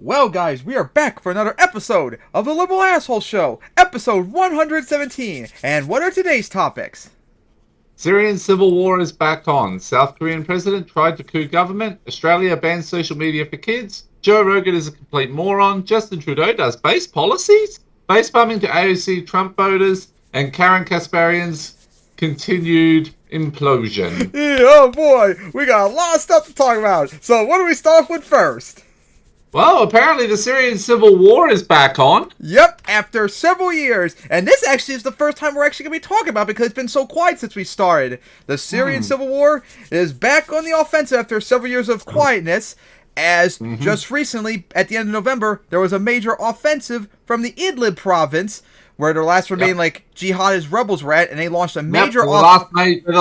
Well, guys, we are back for another episode of the Liberal Asshole Show, episode 117. And what are today's topics? Syrian civil war is back on. South Korean president tried to coup government. Australia bans social media for kids. Joe Rogan is a complete moron. Justin Trudeau does base policies. Base bombing to AOC-Trump voters. And Karen Kasparian's continued implosion. Yeah, oh boy, we got a lot of stuff to talk about. So what do we start with first? Well, apparently the Syrian civil war is back on. Yep, after several years. And this actually is the first time we're actually going to be talking about it because it's been so quiet since we started. The Syrian civil war is back on the offensive after several years of quietness, as just recently, at the end of November, there was a major offensive from the Idlib province, where their last remaining jihadist rebels were at, and they launched a major the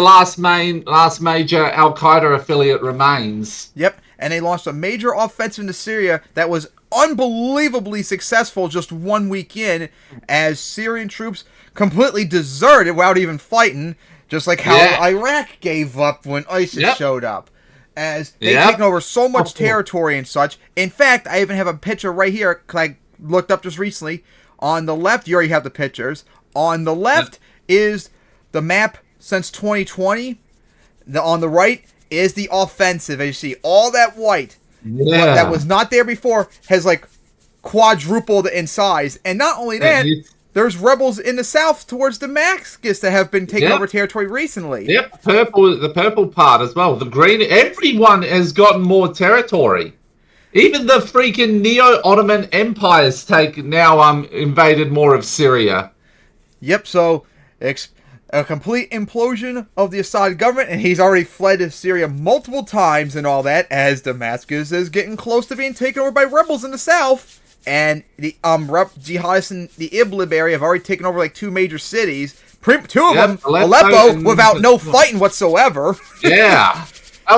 last major Al-Qaeda affiliate remains. Yep, and they launched a major offensive into Syria that was unbelievably successful just 1 week in, as Syrian troops completely deserted without even fighting, just like how Iraq gave up when ISIS showed up. As they've taken over so much territory and such. In fact, I even have a picture right here, because I looked up just recently. On the left, you already have the pictures. On the left is the map since 2020. On the right is the offensive. As you see, all that white that was not there before has like quadrupled in size. And not only that, there's rebels in the south towards Damascus that have been taking over territory recently. Yep, the purple part as well. The green, everyone has gotten more territory. Even the freaking Neo-Ottoman Empire's invaded more of Syria. Yep, so a complete implosion of the Assad government, and he's already fled to Syria multiple times and all that, as Damascus is getting close to being taken over by rebels in the south. And the jihadists in the Idlib area have already taken over like two major cities. Two of them, Aleppo, without no fighting whatsoever. Yeah. That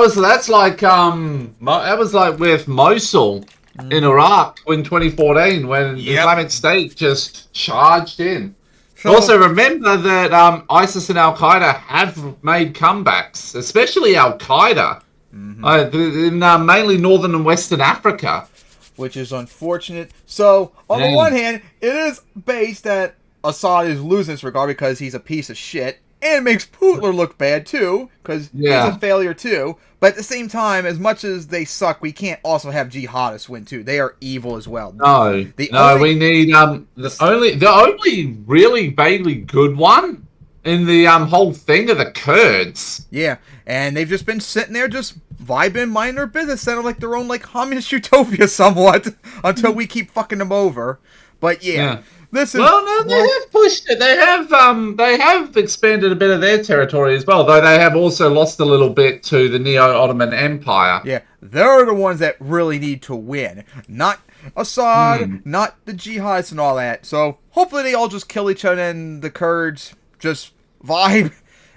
was like with Mosul in Iraq in 2014 when the Islamic State just charged in. So, also remember that ISIS and Al-Qaeda have made comebacks, especially Al-Qaeda, in mainly northern and western Africa. Which is unfortunate. So, on the one hand, it is based that Assad is losing this regard because he's a piece of shit. And it makes Putin look bad, too, because he's a failure, too. But at the same time, as much as they suck, we can't also have jihadists win, too. They are evil as well. We need the only really vaguely good one in the whole thing are the Kurds. Yeah, and they've just been sitting there just vibing, minding their business, sounding like their own like communist utopia somewhat, until we keep fucking them over. But this is they have pushed it. They have expanded a bit of their territory as well, though they have also lost a little bit to the Neo-Ottoman Empire. Yeah, they're the ones that really need to win, not Assad, not the jihadists and all that. So hopefully they all just kill each other and the Kurds just vibe,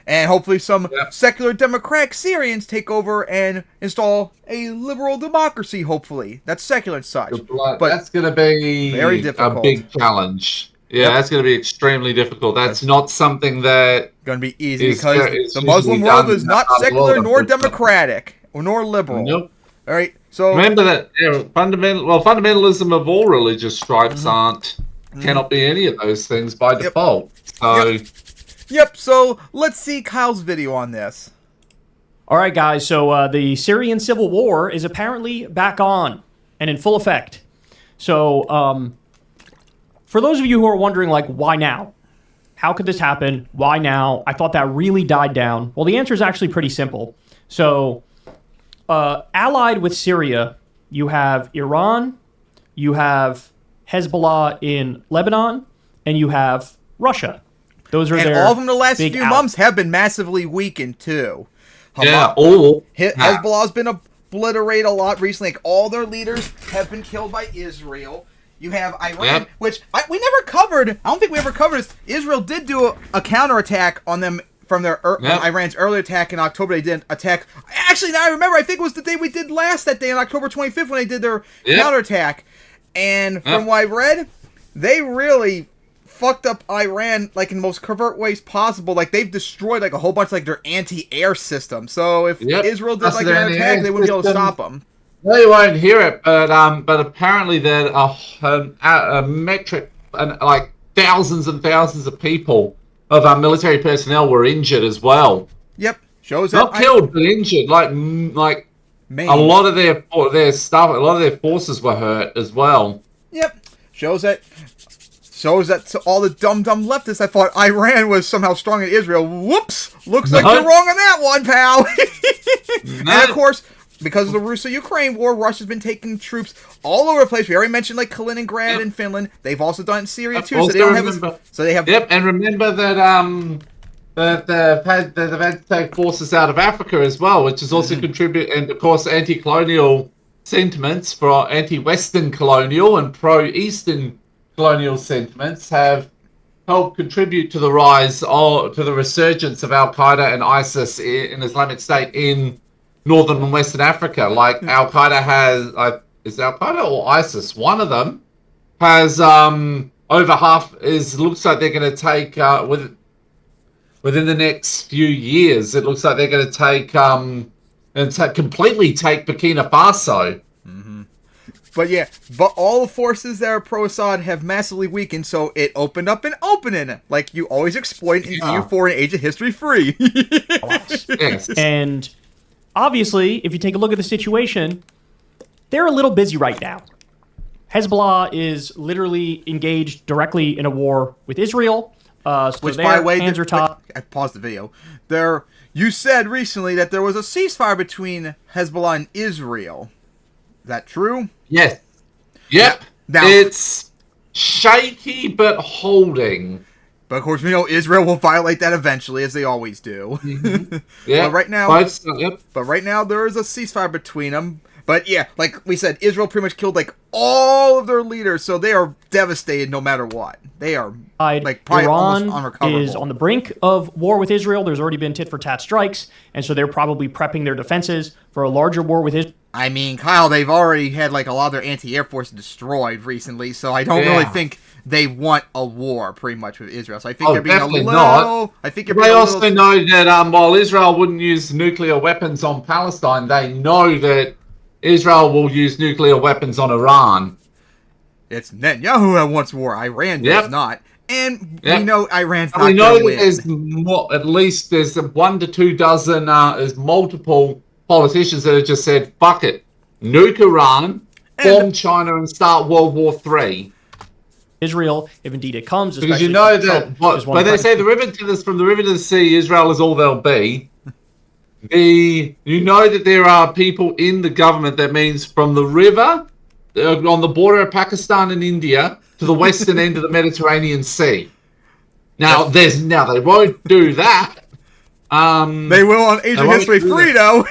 and hopefully some secular democratic Syrians take over and install a liberal democracy, hopefully. That's secular and such. But that's going to be very difficult. A big challenge. Yeah, that's going to be extremely difficult. That's not something that going to be easy because the Muslim world is not secular nor democratic or nor liberal. Nope. All right, so remember that fundamentalism of all religious stripes cannot be any of those things by default. So. Yep, so let's see Kyle's video on this. All right, guys, so the Syrian civil war is apparently back on and in full effect. So, for those of you who are wondering, like, why now? How could this happen? Why now? I thought that really died down. Well, the answer is actually pretty simple. So, allied with Syria, you have Iran, you have Hezbollah in Lebanon, and you have Russia. Those are all of them the last few months have been massively weakened, too. Hezbollah's been obliterated a lot recently. Like, all their leaders have been killed by Israel. You have Iran, which we never covered. I don't think we ever covered this. Israel did do a counterattack on them from their Iran's early attack in October. They did attack. Actually, now I remember. I think it was the day we did that day on October 25th when they did their counterattack. And from what I read, they really fucked up Iran like in the most covert ways possible. Like they've destroyed like a whole bunch of like their anti-air system. So if Israel did like an attack, they wouldn't be able to stop them. No, you won't hear it, but apparently that a metric and like thousands and thousands of people of our military personnel were injured as well. Yep, shows that Not killed, but injured. Like Maine. a lot of their stuff, a lot of their forces were hurt as well. Yep, shows that to all the dumb leftists that thought Iran was somehow strong in Israel. Whoops, looks like you're wrong on that one, pal. And of course, because of the Russo-Ukraine war, Russia's been taking troops all over the place. We already mentioned like Kaliningrad and Finland. They've also done it in Syria too. So they don't have. So they have. Yep, and remember that they've had to take forces out of Africa as well, which has also contributed, and of course, anti-colonial sentiments for anti-Western colonial and pro-Eastern colonial sentiments have helped contribute to the rise or to the resurgence of Al Qaeda and ISIS in Islamic State in Northern and Western Africa. Like Al Qaeda has, is Al Qaeda or ISIS? One of them has over half. Looks like they're going to take within the next few years. It looks like they're going to take and completely take Burkina Faso. But all the forces that are pro-Assad have massively weakened, so it opened up an opening, like you always exploit in EU4 and Age of History free. Yes. And obviously, if you take a look at the situation, they're a little busy right now. Hezbollah is literally engaged directly in a war with Israel. So Which, by the way, hands are tied. I paused the video. You said recently that there was a ceasefire between Hezbollah and Israel. Is that true? Yes. Yep. Now, it's shaky but holding. But of course, we know Israel will violate that eventually, as they always do. Yeah. But right now, there is a ceasefire between them. But yeah, like we said, Israel pretty much killed like all of their leaders, so they are devastated no matter what. They are like probably Iran almost unrecoverable. is on the brink of war with Israel. There's already been tit-for-tat strikes, and so they're probably prepping their defenses for a larger war with Israel. I mean, Kyle, they've already had like a lot of their anti-air force destroyed recently, so I don't really think they want a war pretty much with Israel. So I think they're being a little. Not. I think they also know that while Israel wouldn't use nuclear weapons on Palestine, they know that Israel will use nuclear weapons on Iran. It's Netanyahu that wants war. Iran does not. And we know Iran's not going to win. We know that there's at least there's 1 to 2 dozen, there's multiple politicians that have just said, fuck it, nuke Iran, bomb China, and start World War III. Israel, if indeed it comes. Because you know that, when they say from the river to the sea, Israel is all there'll be. You know that there are people in the government that means from the river on the border of Pakistan and India to the western end of the Mediterranean Sea. Now they won't do that. They will on Age of History 3 though.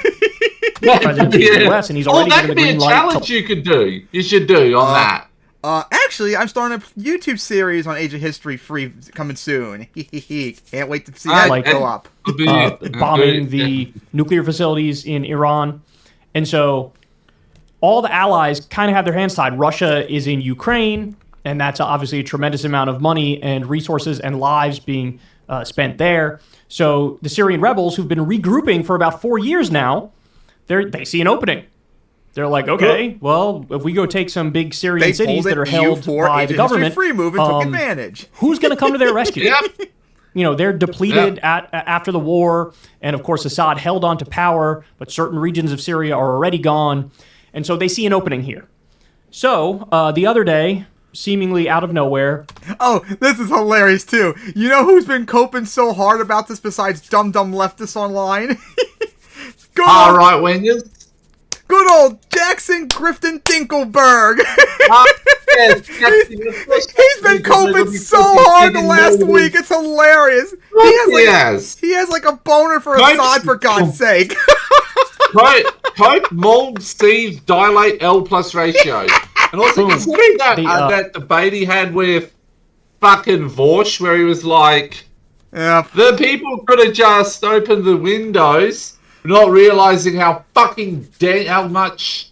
President of the US, and he's already that could be a challenge you could do. You should do on that. Actually, I'm starting a YouTube series on Age of History free coming soon. Can't wait to see that go up. Bombing the nuclear facilities in Iran. And so all the allies kind of have their hands tied. Russia is in Ukraine, and that's obviously a tremendous amount of money and resources and lives being spent there. So the Syrian rebels, who've been regrouping for about 4 years now, they see an opening. They're like, okay, well, if we go take some big Syrian cities that are held by the government, free move and took advantage. Who's going to come to their rescue? You know, they're depleted after the war, and of course, Assad held on to power, but certain regions of Syria are already gone, and so they see an opening here. So the other day, seemingly out of nowhere. Oh, this is hilarious too. You know who's been coping so hard about this besides dumb leftists online? All right, wingers. Good old Jackson Grifton Dinkelberg. He's been coping so hard the last week. It's hilarious. He has like a boner for Assad, for God's sake. Cope, mold, Steve, dilate, L plus ratio. And also considering that debate he had with fucking Vorsh, where he was like, the people could have just opened the windows, not realizing how how much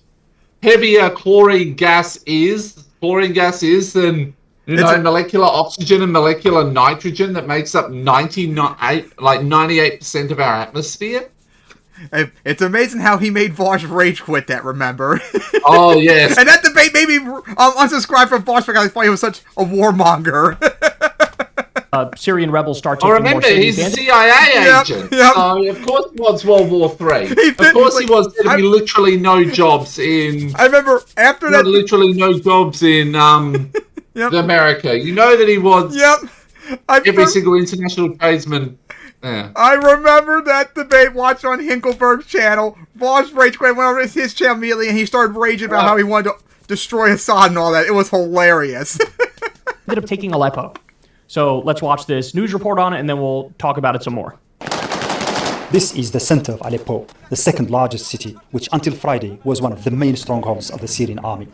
heavier chlorine gas is than molecular oxygen and molecular nitrogen that makes up 98% of our atmosphere. It's amazing how he made Vosh rage quit that, remember? Oh, yes. And that debate made me unsubscribe from Vosh because I thought he was such a warmonger. Syrian rebels start Oh, taking more remember, cities. he's a CIA agent. Yep. So, of course he wants World War III. Of course he wants there to be literally no jobs in... I remember after that... Literally no jobs in America. You know that he wants every single international tradesman... Yeah. I remember that debate watched on Hinckelberg's channel. Vosh rage quit, went over to his channel immediately, and he started raging about how he wanted to destroy Assad and all that. It was hilarious. Ended up taking Aleppo. So let's watch this news report on it, and then we'll talk about it some more. This is the center of Aleppo, the second largest city, which until Friday was one of the main strongholds of the Syrian army.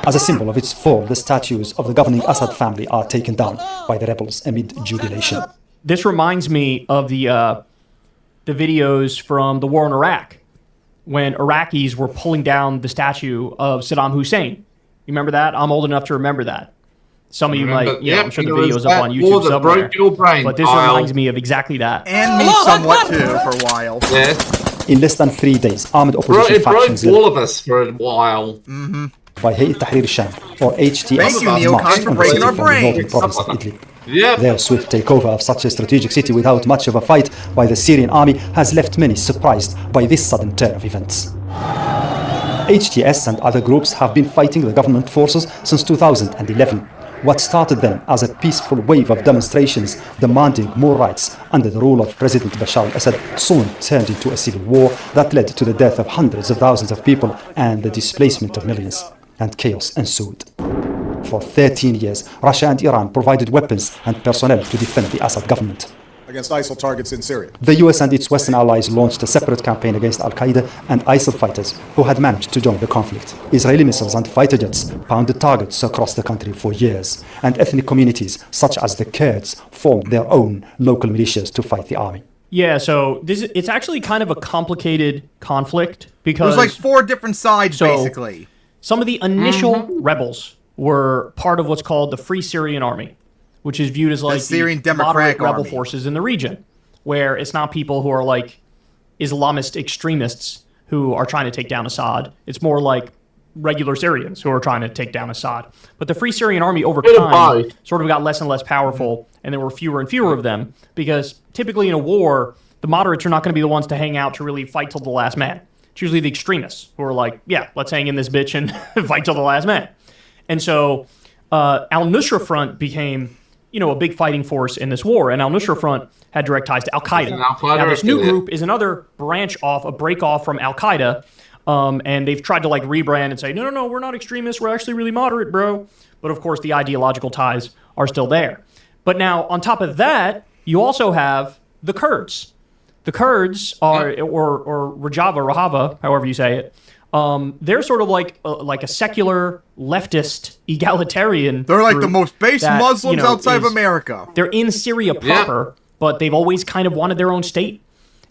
As a symbol of its fall, the statues of the governing Assad family are taken down by the rebels amid jubilation. This reminds me of the videos from the war in Iraq, when Iraqis were pulling down the statue of Saddam Hussein. You remember that? I'm old enough to remember that. Some of you might, I'm sure the video's up on YouTube somewhere. But this reminds me of exactly that. And me somewhat too for a while. Yes. In less than 3 days, armed opposition factions all of us for a while. by Hayat Tahrir al-Sham, or HTS, Thank you, Neil, marched for on the breaking city our from the northern brains. province of Idlib. Yep. Their swift takeover of such a strategic city without much of a fight by the Syrian army has left many surprised by this sudden turn of events. HTS and other groups have been fighting the government forces since 2011. What started then as a peaceful wave of demonstrations demanding more rights under the rule of President Bashar al-Assad soon turned into a civil war that led to the death of hundreds of thousands of people and the displacement of millions, and chaos ensued. For 13 years, Russia and Iran provided weapons and personnel to defend the Assad government against ISIL targets in Syria. The US and its Western allies launched a separate campaign against Al-Qaeda and ISIL fighters who had managed to join the conflict. Israeli missiles and fighter jets pounded targets across the country for years, and ethnic communities such as the Kurds formed their own local militias to fight the army. Yeah, so it's actually kind of a complicated conflict because There's like 4 different sides, basically. Some of the initial rebels were part of what's called the Free Syrian Army, which is viewed as like Syrian the moderate Democratic rebel Army. forces in the region, where it's not people who are like Islamist extremists who are trying to take down Assad. It's more like regular Syrians who are trying to take down Assad. But the Free Syrian Army over time sort of got less and less powerful, and there were fewer and fewer of them, because typically in a war, the moderates are not going to be the ones to hang out to really fight till the last man. It's usually the extremists who are like, yeah, let's hang in this bitch and fight till the last man. And so Al-Nusra Front became, a big fighting force in this war. And Al-Nusra Front had direct ties to Al-Qaeda. Now, this new group is another a break off from Al-Qaeda. And they've tried to like rebrand and say, no, we're not extremists. We're actually really moderate, bro. But of course, the ideological ties are still there. But now, on top of that, you also have the Kurds. The Kurds are, or Rojava, however you say it, they're sort of like a secular, leftist, egalitarian. They're like group the most base that, Muslims outside of America. They're in Syria proper, but they've always kind of wanted their own state.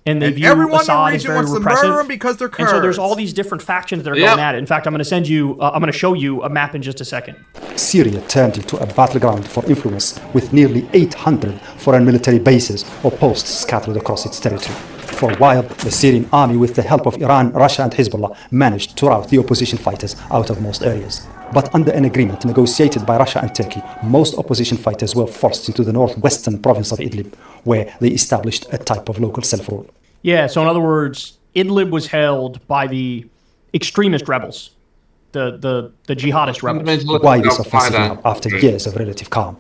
And they view everyone Assad in the as region very wants to repressive. murder them because they're Kurds. And so there's all these different factions that are going at it. In fact, I'm going to show you a map in just a second. Syria turned into a battleground for influence with nearly 800 foreign military bases or posts scattered across its territory. For a while, the Syrian army, with the help of Iran, Russia and Hezbollah, managed to rout the opposition fighters out of most areas. But under an agreement negotiated by Russia and Turkey, most opposition fighters were forced into the northwestern province of Idlib, where they established a type of local self-rule. Yeah, so in other words, Idlib was held by the extremist rebels, the jihadist rebels. Why this offensive now, after years of relative calm?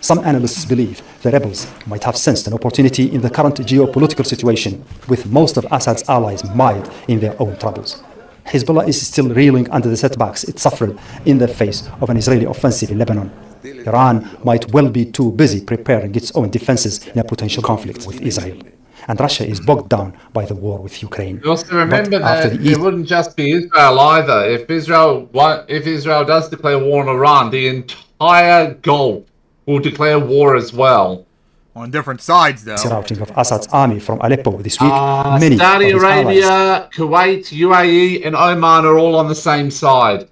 Some analysts believe the rebels might have sensed an opportunity in the current geopolitical situation, with most of Assad's allies mired in their own troubles. Hezbollah is still reeling under the setbacks it suffered in the face of an Israeli offensive in Lebanon. Iran might well be too busy preparing its own defenses in a potential conflict with Israel. And Russia is bogged down by the war with Ukraine. You also remember that it wouldn't just be Israel either. If Israel does declare war on Iran, the entire Gulf will declare war as well. On different sides, though. The routing of Assad's army from Aleppo this week, many Saudi of his Arabia, allies, Kuwait, UAE, and Oman are all on the same side.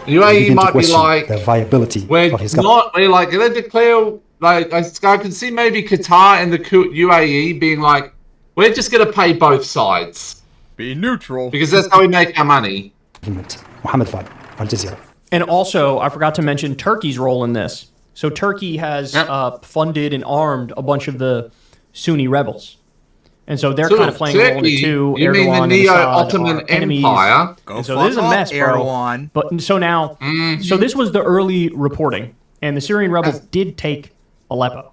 The UAE might be like, the viability we're of his government. we're like, going to declare, like, I can see maybe Qatar and the UAE being like, We're just going to pay both sides. Be neutral. Because that's how we make our money. Mohammed Val, Al Jazeera. And also, I forgot to mention Turkey's role in this. So Turkey has funded and armed a bunch of the Sunni rebels. And so they're kind of playing a role in it too. You mean the Neo-Ottoman Empire? And so this is a mess, bro. Erdogan. But so now, so this was the early reporting, and the Syrian rebels did take Aleppo.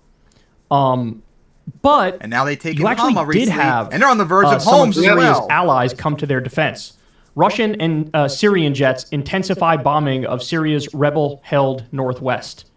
But and now they take you actually Hama did recently, have, and they're on the verge of some homes as Syria's well. allies come to their defense. Russian and Syrian jets intensify bombing of Syria's rebel-held northwest.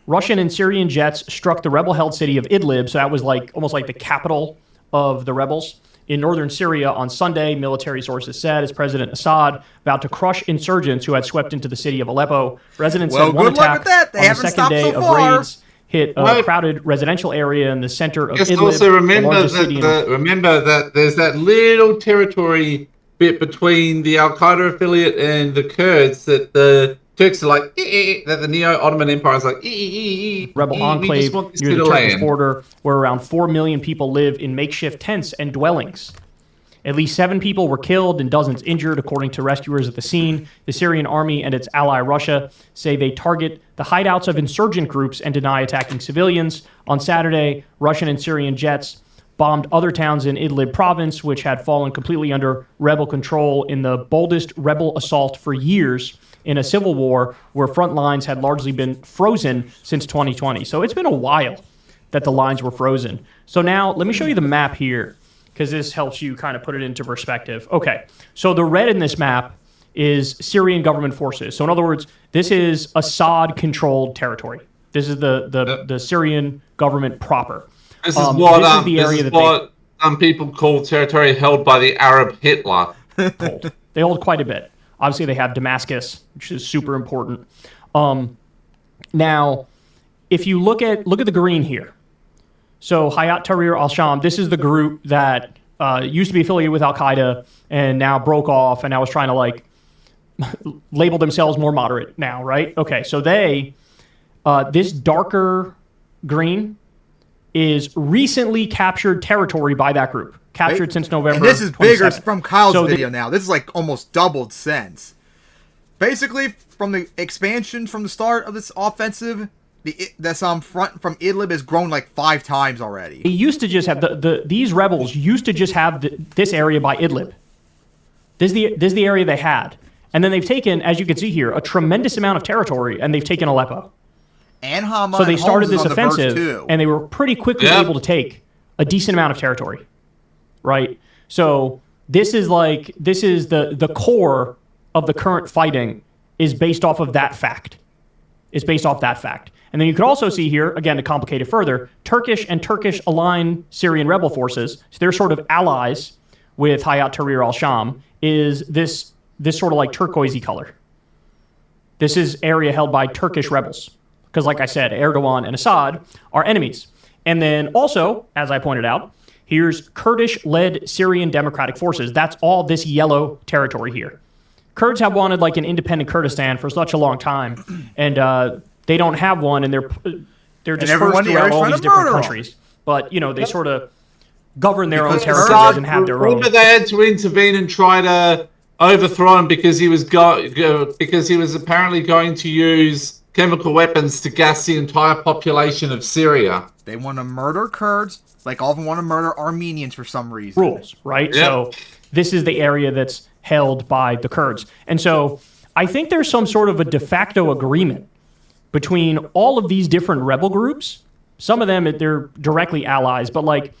Russian and Syrian jets struck the rebel-held city of Idlib, so that was like almost like the capital of the rebels in northern Syria on Sunday. Military sources said, as President Assad about to crush insurgents who had swept into the city of Aleppo. Residents said one attack on the second day of raids hit a crowded residential area in the center of Idlib. Also remember that there's that little territory bit between the Al-Qaeda affiliate and the Kurds that the Turks are like, that the Neo-Ottoman Empire is like, rebel enclave near the Turkish border, where around 4 million people live in makeshift tents and dwellings. At least 7 people were killed and dozens injured, according to rescuers at the scene. The Syrian army and its ally Russia say they target the hideouts of insurgent groups and deny attacking civilians. On Saturday, Russian and Syrian jets bombed other towns in Idlib province, which had fallen completely under rebel control in the boldest rebel assault for years in a civil war where front lines had largely been frozen since 2020. So it's been a while that the lines were frozen. So now let me show you the map here, because this helps you kind of put it into perspective. Okay, so the red in this map is Syrian government forces. So in other words, this is Assad-controlled territory. This is the Syrian government proper. This is what some people call territory held by the Arab Hitler. They hold quite a bit. Obviously, they have Damascus, which is super important. Now, if you look at the green here, so Hayat Tahrir al-Sham, this is the group that used to be affiliated with Al-Qaeda and now broke off and now is trying to like label themselves more moderate now, right? Okay, so they, this darker green is recently captured territory by that group. Captured since November. And this is bigger from Kyle's video now. This is like almost doubled since. Basically, from the expansion from the start of this offensive, this front from Idlib has grown like 5 times already. They used to just have these rebels used to just have this area by Idlib. This is the area they had, and then they've taken, as you can see here, a tremendous amount of territory, and they've taken Aleppo. And Hama. So they started this offensive, and they were pretty quickly able to take a decent amount of territory. Right, so this is the core of the current fighting is based off of that fact. It's based off that fact, and then you can also see here again to complicate it further, Turkish and Turkish-aligned Syrian rebel forces. So they're sort of allies with Hayat Tahrir al-Sham. Is this sort of like turquoisey color? This is area held by Turkish rebels because, like I said, Erdogan and Assad are enemies. And then also, as I pointed out, here's Kurdish-led Syrian Democratic Forces. That's all this yellow territory here. Kurds have wanted like an independent Kurdistan for such a long time, and they don't have one, and they're dispersed throughout all these different countries. But you know, they sort of govern their own territories and have their own. Remember, they had to intervene and try to overthrow him because he was apparently going to use chemical weapons to gas the entire population of Syria. They want to murder Kurds. Like all of them want to murder Armenians for some reason. Rules, right? Yep. So this is the area that's held by the Kurds. And so I think there's some sort of a de facto agreement between all of these different rebel groups. Some of them, they're directly allies, but like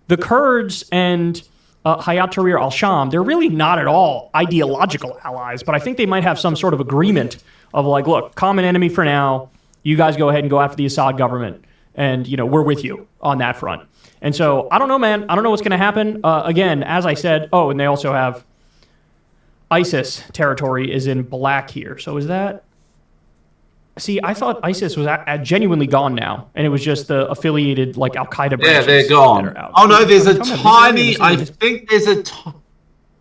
the Kurds and Hayat Tahrir al-Sham, they're really not at all ideological allies, but I think they might have some sort of agreement of like, look, common enemy for now. You guys go ahead and go after the Assad government. And, you know, we're with you on that front. And so, I don't know, man. I don't know what's going to happen. Again, as I said, and they also have ISIS territory is in black here. So is that... See, I thought ISIS was genuinely gone now. And it was just the affiliated, like, Al-Qaeda branches. Yeah, they're gone. Oh, no, there's a tiny... I think there's a...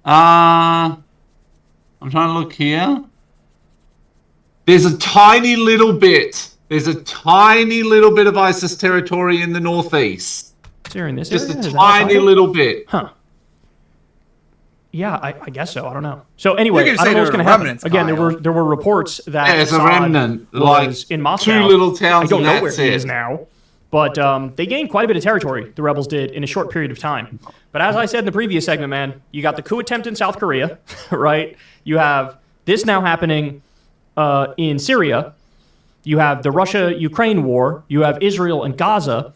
I'm trying to look here. There's a tiny little bit. There's a tiny little bit of ISIS territory in the northeast. Syria in this Just area? a Is that tiny outside? little bit. Huh. Yeah, I guess so. I don't know. So anyway, You can I say don't know what's there going are to happen. remnants, Again, Kyle. there were reports that Yeah, it's a Assad remnant, was like in Moscow. 2 little towns I don't and know where that's he it. is now, but they gained quite a bit of territory. The rebels did in a short period of time. But as I said in the previous segment, man, you got the coup attempt in South Korea, right? You have this now happening in Syria. You have the Russia-Ukraine war. You have Israel and Gaza.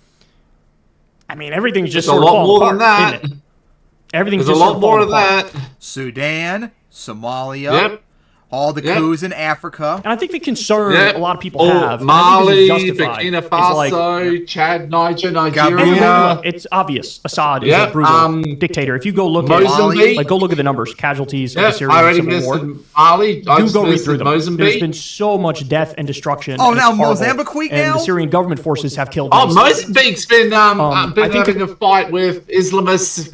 I mean, everything's just There's sort a of lot falling more apart, than that. isn't it? Everything's There's a just sort lot of more falling of apart. that. Sudan, Somalia, Yep. all the Yep. coups in Africa. And I think the concern Yep. a lot of people have, and I Mali, think this is justified, Burkina is Faso, Chad, Niger, and Nigeria. look, it's obvious. Assad is Yep, a brutal dictator. If you go look at Mozambique. go look at the numbers, casualties of Yeah, the I Syrian already civil war. listed Mali. I Do just go read listed through them. There's Mozambique. been so much death and destruction. Oh, and it's now horrible. Mozambique and now? the Syrian government forces have killed. Oh, many civilians. Mozambique's been I think having a fight with Islamists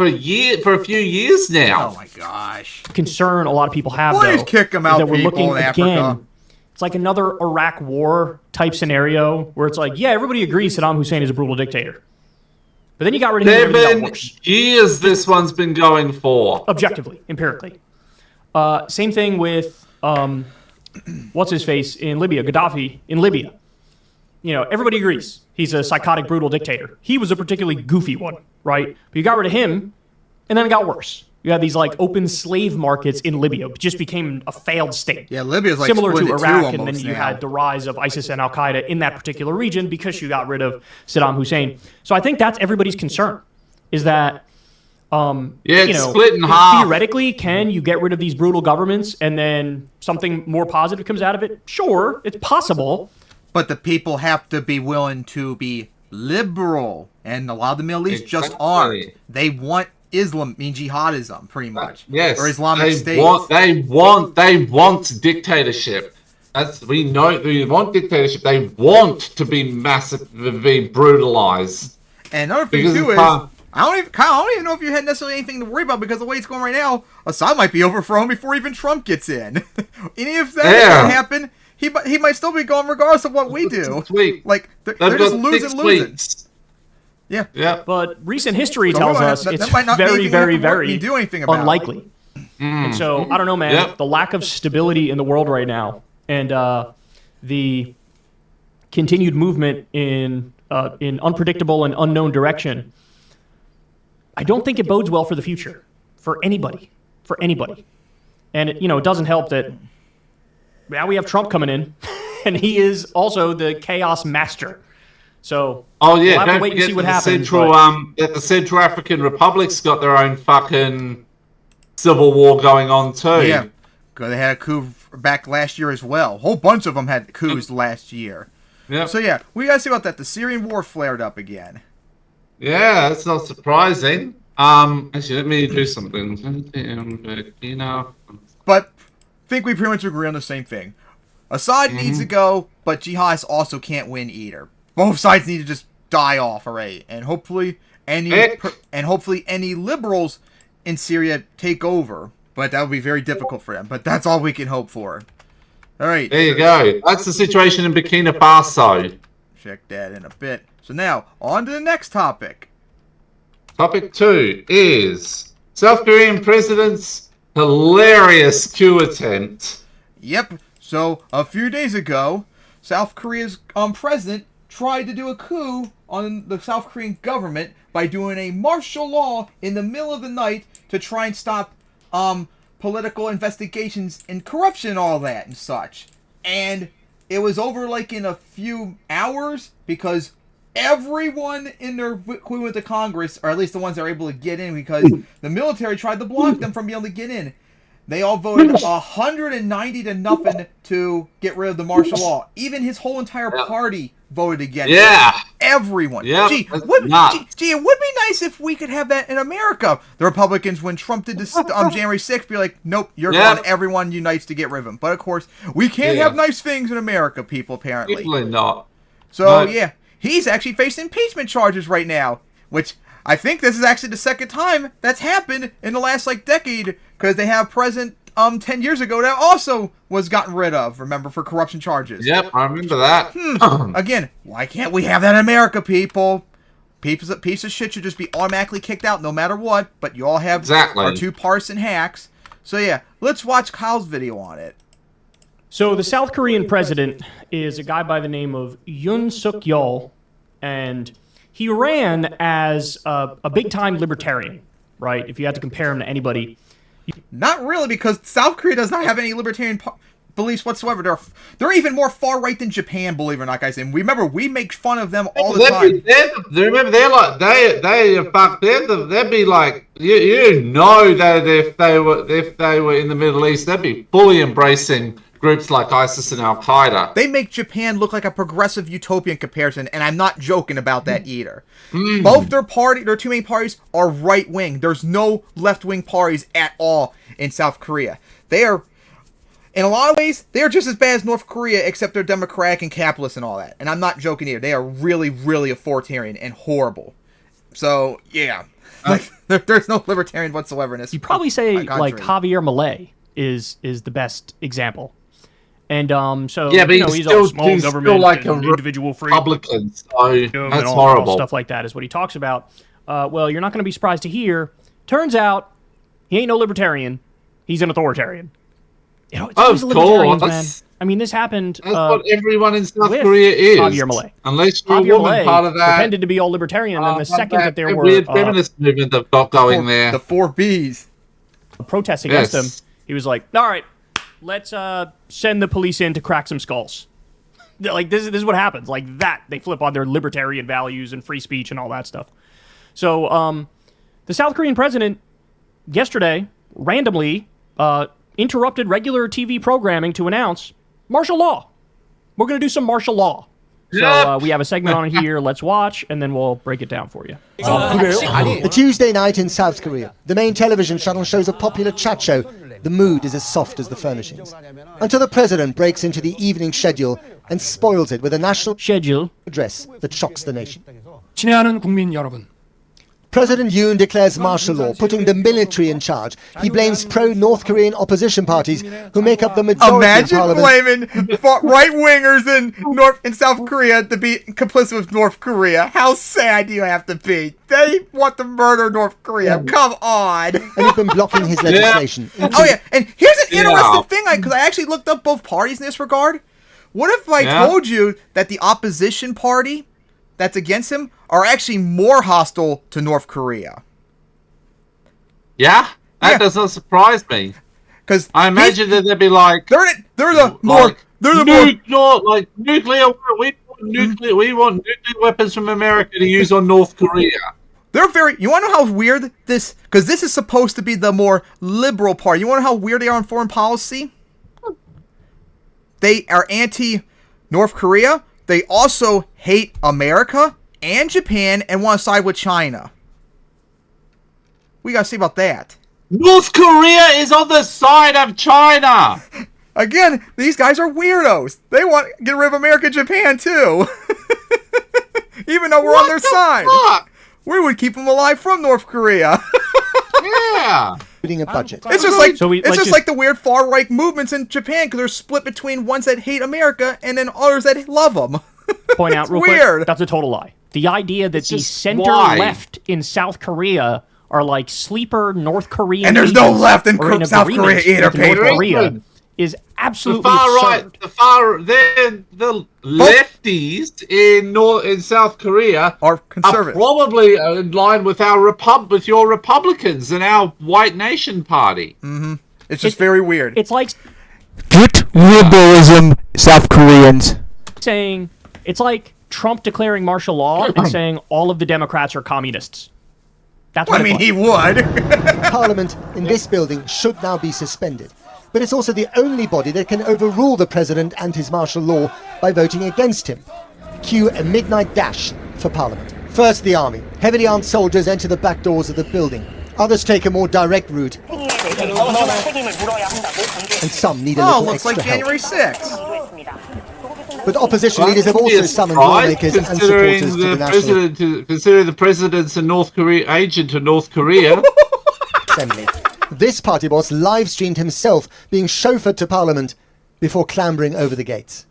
for a few years now. Oh my gosh. Concern a lot of people have, Please though, kick 'em is out, that we're people looking in again. Africa. It's like another Iraq war type scenario where it's like, yeah, everybody agrees Saddam Hussein is a brutal dictator, but then you got rid of him, and everything got 7 worse. years this one's been going for. Objectively, empirically. Same thing with what's his face in Libya, Gaddafi in Libya. You know, everybody agrees he's a psychotic, brutal dictator. He was a particularly goofy one, right? But you got rid of him, and then it got worse. You had these like open slave markets in Libya. It just became a failed state. Yeah, Libya's like similar to split in two Iraq, and then almost you now. had the rise of ISIS and Al Qaeda in that particular region because you got rid of Saddam Hussein. So I think that's everybody's concern, is that Yeah, it's you know, split in half. theoretically, can you get rid of these brutal governments and then something more positive comes out of it? Sure, it's possible. But the people have to be willing to be liberal, and a lot of the Middle East just aren't. Exactly. They want Islam, jihadism, pretty much. Yes, Or Islamic they State. they want dictatorship. We know they want dictatorship. They want to be massively brutalized. And another thing Because too is, it's I don't even know if you had necessarily anything to worry about, because the way it's going right now, Assad might be overthrown before even Trump gets in. And if that doesn't happen, he might still be gone regardless of what we do. 6 weeks. Like they're They've just got losing. 6 weeks. Yeah. Yeah. But recent history So tells we don't us have- it's that might not be very, anything we have very, to work- very do anything about. unlikely. And so, I don't know, man. Yep. The lack of stability in the world right now and the continued movement in unpredictable and unknown direction, I don't think it bodes well for the future for anybody. And it doesn't help that now we have Trump coming in, and he is also the chaos master. So Oh yeah, we'll have don't to wait and forget see what that happens. that the Central African Republic's got their own fucking civil war going on too. Yeah. Because they had a coup back last year as well. A whole bunch of them had coups last year. Yeah. So yeah, we gotta see about that. The Syrian war flared up again. Yeah, that's not surprising. Actually, let me do something. But I think we pretty much agree on the same thing. Assad needs to go, but jihadists also can't win either. Both sides need to just die off already, and hopefully any liberals in Syria take over. But that would be very difficult for them. But that's all we can hope for. All right. There you go. That's the situation in Burkina Faso. Check that in a bit. So now, on to the next topic. Topic 2 is South Korean president's hilarious coup attempt. Yep. So a few days ago, South Korea's president tried to do a coup on the South Korean government by doing a martial law in the middle of the night to try and stop political investigations and corruption and all that and such. And it was over like in a few hours because everyone in their who went to Congress, or at least the ones that were able to get in, because the military tried to block them from being able to get in. They all voted 190 to nothing to get rid of the martial law. Even his whole entire party voted against it. Everyone. Yeah. Gee, it would be nice if we could have that in America. The Republicans, when Trump did this January 6th, be like, nope, you're gone. Everyone unites to get rid of him. But of course, we can't have nice things in America, people, apparently. Definitely not. So, yeah, he's actually facing impeachment charges right now, which I think this is actually the second time that's happened in the last, decade, because they have President 10 years ago that also was gotten rid of, remember, for corruption charges. Yep, I remember that. Again, why can't we have that in America, people? piece of shit should just be automatically kicked out no matter what. But you all have our two partisan hacks. So yeah, let's watch Kyle's video on it. So the South Korean president is a guy by the name of Yoon Suk Yeol, and he ran as a big-time libertarian, right? If you had to compare him to anybody. Not really, because South Korea does not have any libertarian beliefs whatsoever. They're even more far-right than Japan, believe it or not, guys. And remember, we make fun of them all the time. Remember, they'd be like, you know that if they were in the Middle East, they'd be fully embracing groups like ISIS and Al-Qaeda. They make Japan look like a progressive utopian comparison, and I'm not joking about that either. Both their two main parties are right-wing. There's no left-wing parties at all in South Korea. They are, in a lot of ways, they're just as bad as North Korea, except they're democratic and capitalist and all that. And I'm not joking either. They are really, really authoritarian and horrible. So, yeah. There's no libertarian whatsoever in this. You probably say, country. like, Javier Milei is the best example. And so, yeah, but he's all small government, still like and individual free Republican, so that's all horrible. Stuff like that is what he talks about. Well, you're not going to be surprised to hear. Turns out, he ain't no libertarian. He's an authoritarian. It's always the libertarians, man. I mean, this happened. That's what everyone in South Korea is. Javier Milei. Unless you're a woman, part of that. Pretended to be all libertarian, and then the second that there were weird feminist movement they've got going there, the 4 Bs, protests against him, he was like, "All right, let's send the police in to crack some skulls." Like this is what happens. Like that, they flip on their libertarian values and free speech and all that stuff. So, the South Korean president yesterday randomly interrupted regular TV programming to announce martial law. We're going to do some martial law. So we have a segment on here. Let's watch, and then we'll break it down for you. A Tuesday night in South Korea. The main television channel shows a popular chat show. The mood is as soft as the furnishings. Until the president breaks into the evening schedule and spoils it with a national schedule address that shocks the nation. 친애하는 국민 여러분. President Yoon declares martial law, putting the military in charge. He blames pro-North Korean opposition parties who make up the majority of parliament. Imagine blaming right-wingers in South Korea to be complicit with North Korea. How sad do you have to be? They want to murder North Korea. Come on. And he's been blocking his legislation. Oh, yeah. And here's an interesting thing, because I actually looked up both parties in this regard. What if I told you that the opposition party that's against him are actually more hostile to North Korea? Yeah, that does not surprise me. Because I imagine that they'd be like, they're the more nuclear. We want nuclear weapons from America to use on North Korea. They're very. You want to know how weird this? Because this is supposed to be the more liberal party. You want to know how weird they are on foreign policy? They are anti-North Korea. They also hate America and Japan and want to side with China. We gotta see about that. North Korea is on the side of China. Again, these guys are weirdos. They want to get rid of America and Japan too. Even though we're on their side. Fuck? We would keep them alive from North Korea. Yeah. A budget. It's just like the weird far-right movements in Japan, because they're split between ones that hate America and then others that love them. Point out real quick, that's a total lie. The idea that the center-left in South Korea are like sleeper North Korean, and there's no left in South Korea either, Korea is absolutely absurd. The lefties in South Korea are conservative, probably in line with with your Republicans and our White Nation Party. Mm-hmm. It's just very weird. It's like get liberalism, South Koreans. It's like Trump declaring martial law and saying all of the Democrats are communists. That's what he would. Parliament in this building should now be suspended. But it's also the only body that can overrule the president and his martial law by voting against him. Cue a midnight dash for Parliament. First, the army. Heavily armed soldiers enter the back doors of the building. Others take a more direct route. And some need a little looks extra like January 6th. But opposition leaders have also summoned lawmakers and supporters to the national considering the president's a North Korea agent to North Korea. Assembly. This party boss live-streamed himself being chauffeured to Parliament before clambering over the gates.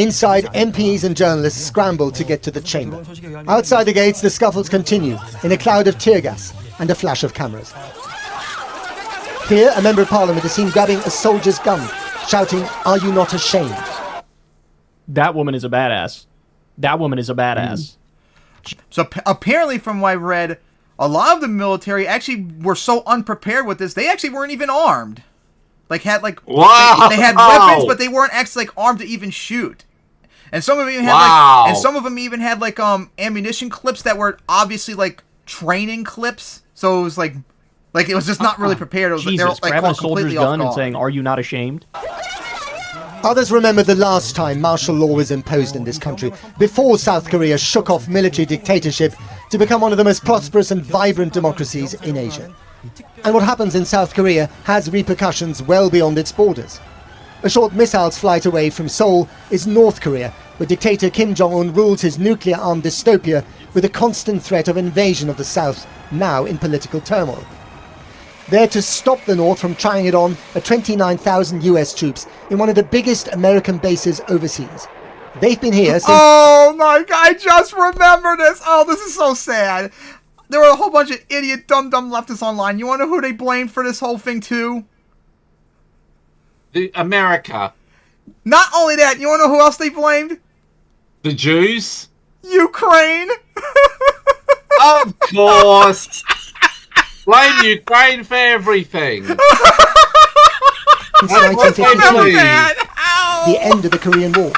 Inside, MPs and journalists scramble to get to the chamber. Outside the gates, the scuffles continue in a cloud of tear gas and a flash of cameras. Here, a member of parliament is seen grabbing a soldier's gun, shouting, "Are you not ashamed?" That woman is a badass. That woman is a badass. So apparently, from what I read, a lot of the military actually were so unprepared with this, they actually weren't even armed. Like, had, like, Wow. they had weapons, but they weren't actually, like, armed to even shoot. And some of them even had, Wow. like, and some of them even had, like, ammunition clips that were obviously, like, training clips. So it was, like it was just not really prepared. It was, Jesus, they were, like, grabbing a caught soldier's completely off gun and guard. saying, "Are you not ashamed?" Others remember the last time martial law was imposed in this country, before South Korea shook off military dictatorship to become one of the most prosperous and vibrant democracies in Asia. And what happens in South Korea has repercussions well beyond its borders. A short missile's flight away from Seoul is North Korea, where dictator Kim Jong-un rules his nuclear-armed dystopia with a constant threat of invasion of the South, now in political turmoil. There to stop the North from trying it on are 29,000 US troops in one of the biggest American bases overseas. They've been here since... Oh my god, I just remember this. Oh, this is so sad. There were a whole bunch of idiot, dumb leftists online. You want to know who they blamed for this whole thing, too? The America. Not only that, you want to know who else they blamed? The Jews. Ukraine! Of course. Blame Ukraine for everything. Since What's 1953, Ow! the end of the Korean War.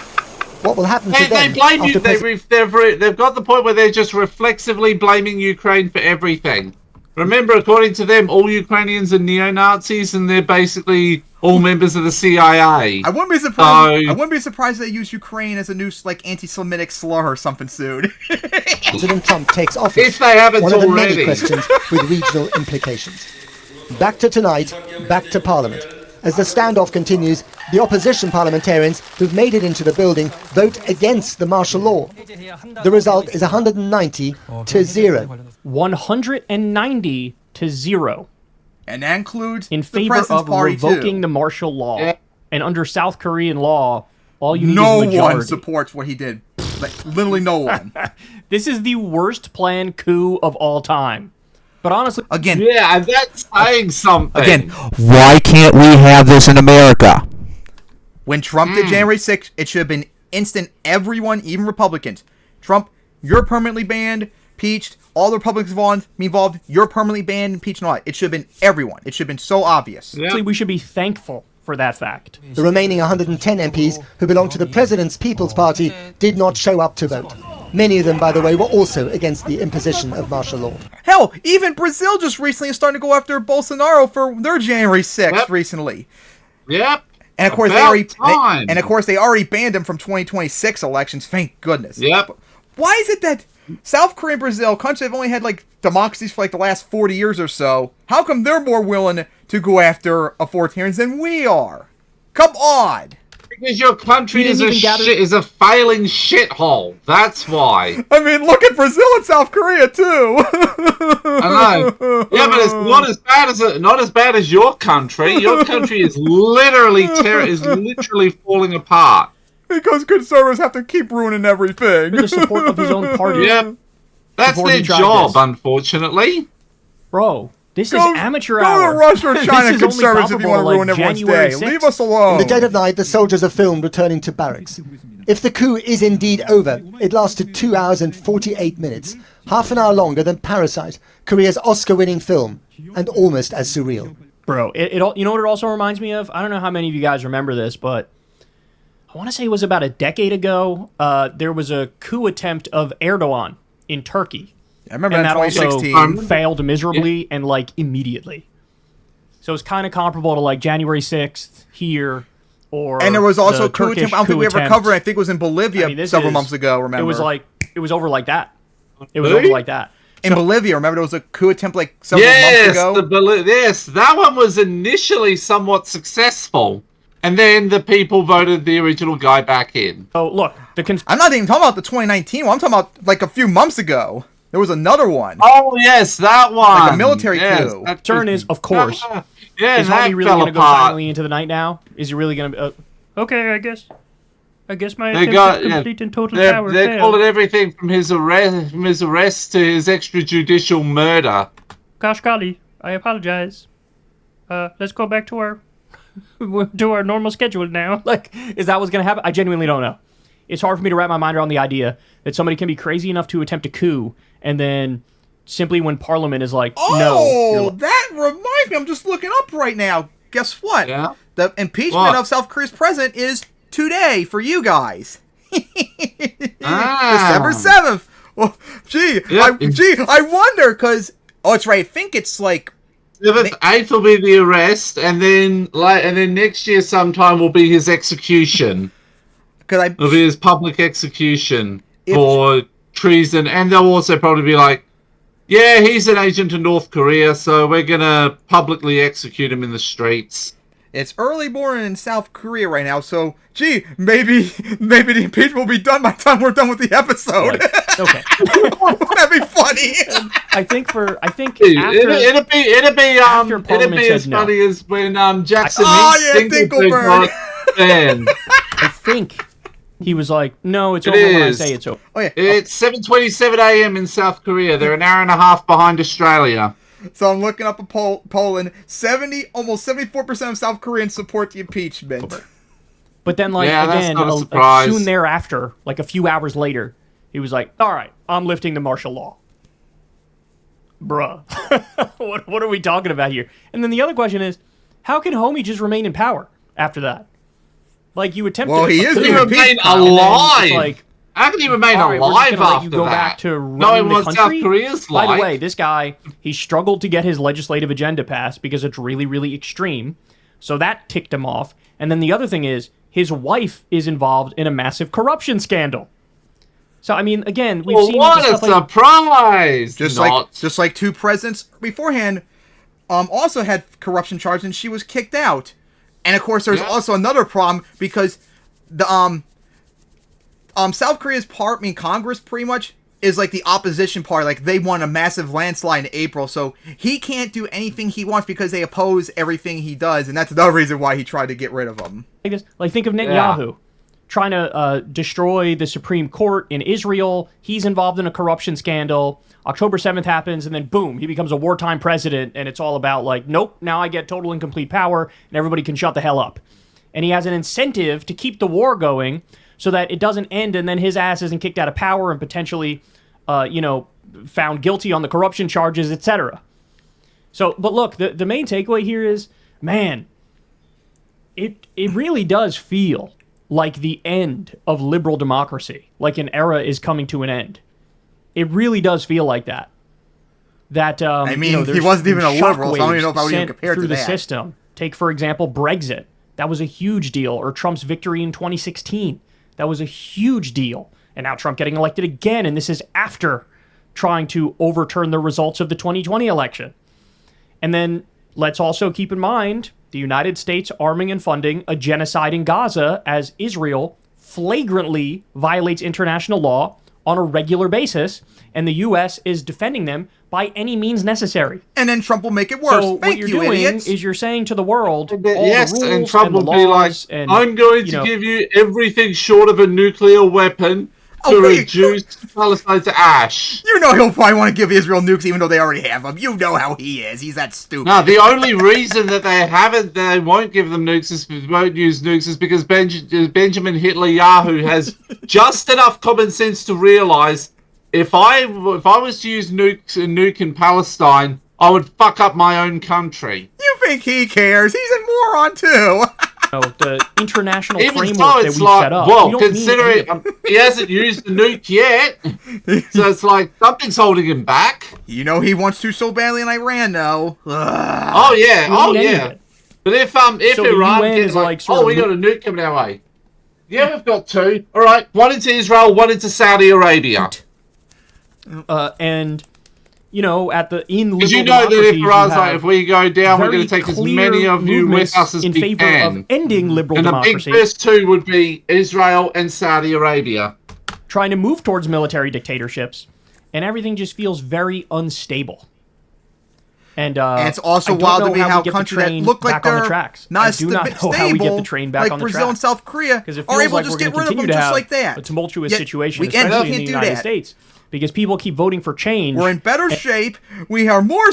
What will happen to They them blame you. after They've got the point where they're just reflexively blaming Ukraine for everything. Remember, according to them, all Ukrainians are neo-Nazis, and they're basically all members of the CIA. I wouldn't be surprised. I wouldn't be surprised if they use Ukraine as a new, like, anti-Semitic slur or something soon. President Trump takes office, If they haven't one of the already. many questions with regional implications. Back to tonight, back to Parliament. As the standoff continues, the opposition parliamentarians who've made it into the building vote against the martial law. The result is 190 to 0. 190 to 0 And that includes in the favor President's of Party, revoking too. the martial law. Yeah. And under South Korean law, all you need No is majority. one supports what he did. Like, literally no one. This is the worst planned coup of all time. But honestly, Again, Yeah, and that's saying something. again, Why can't we have this in America? when Trump did January 6th, it should have been instant. Everyone, even Republicans. Trump, you're permanently banned, impeached. All the Republicans involved, you're permanently banned, impeached, and all that. It should have been everyone. It should have been so obvious. Yeah. we should be thankful for that fact. The remaining 110 MPs who belong to the President's People's Party did not show up to vote. Many of them, by the way, were also against the imposition of martial law. Hell, even Brazil just recently is starting to go after Bolsonaro for their January 6th Yep. recently. Yep. And of course, About time. they already banned him from 2026 elections. Thank goodness. Yep. Why is it that South Korea and Brazil, countries that have only had like democracies for like the last 40 years or so, how come they're more willing to go after authoritarians than we are? Come on. Because your country You is didn't a even gather- is a failing shithole. That's why. I mean, look at Brazil and South Korea too. I know. Yeah, but it's not as bad as your country. Your country is literally falling apart. Because conservatives have to keep ruining everything. With the support of his own party. Yep. That's Before their he tried job, this. unfortunately. Bro, this Go- is amateur Go hour. to Russia or This China is only conservatives if you want to comparable ruin to, everyone's January day. 6th. Leave us alone. In the dead of night, the soldiers are filmed returning to barracks. If the coup is indeed over, it lasted 2 hours and 48 minutes, half an hour longer than Parasite, Korea's Oscar-winning film, and almost as surreal. Bro, you know what it also reminds me of? I don't know how many of you guys remember this, but I want to say it was about a decade ago. There was a coup attempt of Erdogan in Turkey. I remember And that that in also 2016. failed miserably and like immediately. So it's kind of comparable to like January 6th here, or And there was also the a coup Turkish attempt. I don't think we ever attempt. covered. I think it was in Bolivia I mean, this several is- months ago. Remember? It was over like that. It was Really? over like that. in Bolivia. Remember there was a coup attempt like several months Yes, ago. yes, that one was initially somewhat successful, and then the people voted the original guy back in. Oh, look, I'm not even talking about the 2019 one. I'm talking about like a few months ago. There was another one. Oh yes, that one. Like a military yes, coup. that concern is, of course, yeah, is that Homie really fell going to go apart. silently into the night now? Is he really going to... okay, I guess. I guess my They attempt got at complete and total they're power they're failed. calling everything from his arrest to his extrajudicial murder. Gosh golly, I apologize. Let's go back to our normal schedule now. Like, is that what's gonna happen? I genuinely don't know. It's hard for me to wrap my mind around the idea that somebody can be crazy enough to attempt a coup, and then simply when Parliament is like, no. That reminds me. I'm just looking up right now. Guess what? Yeah. The impeachment of South Korea's president is today for you guys. December 7th. Well, I wonder because it's right. I think it's like 7th, 8th will be the arrest, and then next year sometime will be his execution. It'll be his public execution for treason, and they'll also probably be like, yeah, he's an agent of North Korea, so we're gonna publicly execute him in the streets. It's early morning in South Korea right now, so maybe the impeachment will be done by the time we're done with the episode. Right. Okay. That'd be funny. I think it'd be as funny as when Jackson Dinkelberg. I think he was like, no, it's over when I say it's over. Oh yeah. It's 7:27 a.m. in South Korea. They're an hour and a half behind Australia. So I'm looking up a Poland. Almost 74% of South Koreans support the impeachment. But then, like, again, soon thereafter, like a few hours later, he was like, all right, I'm lifting the martial law. Bruh. What are we talking about here? And then the other question is, how can Homie just remain in power after that? Like, you attempted... Well, he is being remain alive! Like, how can he remain alive we're just after you go that? back to running the country? South Korea's By like. the way, this guy, he struggled to get his legislative agenda passed because it's really, really extreme. So that ticked him off. And then the other thing is, his wife is involved in a massive corruption scandal. So, I mean, again, we've seen... What a surprise! Just like two presidents beforehand also had corruption charges and she was kicked out. And of course, there's also another problem because the South Korea's Congress pretty much is like the opposition party. Like, they won a massive landslide in April, so he can't do anything he wants because they oppose everything he does, and that's another reason why he tried to get rid of him. Like, think of Netanyahu trying to destroy the Supreme Court in Israel. He's involved in a corruption scandal. October 7th happens, and then boom, he becomes a wartime president, and it's all about, like, nope, now I get total and complete power, and everybody can shut the hell up. And he has an incentive to keep the war going so that it doesn't end, and then his ass isn't kicked out of power and potentially, found guilty on the corruption charges, etc. So, but look, the main takeaway here is, man, it really does feel like the end of liberal democracy, like an era is coming to an end. It really does feel like that. I mean, he wasn't even a liberal, so I don't even know if I would even compare it to through the that. system. Take, for example, Brexit. That was a huge deal. Or Trump's victory in 2016. That was a huge deal. And now Trump getting elected again, and this is after trying to overturn the results of the 2020 election. And then let's also keep in mind the United States arming and funding a genocide in Gaza as Israel flagrantly violates international law on a regular basis, and the U.S. is defending them by any means necessary. And then Trump will make it worse. So what you're doing is you're saying to the world, all the rules and Trump and the will be like, laws and, I'm going to give you everything short of a nuclear weapon to reduce Palestine to ash. You know he'll probably want to give Israel nukes even though they already have them. You know how he is. He's that stupid. No, the only reason that they won't give them nukes won't use nukes is because Benjamin Hitler Yahoo has just enough common sense to realize if I was to use nuke in Palestine, I would fuck up my own country. You think he cares? He's a moron too. The international Even framework so, that it's we like, set up. well, considering he hasn't used the nuke yet, so it's like something's holding him back. You know he wants to so badly in Iran, though. Ugh. Oh yeah. But if So Iran UN gets is like, sort of we got a nuke coming our way. Yeah, we've got two. All right, one into Israel, one into Saudi Arabia. And in liberal Because you know that if Iran's like, if we go down, we're going to take as clear many of you with us as in we favor can. of ending liberal And the democracy, big first two would be Israel and Saudi Arabia. trying to move towards military dictatorships, and everything just feels very unstable. And it's also I don't wild to know me how how we get the countries that train look like back on the they're tracks. not I do not know stable, how we get the train back like on the Brazil and tracks. South Korea, Because it are feels able like to we're just going get to rid of them continue to just have like that. a tumultuous Yet situation, we can't especially in the do United that. States, because people keep voting for change. We're in better shape. We are more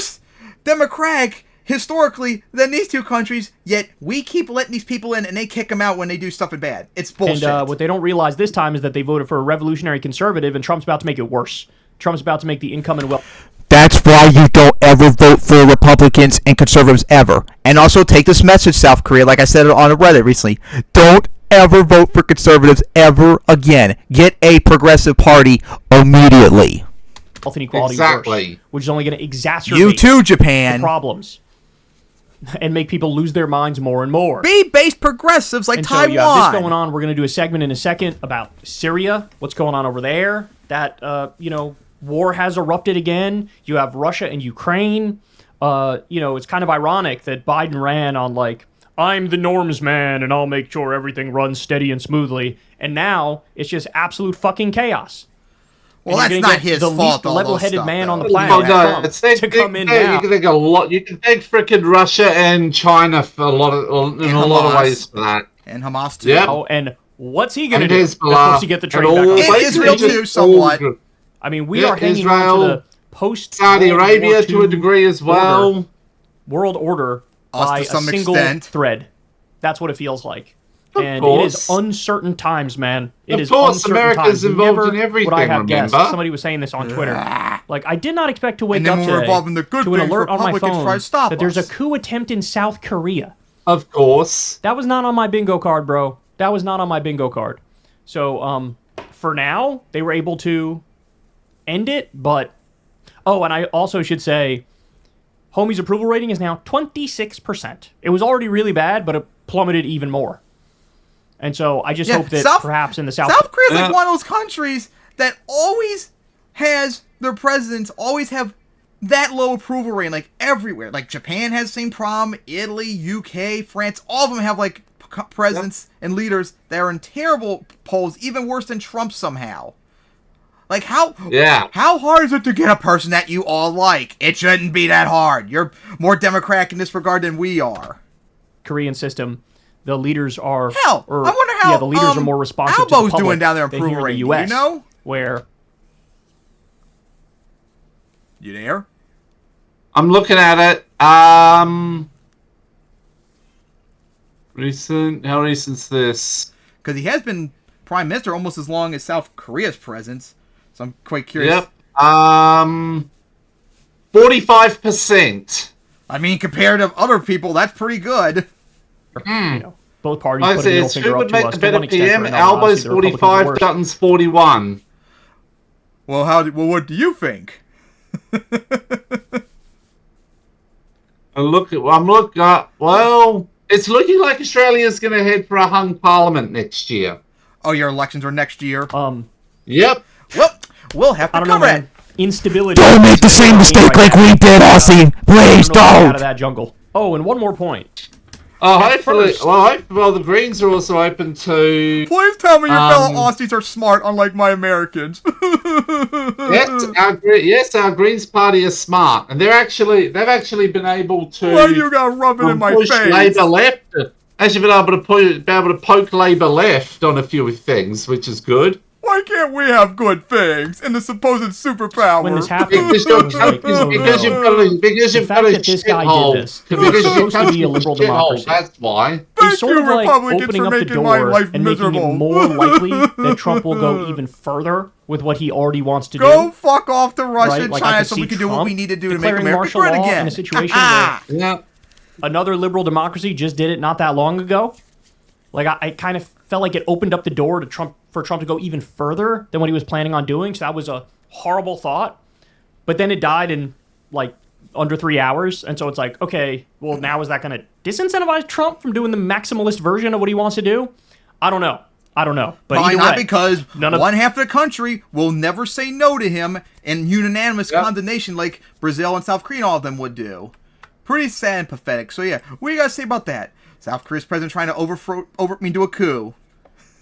democratic historically than these two countries, yet we keep letting these people in and they kick them out when they do stuff bad. It's bullshit. And what they don't realize this time is that they voted for a revolutionary conservative, and Trump's about to make it worse. Trump's about to make the income and wealth. That's why you don't ever vote for Republicans and conservatives ever. And also take this message, South Korea, like I said on Reddit recently. Don't ever vote for conservatives ever again. Get a progressive party immediately. Health inequality Exactly. worse, which is only going to exacerbate You too, the Japan. problems and make people lose their minds more and more. Be base progressives like And Taiwan. so you have this going on. We're going to do a segment in a second about Syria, what's going on over there. That, war has erupted again. You have Russia and Ukraine. It's kind of ironic that Biden ran on, like, I'm the norms man and I'll make sure everything runs steady and smoothly. And now it's just absolute fucking chaos. Well, And that's you're not gonna get his the fault. least all those level-headed stuff, man though. on the planet. Oh, no, Trump, it's to come in now. You can think a lot. You can thank frickin' Russia and China for a lot of Hamas. ways for that. And Hamas too. Yep. Oh, and what's he going to And do? Hezbollah, That's supposed to get the train and back on. all And track. Israel basically too, just somewhat. all- I mean, we Yeah, are hanging Israel, on to the post Saudi Arabia to a degree as well. world order Us by to some a single extent. thread. That's what it feels like. Of And course. it is uncertain times, man. It Of is course, uncertain America's times. involved Never in everything, would I have guessed. remember? Somebody was saying this on Twitter. Like, I did not expect to wake And then up when we're today involved in the good to an things, alert on my Republicans phone try to stop that there's a us. coup attempt in South Korea. Of course. That was not on my bingo card, bro. That was not on my bingo card. So, for now, they were able to end it, but... Oh, and I also should say, Homie's approval rating is now 26%. It was already really bad, but it plummeted even more. And so I just hope that perhaps in the South Korea is like one of those countries that always has their presidents always have that low approval rating, like everywhere. Like Japan has the same problem, Italy, UK, France, all of them have like presidents and leaders that are in terrible polls, even worse than Trump somehow. Like how hard is it to get a person that you all like? It shouldn't be that hard. You're more democratic in this regard than we are. Korean system. The leaders are I wonder how the leaders are more responsive to the Albo's public doing down there in than here approval in the rating. US, You know? where you there? I'm looking at it. How recent's this? Because he has been prime minister almost as long as South Korea's presence. So I'm quite curious. Yep. 45%. I mean, compared to other people, that's pretty good. Both parties I put a say middle it's who finger up would to make us the to better one extent PM. or another. Albo's Obviously, the Republicans are 45, worse. Dutton's 41. Well, what do you think? Well, it's looking like Australia's going to head for a hung parliament next year. Oh, your elections are next year? Yep. Well, we'll have to cover it. Instability. Don't make the same mistake like we did, Aussie. Please Out don't. of that jungle. Oh, and one more point. Hopefully, well, the Greens are also open to. Please tell me your fellow Aussies are smart, unlike my Americans. Yes, our Greens party is smart, and they've actually been able to. Why you gotta rub it in my push face? Labour left. Actually, been able to poke Labour left on a few things, which is good. Why can't we have good things in the supposed superpower? When this happened, Because you've got a shithole. Because it's supposed to be a liberal democracy. That's why. It's sort you, of like Republicans, opening for up the making my door life and making it miserable. more likely that Trump will go even further with what he already wants to Go do. fuck off to Russia Right? and Like, I China could so see we can do what Trump we need to do to make declaring America martial great law again. in a situation where Yeah. another liberal democracy just did it not that long ago. Like, I kind of felt like it opened up the door to Trump to go even further than what he was planning on doing. So that was a horrible thought. But then it died in, like, under 3 hours. And so it's like, okay, well, now is that going to disincentivize Trump from doing the maximalist version of what he wants to do? I don't know. But Probably either not, way, because one half of the country will never say no to him in unanimous condemnation like Brazil and South Korea and all of them would do. Pretty sad and pathetic. So yeah, what do you guys say about that? South Korea's president trying to do a coup.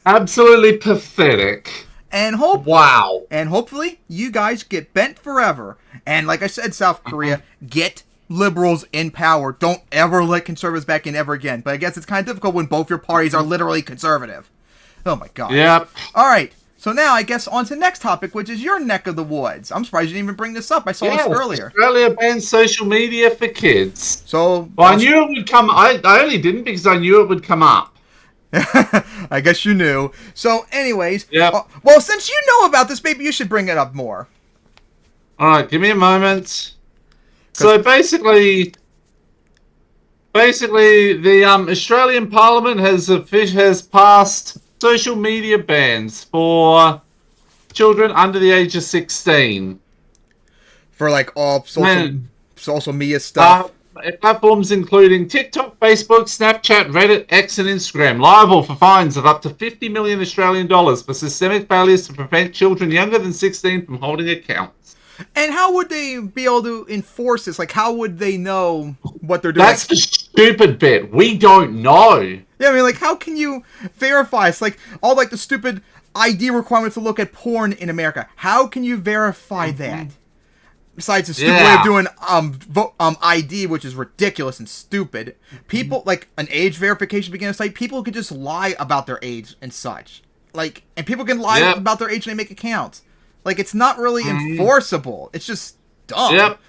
Absolutely pathetic. And wow. And hopefully you guys get bent forever. And like I said, South Korea, get liberals in power. Don't ever let conservatives back in ever again. But I guess it's kind of difficult when both your parties are literally conservative. Oh my god. Yep. All right. So now I guess on to the next topic, which is your neck of the woods. I'm surprised you didn't even bring this up. I saw this earlier. Australia bans social media for kids. So well, I knew it would come. I only didn't because I knew it would come up. I guess you knew. So, anyways, Yep. Well, since you know about this, maybe you should bring it up more. All right, give me a moment. So basically, the Australian Parliament has passed social media bans for children under the age of 16. For like all social media stuff. Platforms including TikTok, Facebook, Snapchat, Reddit, X, and Instagram liable for fines of up to 50 million Australian dollars for systemic failures to prevent children younger than 16 from holding accounts. And how would they be able to enforce this? Like, how would they know what they're doing? That's the stupid bit. We don't know. Yeah, I mean, like, how can you verify? It's like all like the stupid ID requirements to look at porn in America. How can you verify that? Besides the stupid way of doing ID, which is ridiculous and stupid. People, like, an age verification beginner site, people could just lie about their age and such. Like, and people can lie about their age and they make accounts. Like, it's not really enforceable. It's just dumb. Yep.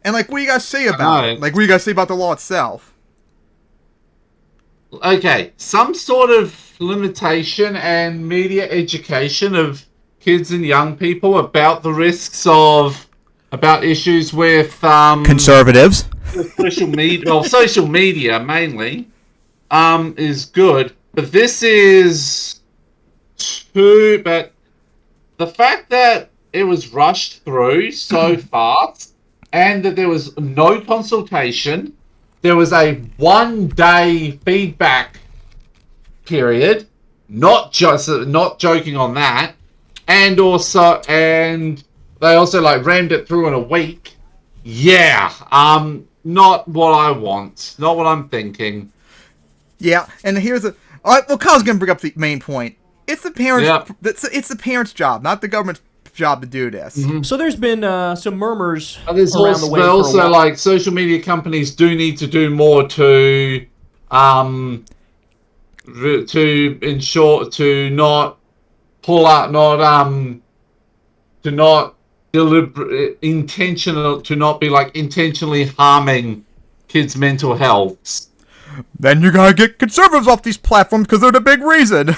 And, like, what do you guys say about it? Like, what do you guys say about the law itself? Okay, some sort of limitation and media education of kids and young people about the risks of, about issues with conservatives. Social media, well, social media mainly, is good. But this is too. But the fact that it was rushed through so fast, and that there was no consultation, there was a 1-day feedback period. Not joking on that, and they also like rammed it through in a week. Yeah, not what I want. Not what I'm thinking. Yeah, and here's well, Kyle's gonna bring up the main point. It's the parents. It's the parents' job, not the government's job to do this. Mm-hmm. So there's been some murmurs There's around the way. But also, like, social media companies do need to do more to ensure to not pull out, to not intentional, to not be like intentionally harming kids' mental health. Then you gotta get conservatives off these platforms because they're the big reason.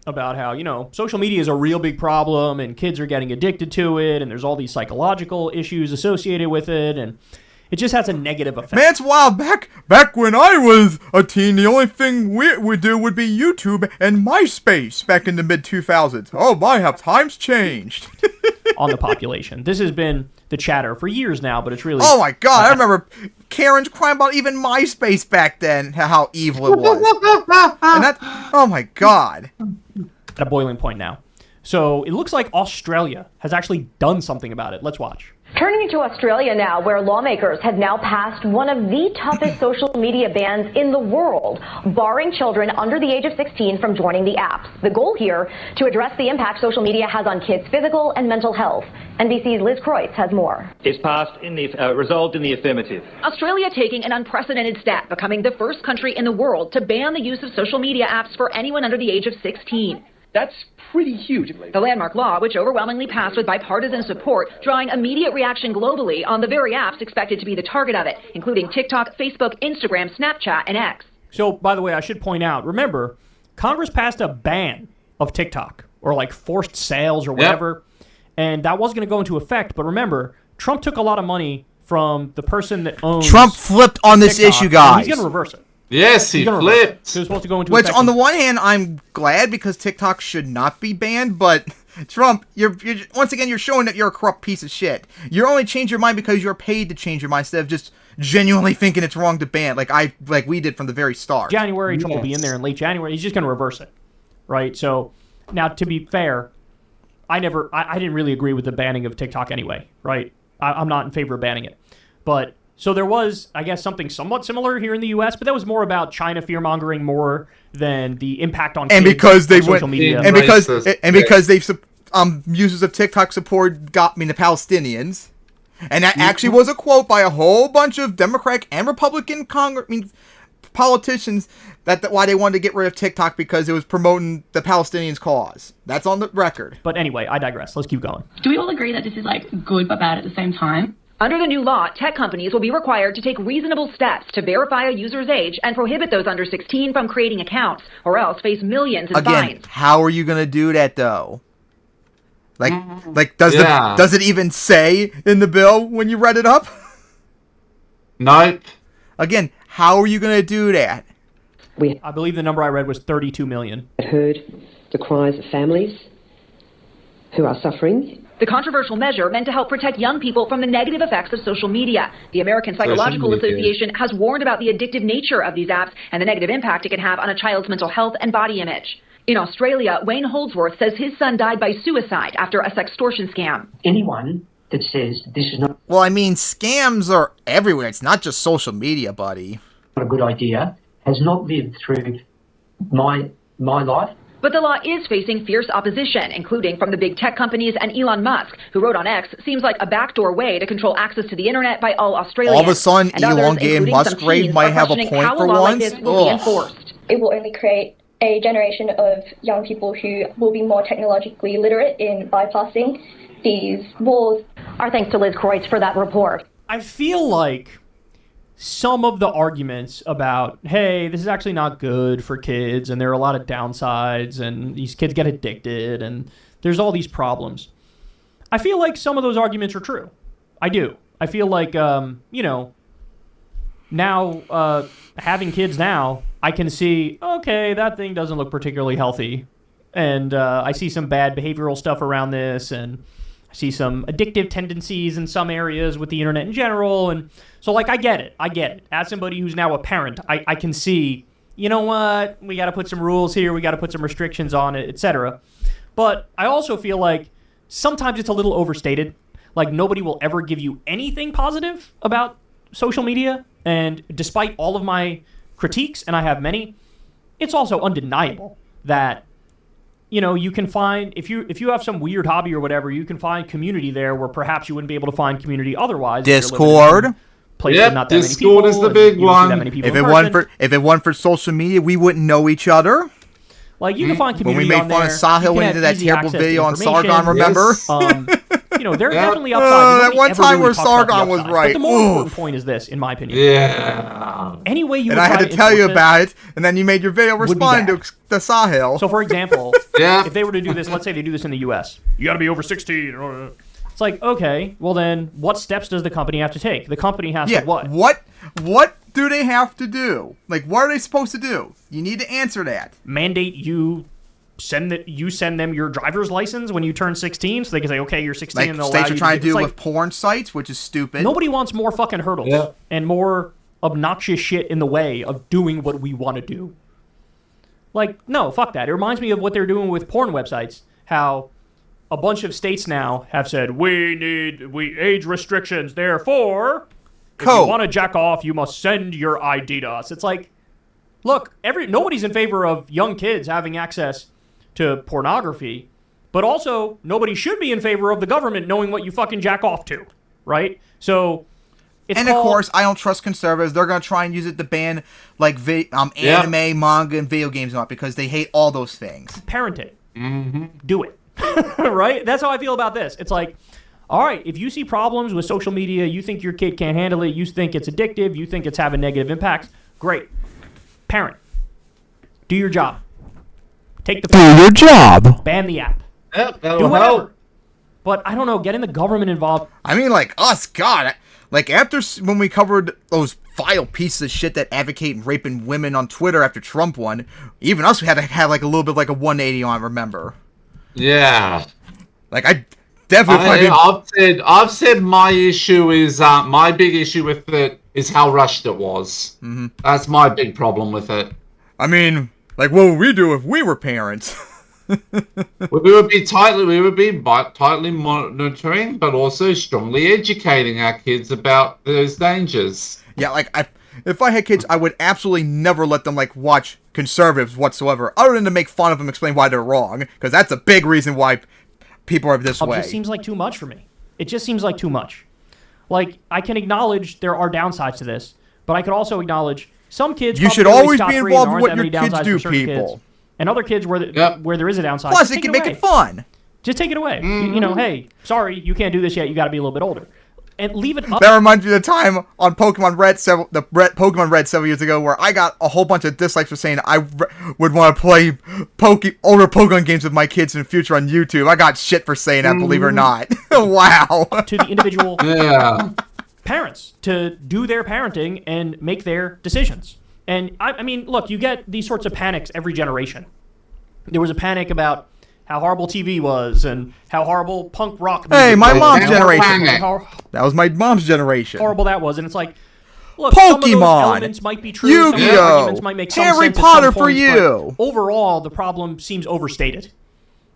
About how, you know, social media is a real big problem and kids are getting addicted to it and there's all these psychological issues associated with it and it just has a negative effect. Man, it's wild. Back when I was a teen, the only thing we would do would be YouTube and MySpace back in the mid-2000s. Oh my, how times changed. On the population. This has been the chatter for years now, but it's really... Oh my god, I remember Karen's crying about even MySpace back then, how evil it was. And that, oh my god. At a boiling point now. So it looks like Australia has actually done something about it. Let's watch. Turning to Australia now, where lawmakers have now passed one of the toughest social media bans in the world, barring children under the age of 16 from joining the apps. The goal here, to address the impact social media has on kids' physical and mental health. NBC's Liz Kreutz has more. It's passed resolved in the affirmative. Australia taking an unprecedented step, becoming the first country in the world to ban the use of social media apps for anyone under the age of 16. That's pretty huge. The landmark law, which overwhelmingly passed with bipartisan support, drawing immediate reaction globally on the very apps expected to be the target of it, including TikTok, Facebook, Instagram, Snapchat, and X. So, by the way, I should point out, remember, Congress passed a ban of TikTok, or like forced sales or whatever, and that was going to go into effect. But remember, Trump took a lot of money from the person that owns Trump flipped on this TikTok, issue, guys. He's going to reverse it. Yes, he flipped. So it was supposed to go into Which, effect. on the one hand, I'm glad because TikTok should not be banned, but Trump, you're once again, you're showing that you're a corrupt piece of shit. You only change your mind because you're paid to change your mind instead of just genuinely thinking it's wrong to ban, like we did from the very start. January, Trump will be in there in late January. He's just going to reverse it, right? So now, to be fair, I didn't really agree with the banning of TikTok anyway, right? I'm not in favor of banning it, but. So there was, I guess, something somewhat similar here in the U.S., but that was more about China fear-mongering more than the impact on kids on social media. And because they've users of TikTok support the Palestinians, And that actually was a quote by a whole bunch of Democrat and Republican politicians that why they wanted to get rid of TikTok because it was promoting the Palestinians' cause. That's on the record. But anyway, I digress. Let's keep going. Do we all agree that this is like good but bad at the same time? Under the new law, tech companies will be required to take reasonable steps to verify a user's age and prohibit those under 16 from creating accounts, or else face millions in fines. How are you going to do that, though? Does it even say in the bill when you read it up? Nope. Again, how are you going to do that? I believe the number I read was 32 million. Heard the cries of families who are suffering. The controversial measure meant to help protect young people from the negative effects of social media. The American Psychological Association has warned about the addictive nature of these apps and the negative impact it can have on a child's mental health and body image. In Australia, Wayne Holdsworth says his son died by suicide after a sextortion scam. Anyone that says this is not... Well, I mean, scams are everywhere. It's not just social media, buddy. ...not a good idea, has not lived through my life. But the law is facing fierce opposition, including from the big tech companies and Elon Musk, who wrote on X, seems like a backdoor way to control access to the internet by all Australians. All of a sudden, elongated Musgrave might have a point for once. Like will be enforced. It will only create a generation of young people who will be more technologically literate in bypassing these walls. Our thanks to Liz Kreutz for that report. I feel like some of the arguments about, hey, this is actually not good for kids, and there are a lot of downsides, and these kids get addicted, and there's all these problems. I feel like some of those arguments are true. I do. I feel like, now, having kids now, I can see, okay, that thing doesn't look particularly healthy. And I see some bad behavioral stuff around this, and I see some addictive tendencies in some areas with the internet in general. And so, I get it. As somebody who's now a parent, I can see, you know what, we got to put some rules here, we got to put some restrictions on it, etc. But I also feel like sometimes it's a little overstated. Like, nobody will ever give you anything positive about social media. And despite all of my critiques, and I have many, it's also undeniable that, you can find, if you have some weird hobby or whatever, you can find community there where perhaps you wouldn't be able to find community otherwise. Discord. Discord is the big one. If it weren't for social media, we wouldn't know each other. Like, you can find community when we made fun of Sahil when he did that terrible video on Sargon, remember? There are definitely upsides. That one time where Sargon was right. But the more important point is this, in my opinion. Yeah. Any way you and I had to tell you about it, and then you made your video responding to the Sahil. So, for example, if they were to do this, let's say they do this in the U.S. You got to be over 16. It's like, okay, well then, what steps does the company have to take? The company has to what? What do they have to do? Like, what are they supposed to do? You need to answer that. Mandate you send them your driver's license when you turn 16, so they can say, okay, you're 16. Like and they'll states allow are trying to do like, with porn sites, which is stupid. Nobody wants more fucking hurdles and more obnoxious shit in the way of doing what we want to do. Like, no, fuck that. It reminds me of what they're doing with porn websites. How a bunch of states now have said, we need age restrictions, therefore, if you want to jack off, you must send your ID to us. It's like, look, nobody's in favor of young kids having access to pornography, but also nobody should be in favor of the government knowing what you fucking jack off to, right? So, of course, I don't trust conservatives. They're going to try and use it to ban anime, manga, and video games on it because they hate all those things. Parent it. Mm-hmm. Do it. Right? That's how I feel about this. It's like, all right, if you see problems with social media, you think your kid can't handle it, you think it's addictive, you think it's having negative impacts, great. Parent. Do your job. Take the do your job. Ban the app. Yep, do whatever. Help. But I don't know, getting the government involved. I mean, like us, God. Like after when we covered those vile pieces of shit that advocate raping women on Twitter after Trump won, even us we had to have like a little bit like a 180 on. Remember? Yeah. Like I definitely. I've said my issue is my big issue with it is how rushed it was. Mm-hmm. That's my big problem with it. I mean, like, what would we do if we were parents? we would be tightly monitoring, but also strongly educating our kids about those dangers. Yeah, like if I had kids, I would absolutely never let them like watch conservatives whatsoever, other than to make fun of them, explain why they're wrong, because that's a big reason why people are this way. It just seems like too much for me. It just seems like too much. Like, I can acknowledge there are downsides to this, but I could also acknowledge some kids. You should always be involved in what your kids do, people. Kids, and other kids where there is a downside. Plus, it can make it fun. Just take it away. You know, hey, sorry, you can't do this yet. You got to be a little bit older. And leave it up. That reminds me of the time on Pokemon Red, Pokemon Red several years ago, where I got a whole bunch of dislikes for saying I would want to play older Pokemon games with my kids in the future on YouTube. I got shit for saying that, believe it or not. Wow. To the individual parents to do their parenting and make their decisions. And I mean, look, you get these sorts of panics every generation. There was a panic about how horrible TV was and how horrible punk rock music Hey, my was. mom's generation. That was my mom's generation. Horrible that was. And it's like, look, some of those Pokemon, elements might be true. Some of those arguments might make some Harry sense at Potter some for points, you. but overall, the problem seems overstated.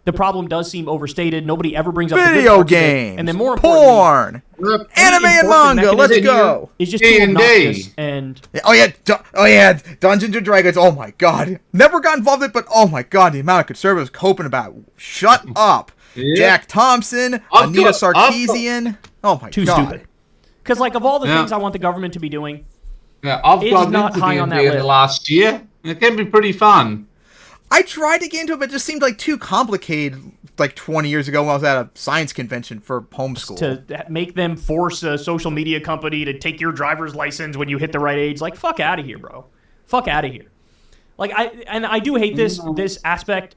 The problem does seem overstated. Nobody ever brings up the good Video parts of it. games, And then more porn, importantly, anime and manga. Let's go. It's just too obnoxious and oh yeah, Dungeons and Dragons. Oh my god, never got involved in it, but oh my god, the amount of conservatives coping about. Shut up, Jack Thompson, Anita Sarkeesian. Oh my god, too stupid. Because like of all the things I want the government to be doing, I've got not high on that list. Last year. It can be pretty fun. I tried to get into it, but it just seemed like too complicated. Like 20 years ago when I was at a science convention for homeschool. To make them force a social media company to take your driver's license when you hit the right age. Like, fuck out of here, bro. Fuck out of here. Like, I do hate this aspect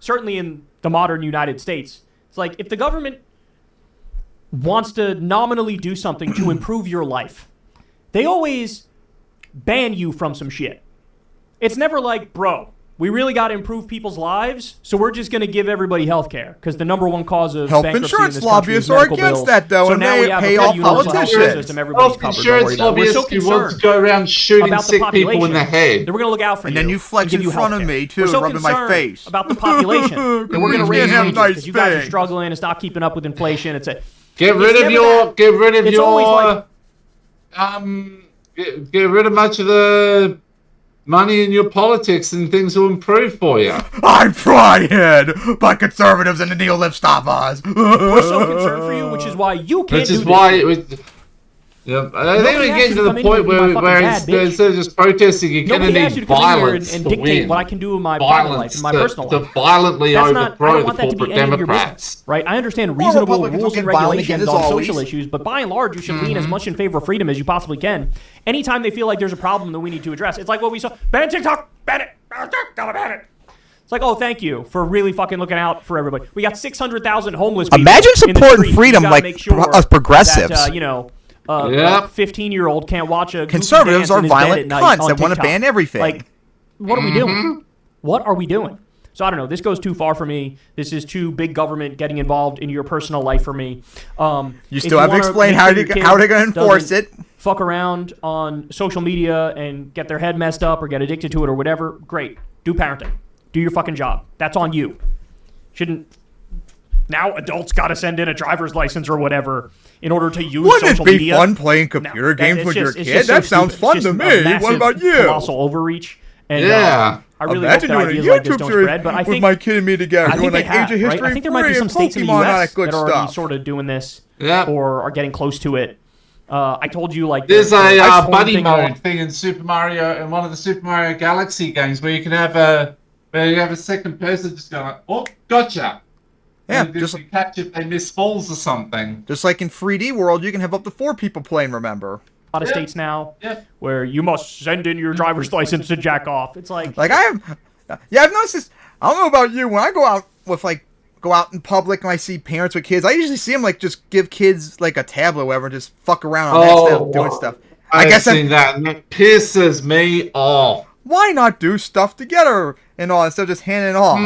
certainly in the modern United States. It's like, if the government wants to nominally do something to improve your life, they always ban you from some shit. It's never like, bro, we really got to improve people's lives, so we're just going to give everybody health care because the number one cause of health bankruptcy insurance in this country is lobbyists are medical against bills. that, though, so and now they we have pay a off universal health politicians. system. Everybody's covered. Don't worry about it. We're so concerned go around shooting about sick the people in the head. that we're going to look out for and you. then you flex in front of me, too, we're so rubbing my face. About the population that we're going to raise wages because you guys are struggling and stop keeping up with inflation. Get rid of much of the money in your politics and things will improve for you. I'm tried by conservatives and the neo-lib stop us. We're so concerned for you, which is why you can't do this. I think we're getting to the point where instead of just protesting, you're going to need violence and to dictate win. what I can do in my private life, in my personal life. To violently overthrow the corporate Democrats. Right? I understand reasonable rules and regulations on social issues, but by and large, you should lean as much in favor of freedom as you possibly can. Anytime they feel like there's a problem that we need to address, it's like what we saw. Ban TikTok! Ban it! Gotta ban it! It's like, oh, thank you for really fucking looking out for everybody. We got 600,000 homeless people. Imagine supporting in freedom like us progressives. That, 15-year-old can't watch a conservatives are violent cunts that want to ban everything. Like, what are we doing? What are we doing? So I don't know. This goes too far for me. This is too big government getting involved in your personal life for me. You still have to explain how they're going to enforce it. Fuck around on social media and get their head messed up or get addicted to it or whatever. Great. Do parenting. Do your fucking job. That's on you. Shouldn't. Now adults got to send in a driver's license or whatever in order to use social media. Wouldn't it be fun playing computer games with your kid? That sounds fun to me. What about you? Colossal overreach. And, I really imagine hope that doing ideas a like this YouTube don't series spread. But I think with my kid and me together, I doing think like Age of History, I think there might be some states in the U.S. that are already sort of doing this or are getting close to it. I told you like there's a buddy mode thing in Super Mario in one of the Super Mario Galaxy games where you can have a second person just going like, oh, gotcha. Yeah, and just catch if they miss falls or something. Just like in 3D World, you can have up to 4 people playing. Remember, a lot of states now where you must send in your driver's license to jack off. It's like I've noticed this. I don't know about you. When I go out in public and I see parents with kids, I usually see them like just give kids like a tablet or whatever and just fuck around on that instead of doing stuff. I've seen that and it pisses me off. Why not do stuff together and all instead of just handing it off?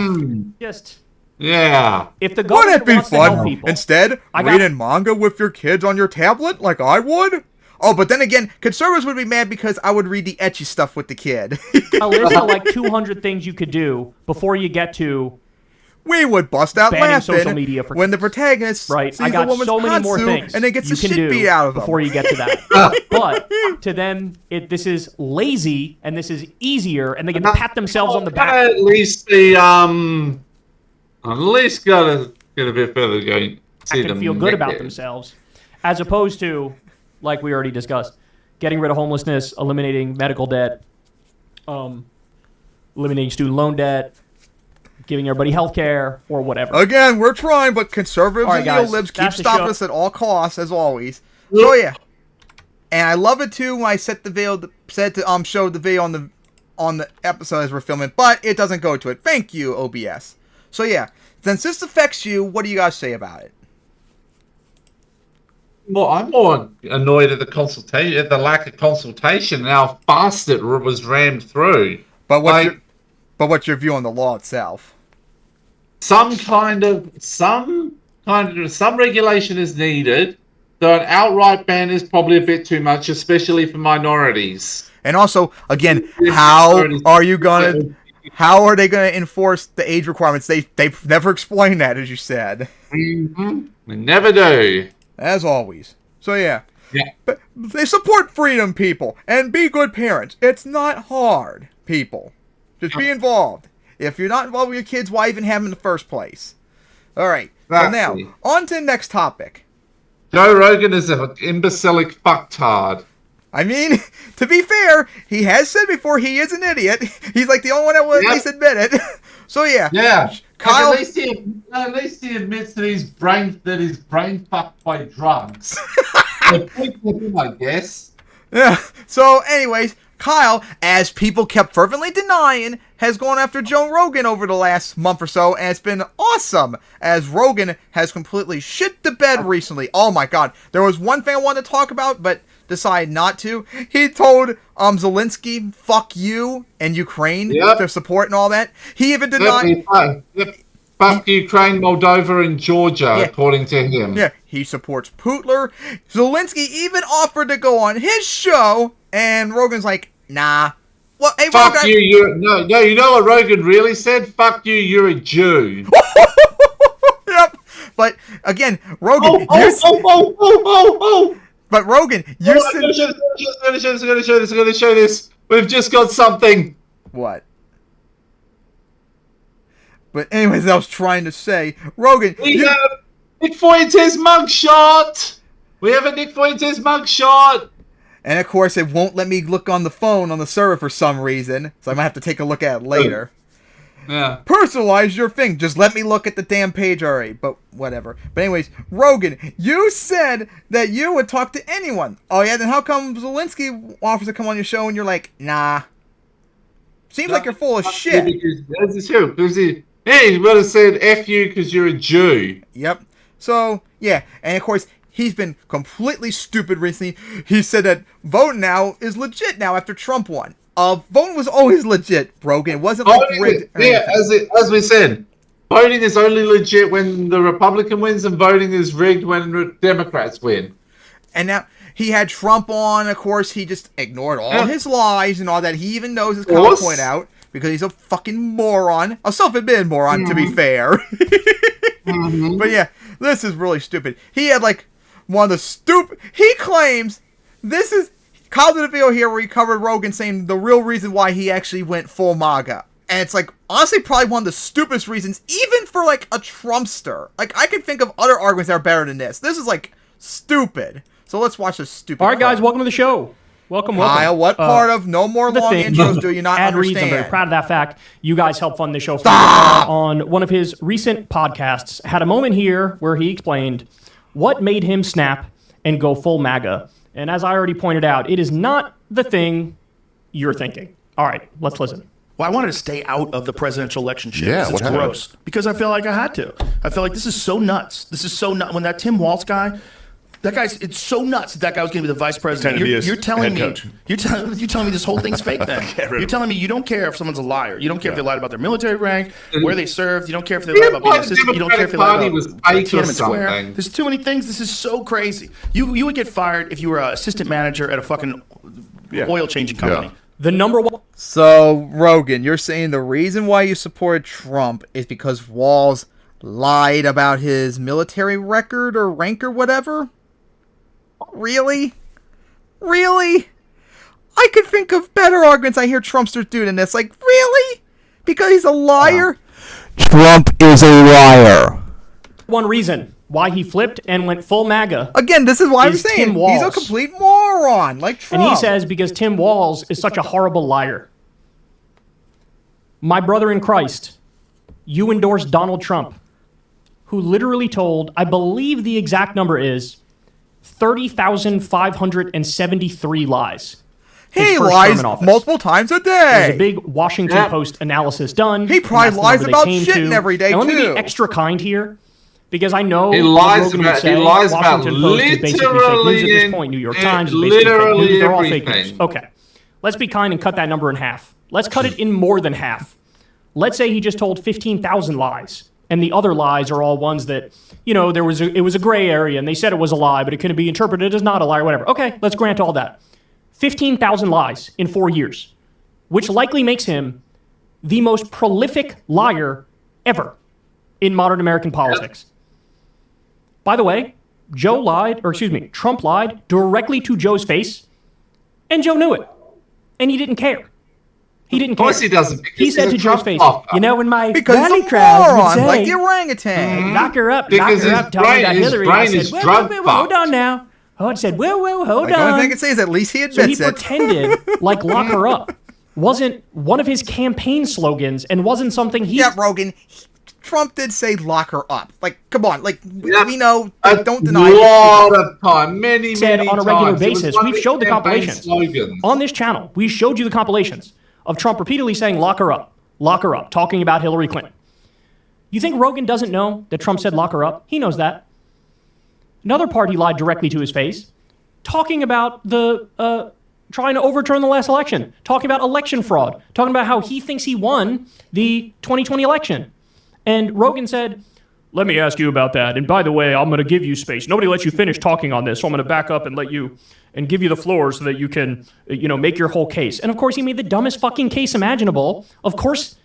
Yeah. If the government wants to help people, instead, reading manga with your kids on your tablet like I would? Oh, but then again, conservatives would be mad because I would read the ecchi stuff with the kid. A list of like 200 things you could do before you get to. We would bust out laughing social media for when the protagonist sees I got a woman's so many more Hatsu things and then gets you the can shit do beat out of them. before you get to that. But to them, this is lazy and this is easier, and they can pat themselves on the back. At least got to get a bit further going. Can feel good about themselves. as opposed to, like we already discussed, getting rid of homelessness, eliminating medical debt, eliminating student loan debt, giving everybody health care, or whatever. Again, we're trying, but conservatives Right, and guys, neolibs keep that's the stopping show. us at all costs, as always. So yeah, and I love it too when I showed the video on the episode as we're filming, but it doesn't go to it. Thank you, OBS. So yeah, since this affects you, what do you guys say about it? Well, I'm more annoyed at the lack of consultation and how fast it was rammed through. But what's your view on the law itself? Some regulation is needed, though an outright ban is probably a bit too much, especially for minorities. And also, again, how are they going to enforce the age requirements? They've never explained that, as you said. Mm-hmm. They never do. As always. So yeah. But they support freedom, people, and be good parents. It's not hard, people. Just be involved. If you're not involved with your kids, why even have them in the first place? All right. So now, on to the next topic. Joe Rogan is an imbecilic fucktard. I mean, to be fair, he has said before he is an idiot. He's like the only one that will at least admit it. So yeah. Yeah. Kyle, at least he admits that he's brain fucked by drugs. I guess. Yeah. So anyways, Kyle, as people kept fervently denying, has gone after Joe Rogan over the last month or so, and it's been awesome, as Rogan has completely shit the bed recently. Oh my god. There was one thing I wanted to talk about, but decided not to. He told Zelensky, fuck you, and Ukraine, their support and all that. He even denied... Fuck Ukraine, Moldova, and Georgia, according to him. Yeah, he supports Putler. Zelensky even offered to go on his show, and Rogan's like, nah. Well, hey, fuck Rogan, you, no, you know what Rogan really said? Fuck you, you're a Jew. Yep. But, again, Rogan... But, Rogan, you said... I'm gonna show this. We've just got something. What? But anyways, I was trying to say, Rogan... We have Nick Fuentes mugshot! We have a Nick Fuentes mugshot! And of course, it won't let me look on the phone on the server for some reason, so I might have to take a look at it later. Yeah. Personalize your thing. Just let me look at the damn page already. But whatever. But anyways, Rogan, you said that you would talk to anyone. Oh yeah, then how come Zelensky offers to come on your show and you're like, nah? Seems like you're full of shit. He would have said F you because you're a Jew. Yep. So, yeah. And of course, he's been completely stupid recently. He said that voting now is legit now after Trump won. Voting was always legit, Rogan. It wasn't like rigged. Yeah, as we said, voting is only legit when the Republican wins, and voting is rigged when Democrats win. And now he had Trump on. Of course, he just ignored all his lies and all that. He even knows, as Kyle pointed out, because he's a fucking moron. A self-admitted moron, to be fair. But yeah, this is really stupid. He had like one of the stupid... He claims this is... Kyle did a video here where he covered Rogan saying the real reason why he actually went full MAGA. And it's like, honestly, probably one of the stupidest reasons, even for like a Trumpster. Like, I could think of other arguments that are better than this. This is like stupid. So let's watch this stupid. All right, guys, welcome to the show. Welcome. Kyle, what part of no more long intros do you not understand? I'm very proud of that fact. You guys helped fund the show. On one of his recent podcasts, had a moment here where he explained what made him snap and go full MAGA. And as I already pointed out, it is not the thing you're thinking. All right, let's listen. Well, I wanted to stay out of the presidential election shit. Yeah, it's gross. Because I feel like I had to. I feel like this is so nuts. This is so nuts. When that Tim Walz guy, it's so nuts that guy was going to be the vice president. You're telling me, you're telling me this whole thing's fake then. You're telling me you don't care if someone's a liar. You don't care if they lied about their military rank, where they served. You don't care if they lied about being an assistant. You don't care if they lied about Tiananmen Square. There's too many things. This is so crazy. You would get fired if you were an assistant manager at a fucking oil changing company. Yeah. The number one. So, Rogan, you're saying the reason why you supported Trump is because Walz lied about his military record or rank or whatever? Really? Really? I could think of better arguments I hear Trumpsters do than this. Like, really? Because he's a liar? Trump is a liar. One reason why he flipped and went full MAGA. Again, this is why I'm saying Tim Walz. he's a complete moron, like Trump. And he says because Tim Walz is such a horrible liar. My brother in Christ, you endorsed Donald Trump, who literally told, I believe the exact number is 30,573 lies. He lies multiple times a day. There's a big Washington Post analysis done. He probably lies about shitting every day, now, too. Let me be extra kind here, because I know he lies about Washington Post is basically fake news at this point. New York Times is basically fake news. They're all fake news. Okay, let's be kind and cut that number in half. Let's cut it in more than half. Let's say he just told 15,000 lies, and the other lies are all ones that, you know, it was a gray area, and they said it was a lie, but it couldn't be interpreted as not a lie or whatever. Okay, let's grant all that. 15,000 lies in 4 years, which likely makes him the most prolific liar ever in modern American politics. By the way, Trump lied directly to Joe's face, and Joe knew it, and he didn't care. He didn't care. Of course he doesn't. He said to Joe's face, you know, when my because rally he's a crowd would moron, say, like the orangutan. Lock her up, Because lock her up, talking about Hillary. I said, whoa, hold on now. I said, whoa, hold The only on. thing I can say is at least he admits So he it. pretended like lock her up wasn't one of his campaign slogans and wasn't something he... Yeah, Rogan, Trump did say lock her up. Like, come on, like, we know, don't deny it. it. A lot of time, many on a regular times. basis. We've showed the compilations. Slogans. On this channel, we showed you the compilations of Trump repeatedly saying lock her up, talking about Hillary Clinton. You think Rogan doesn't know that Trump said lock her up? He knows that. Another part he lied directly to his face, talking about trying to overturn the last election, talking about election fraud, talking about how he thinks he won the 2020 election. And Rogan said, let me ask you about that. And by the way, I'm going to give you space. Nobody lets you finish talking on this, so I'm going to back up and let you and give you the floor so that you can, make your whole case. And of course, he made the dumbest fucking case imaginable. Of course,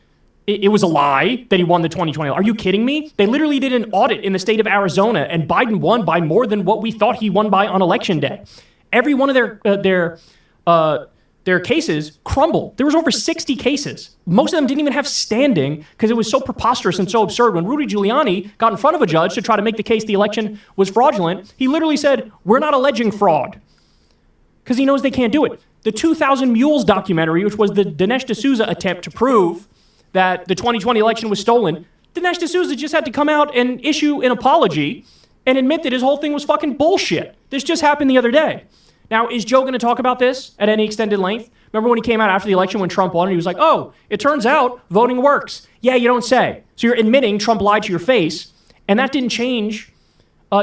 it was a lie that he won the 2020. Are you kidding me? They literally did an audit in the state of Arizona, and Biden won by more than what we thought he won by on election day. Every one of their cases crumbled. There was over 60 cases. Most of them didn't even have standing because it was so preposterous and so absurd. When Rudy Giuliani got in front of a judge to try to make the case the election was fraudulent, he literally said, we're not alleging fraud, because he knows they can't do it. The 2000 Mules documentary, which was the Dinesh D'Souza attempt to prove that the 2020 election was stolen, Dinesh D'Souza just had to come out and issue an apology and admit that his whole thing was fucking bullshit. This just happened the other day. Now, is Joe going to talk about this at any extended length? Remember when he came out after the election when Trump won and he was like, oh, it turns out voting works. Yeah, you don't say. So you're admitting Trump lied to your face, and that didn't change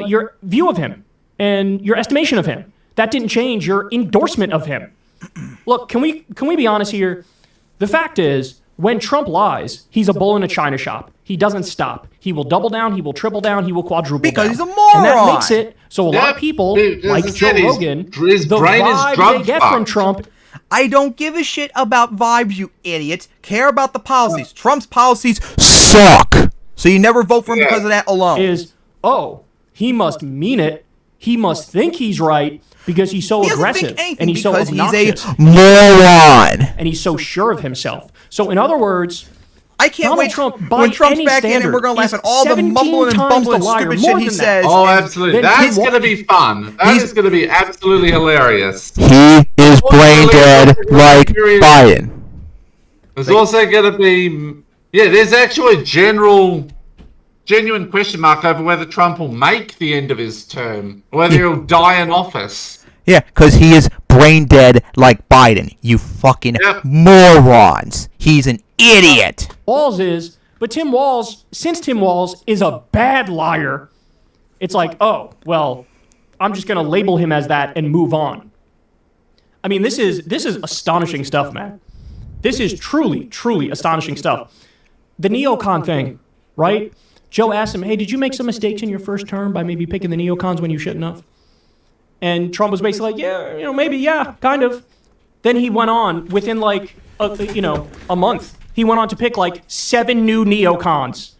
your view of him and your estimation of him. That didn't change your endorsement of him. Look, can we be honest here? The fact is, when Trump lies, he's a bull in a china shop. He doesn't stop. He will double down, he will triple down, he will quadruple down. Because he's a moron. And that makes it so a lot of people, like Joe Rogan, the vibe they get from Trump... I don't give a shit about vibes, you idiots. Care about the policies. Trump's policies suck. So you never vote for him because of that alone. He must mean it. He must think he's right because he's so aggressive and he's so obnoxious. He's a moron. And he's so sure of himself. So in other words, I can't wait when Trump's back in and we're going to laugh at all the mumbling and bumbling stupid shit he says. Oh, absolutely. That's going to be fun. That is going to be absolutely hilarious. He is brain dead like Biden. There's also going to be... Yeah, there's actually a genuine question mark over whether Trump will make the end of his term, or whether he'll die in office. Yeah, because he is brain dead like Biden. You fucking morons. He's an idiot. But Tim Walz, since Tim Walz is a bad liar, it's like, oh, well, I'm just going to label him as that and move on. I mean, this is astonishing stuff, man. This is truly, truly astonishing stuff. The neocon thing, right? Joe asked him, hey, did you make some mistakes in your first term by maybe picking the neocons when you shouldn't have? And Trump was basically like, yeah, maybe, yeah, kind of. Then he went on within a month. He went on to pick 7 new neocons.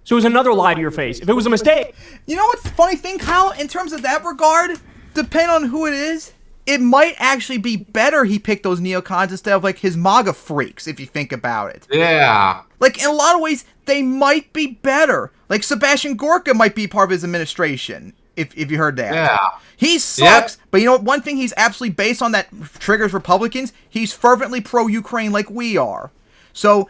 So it was another lie to your face. If it was a mistake. You know what's the funny thing, Kyle? In terms of that regard, depending on who it is, it might actually be better he picked those neocons instead of his MAGA freaks, if you think about it. Yeah. In a lot of ways, they might be better. Like Sebastian Gorka might be part of his administration, if you heard that. Yeah. He sucks, but you know what? One thing he's absolutely based on that triggers Republicans, he's fervently pro-Ukraine like we are. So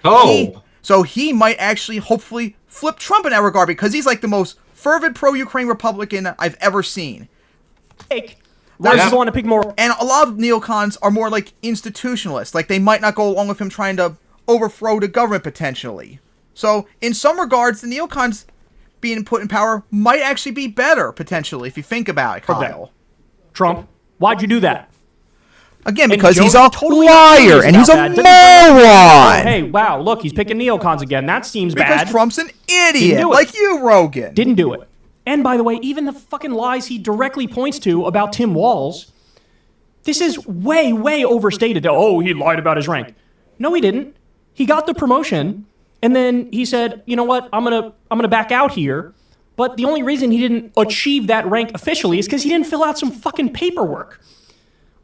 he might actually, hopefully, flip Trump in that regard, because he's like the most fervent pro-Ukraine Republican I've ever seen. Whereas want to pick more. And a lot of neocons are more like institutionalists. Like, they might not go along with him trying to overthrow the government, potentially. So, in some regards, the neocons being put in power might actually be better, potentially, if you think about it, Kyle. Trump, why'd you do that? Again, because Joe he's a totally liar, and he's a moron! Hey, wow, look, he's picking neocons again. That seems bad. Because Trump's an idiot, like you, Rogan. Didn't do it. And by the way, even the fucking lies he directly points to about Tim Walz, this is way, way overstated. Oh, he lied about his rank. No, he didn't. He got the promotion, and then he said, you know what, I'm gonna back out here. But the only reason he didn't achieve that rank officially is because he didn't fill out some fucking paperwork.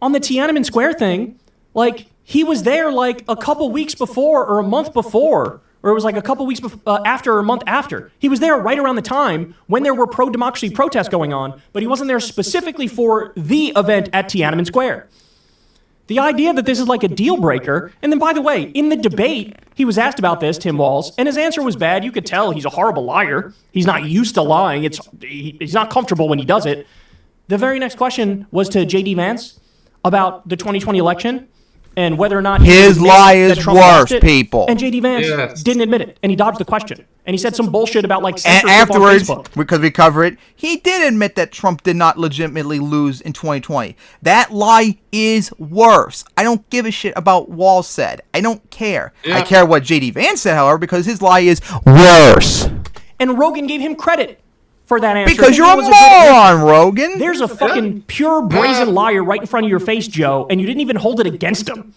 On the Tiananmen Square thing, like, he was there like a couple weeks before or a month before, or it was like a couple weeks after or a month after. He was there right around the time when there were pro-democracy protests going on, but he wasn't there specifically for the event at Tiananmen Square. The idea that this is like a deal breaker, and then by the way, in the debate, he was asked about this, Tim Walz, and his answer was bad. You could tell he's a horrible liar. He's not used to lying. He's not comfortable when he does it. The very next question was to J.D. Vance about the 2020 election and whether or not his lie is worse, people. And J.D. Vance didn't admit it, and he dodged the question. And he said some bullshit about like censorship afterwards, on Facebook. Because we cover it, he did admit that Trump did not legitimately lose in 2020. That lie is worse. I don't give a shit about Walz said. I don't care. I care what J.D. Vance said, however, because his lie is worse. And Rogan gave him credit for that answer. Because you're a moron, Rogan. There's a fucking pure brazen liar right in front of your face, Joe, and you didn't even hold it against him.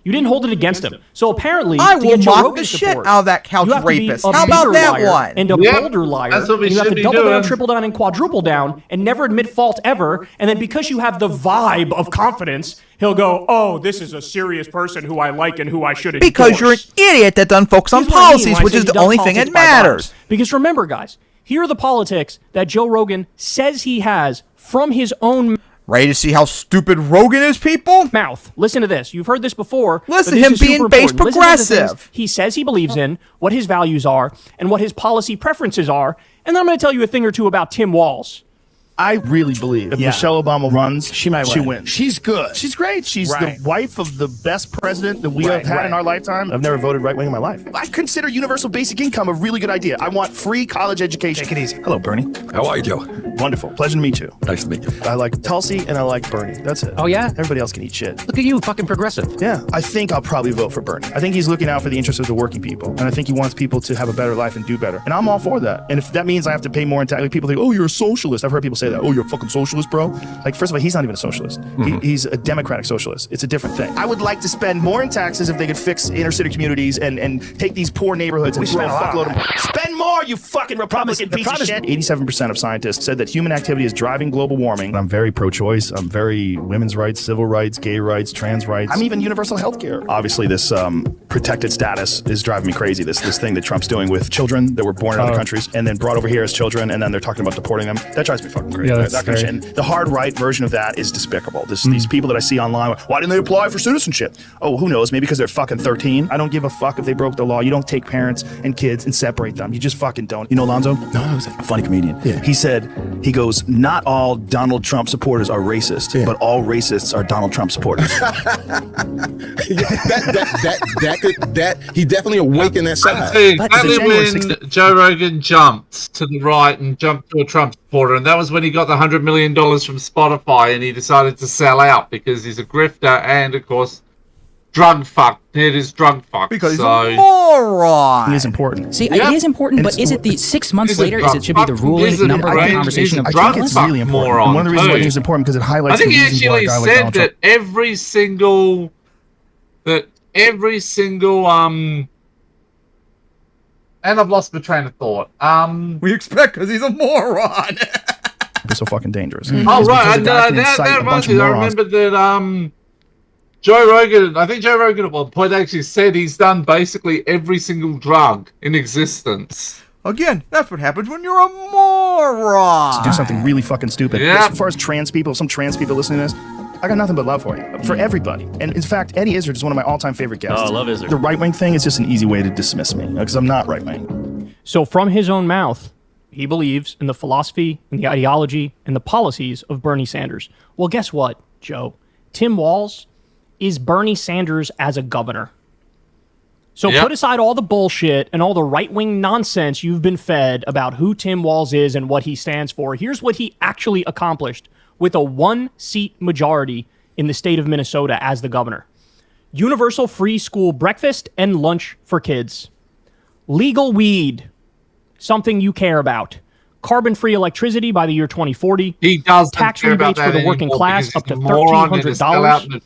You didn't hold it against him. So apparently, I will mock the shit out of that couch rapist. How about that one? And a bolder liar. That's what we and you should have to be double doing. down, triple down, and quadruple down, and never admit fault ever. And then because you have the vibe of confidence, he'll go, "Oh, this is a serious person who I like and who I should endorse." Because you're an idiot that doesn't focus on policies, which is the only thing that matters. Because remember, guys, here are the politics that Joe Rogan says he has from his own ready to see how stupid Rogan is, people? Mouth. Listen to this. You've heard this before. Listen to him being base progressive. He says he believes in, what his values are, and what his policy preferences are. And then I'm going to tell you a thing or two about Tim Walz. I really believe if Michelle Obama runs, she wins. She's good. She's great. She's the wife of the best president that we have had in our lifetime. I've never voted right wing in my life. I consider universal basic income a really good idea. I want free college education. Take it easy. Hello, Bernie. How are you, Joe? Wonderful. Pleasure to meet you. Nice to meet you. I like Tulsi and I like Bernie. That's it. Oh, yeah? Everybody else can eat shit. Look at you, fucking progressive. Yeah. I think I'll probably vote for Bernie. I think he's looking out for the interests of the working people. And I think he wants people to have a better life and do better. And I'm all for that. And if that means I have to pay more in tax, like people think, oh, you're a socialist. I've heard people say that. Oh, you're a fucking socialist, bro. Like, first of all, he's not even a socialist. He's a democratic socialist. It's a different thing. I would like to spend more in taxes if they could fix inner city communities and take these poor neighborhoods and throw a fuckload of money. Spend more, you fucking Republican piece of shit. 87% of scientists said that human activity is driving global warming. I'm very pro-choice. I'm very women's rights, civil rights, gay rights, trans rights. I'm even universal health care. Obviously, this protected status is driving me crazy. This thing that Trump's doing with children that were born in other countries and then brought over here as children, and then they're talking about deporting them. That drives me fucking crazy. Yeah, that kind of shit. And the hard right version of that is despicable. These people that I see online, why didn't they apply for citizenship? Oh, who knows? Maybe because they're fucking 13. I don't give a fuck if they broke the law. You don't take parents and kids and separate them. You just fucking don't. You know Lonzo? No, who's that? A funny comedian. Yeah. He goes, not all Donald Trump supporters are racist, but all racists are Donald Trump supporters. He definitely awakened that side. Exactly when Joe Rogan jumped to the right and jumped to a Trump supporter, and that was when he got the $100 million from Spotify, and he decided to sell out because he's a grifter and, of course, drug fuck. It is drug fuck. Because he's a moron. It is important. See, it is important, but is it the 6 months later? Is it should be the ruling number one conversation of I think it's really important. Moron, and one of the reasons why I think it's important because it highlights. I think the he reasons why a actually guy like said Donald Trump. that every single and I've lost my train of thought. We expect because he's a moron. They're so fucking dangerous. Oh right, that reminds me. I remember that Joe Rogan. I think Joe Rogan at one point actually said he's done basically every single drug in existence. Again, that's what happens when you're a moron. To do something really fucking stupid. Yeah. As far as trans people, some trans people listening to this, I got nothing but love for you. For everybody. And in fact, Eddie Izzard is one of my all-time favorite guests. Oh, I love Izzard. The right-wing thing is just an easy way to dismiss me, because I'm not right-wing. So from his own mouth, he believes in the philosophy and the ideology and the policies of Bernie Sanders. Well, guess what, Joe? Tim Walz is Bernie Sanders as a governor. So put aside all the bullshit and all the right-wing nonsense you've been fed about who Tim Walz is and what he stands for. Here's what he actually accomplished with a 1-seat majority in the state of Minnesota as the governor. Universal free school breakfast and lunch for kids. Legal weed, something you care about. Carbon-free electricity by the year 2040. He does tax rebates for the working class up to $1,300.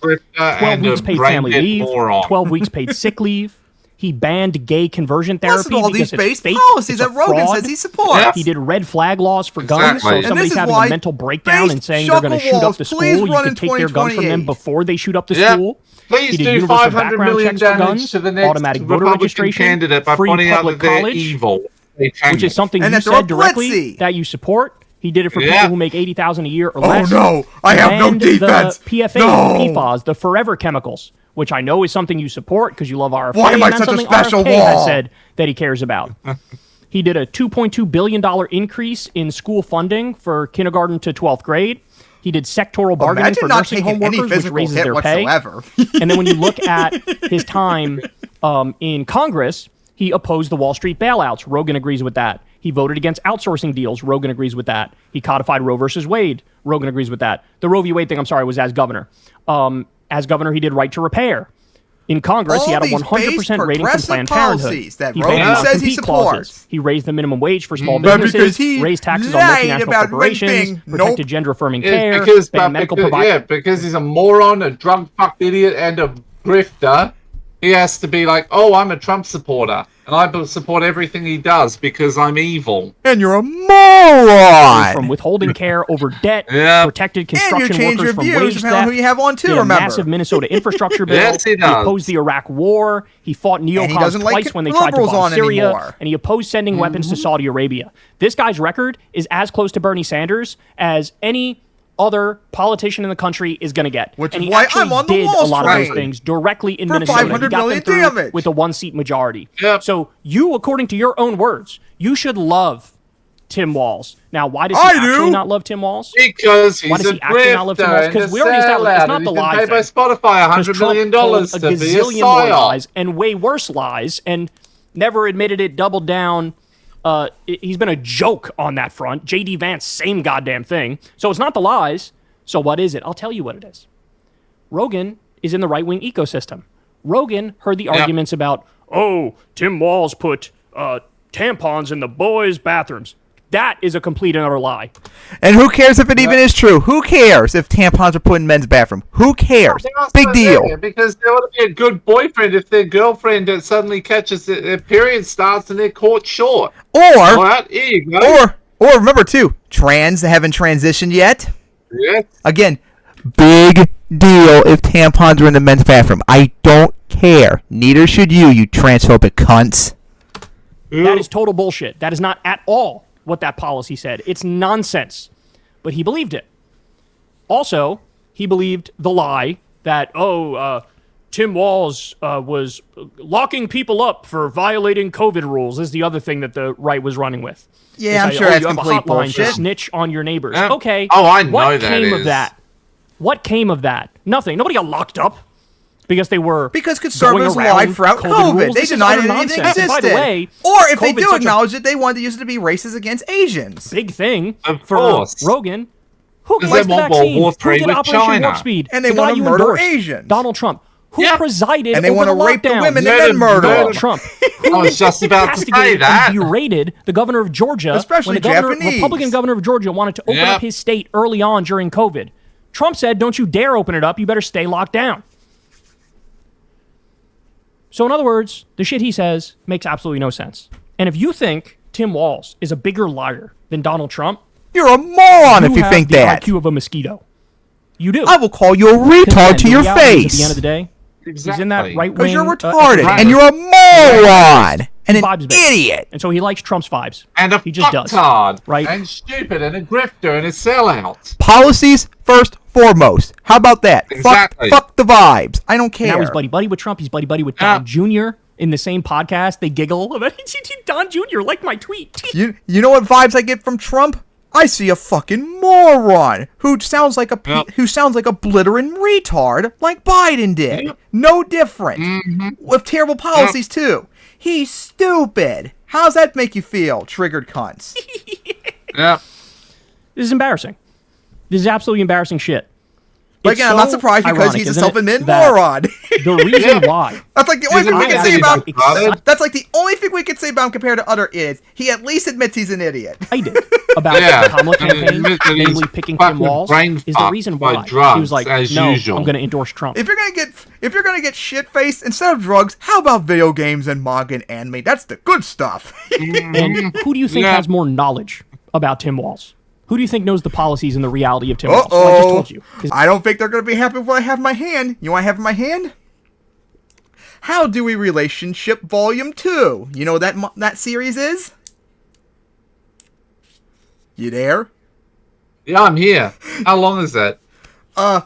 12 weeks paid family leave. 12 weeks paid sick leave. He banned gay conversion therapy Listen to all because these it's base fake. policies It's a that Rogan fraud. says he supports. He did red flag laws for guns. Exactly. So if And somebody's this is having why a mental breakdown and saying they're going to shoot Chuckle up the Walls, please school, you run can in take their guns from them 2028. before they shoot up the Yep. school. Please He did do universal 500 background million checks for damage guns, to the next automatic voter Republican registration, candidate by free pointing out public that they're college, evil. which is something And you that they're a said directly blitzy. that you support. He did it for Yeah. people who make $80,000 a year or Oh, less. no. I have no And defense. The PFAs, No. the PFAS, the forever chemicals, which I know is something you support because you love RFK. Why am I and that's such a something special RFK has wall? said that he cares about. He did a $2.2 billion increase in school funding for kindergarten to 12th grade. He did sectoral bargaining Imagine for not nursing home taking any workers, which physical raises hit their pay. whatsoever. And then when you look at his time in Congress, he opposed the Wall Street bailouts. Rogan agrees with that. He voted against outsourcing deals. Rogan agrees with that. He codified Roe versus Wade. Rogan agrees with that. The Roe v. Wade thing, was as governor. As governor, he did right to repair. In Congress, All he had a these 100% rating from progressive Planned policies Parenthood. that He Rogan banned says he non-compete supports. clauses. He raised the minimum wage for small But because businesses, he raised taxes on lied multinational about corporations, raping. protected Nope. gender-affirming Yeah, care, because banned medical providers. because he's a moron, a drunk fucked idiot, and a grifter. He has to be like, oh, I'm a Trump supporter, and I support everything he does because I'm evil. And you're a moron. From withholding care over debt, Yeah. protected And you construction change workers your from views wage depending on theft. who you have on too, He had a remember. massive Minnesota infrastructure bill. Yes, he He does. opposed the Iraq War. He fought neocons doesn't like twice when they tried to liberals bomb on Syria. anymore. And he opposed sending weapons to Saudi Arabia. This guy's record is as close to Bernie Sanders as any other politician in the country is going to get. Which and is he why actually I'm on the did a Walls lot of those train. things directly in For Minnesota. He 500 got them million through damage. with a 1-seat majority. Yep. So you, according to your own words, you should love Tim Walz. Now, why does he I actually do. not love Tim Walz? Because he's Why does a he actually not love Tim Walz? grifter and Because a we already established it's sellout, not and the he's been lie paid by thing. Spotify $100 Because million Trump told to a be a gazillion more psyop. lies and way worse lies and never admitted it, doubled down. He's been a joke on that front. J.D. Vance, same goddamn thing. So it's not the lies. So what is it? I'll tell you what it is. Rogan is in the right-wing ecosystem. Rogan heard the arguments about, oh, Tim Walz put tampons in the boys' bathrooms. That is a complete and utter lie. And who cares if it even is true? Who cares if tampons are put in men's bathroom? Who cares? Big deal. Because they want to be a good boyfriend if their girlfriend suddenly catches their period starts and they're caught short. Or, All right, here you go. or remember too, trans haven't transitioned yet. Yes. Again, big deal if tampons are in the men's bathroom. I don't care. Neither should you, you transphobic cunts. That is total bullshit. That is not at all what that policy said. It's nonsense. But he believed it. Also, he believed the lie that, Tim Walz was locking people up for violating COVID rules is the other thing that the right was running with. Yeah, I'm It's sure like, that's you have a complete hotline to bullshit. snitch on your neighbors. Yeah. Okay. Oh, I know what that came is. of that? What came of that? Nothing. Nobody got locked up because they were Because conservatives going around lied throughout COVID. rules. They This is denied utter anything nonsense. And existed. by the way, or if they COVID's do such a acknowledge it, they wanted to use it to be racist against Asians. big thing Of for course. Rogan. Who Because gets they the want World vaccine? War Who III did with Operation China. Warp Speed? And they the guy wanna you murder endorsed, Asians. Donald Trump. Who Yeah. presided And they want to rape the women Murder- and then murder murder- them. Donald Trump. I was just about to say Castigated that. and berated the governor of Georgia Especially when the governor, Japanese. Republican governor of Georgia wanted to open Yep. up his state early on during COVID. Trump said, don't you dare open it up. You better stay locked down. So in other words, the shit he says makes absolutely no sense. And if you think Tim Walz is a bigger liar than Donald Trump, You're a moron if you have think the that. IQ of a mosquito. You do. I will call you a retard to The your reality is, face. At the end of the day, he's in that Exactly. right wing. Because you're retarded. And you're a moron. and an vibes based. idiot. And so he likes Trump's vibes. And he just does. Right? And stupid and a grifter and a sellout. Policies first, foremost. How about that? Exactly. Fuck the vibes. I don't care. Now he's buddy-buddy with Trump. He's buddy-buddy with Don Jr. in the same podcast. They giggle about Don Jr. like my tweet. You know what vibes I get from Trump? I see a fucking moron who sounds like a blithering retard like Biden did. Yep. No different. With terrible policies too. He's stupid. How's that make you feel, triggered cunts? Yeah. This is embarrassing. This is absolutely embarrassing shit. But again, I'm not surprised because ironic, he's a isn't self-admitted it, that moron. The reason why. That's like the only thing we can say about excited. That's like the only thing we can say about him compared to other idiots. He at least admits he's an idiot. I did. About the Kamala campaign, namely picking Tim Walz, is the reason why. He was like, no, usual. I'm going to endorse Trump. If you're gonna get shit-faced, instead of drugs, how about video games and manga and anime? That's the good stuff. And who do you think has more knowledge about Tim Walz? Who do you think knows the policies and the reality of Tim Walz? Well, I just told you. I don't think they're going to be happy with what I have in my hand. You want to have in my hand? How Do We Relationship Volume 2. You know what that series is? You there? Yeah, I'm here. How long is that? I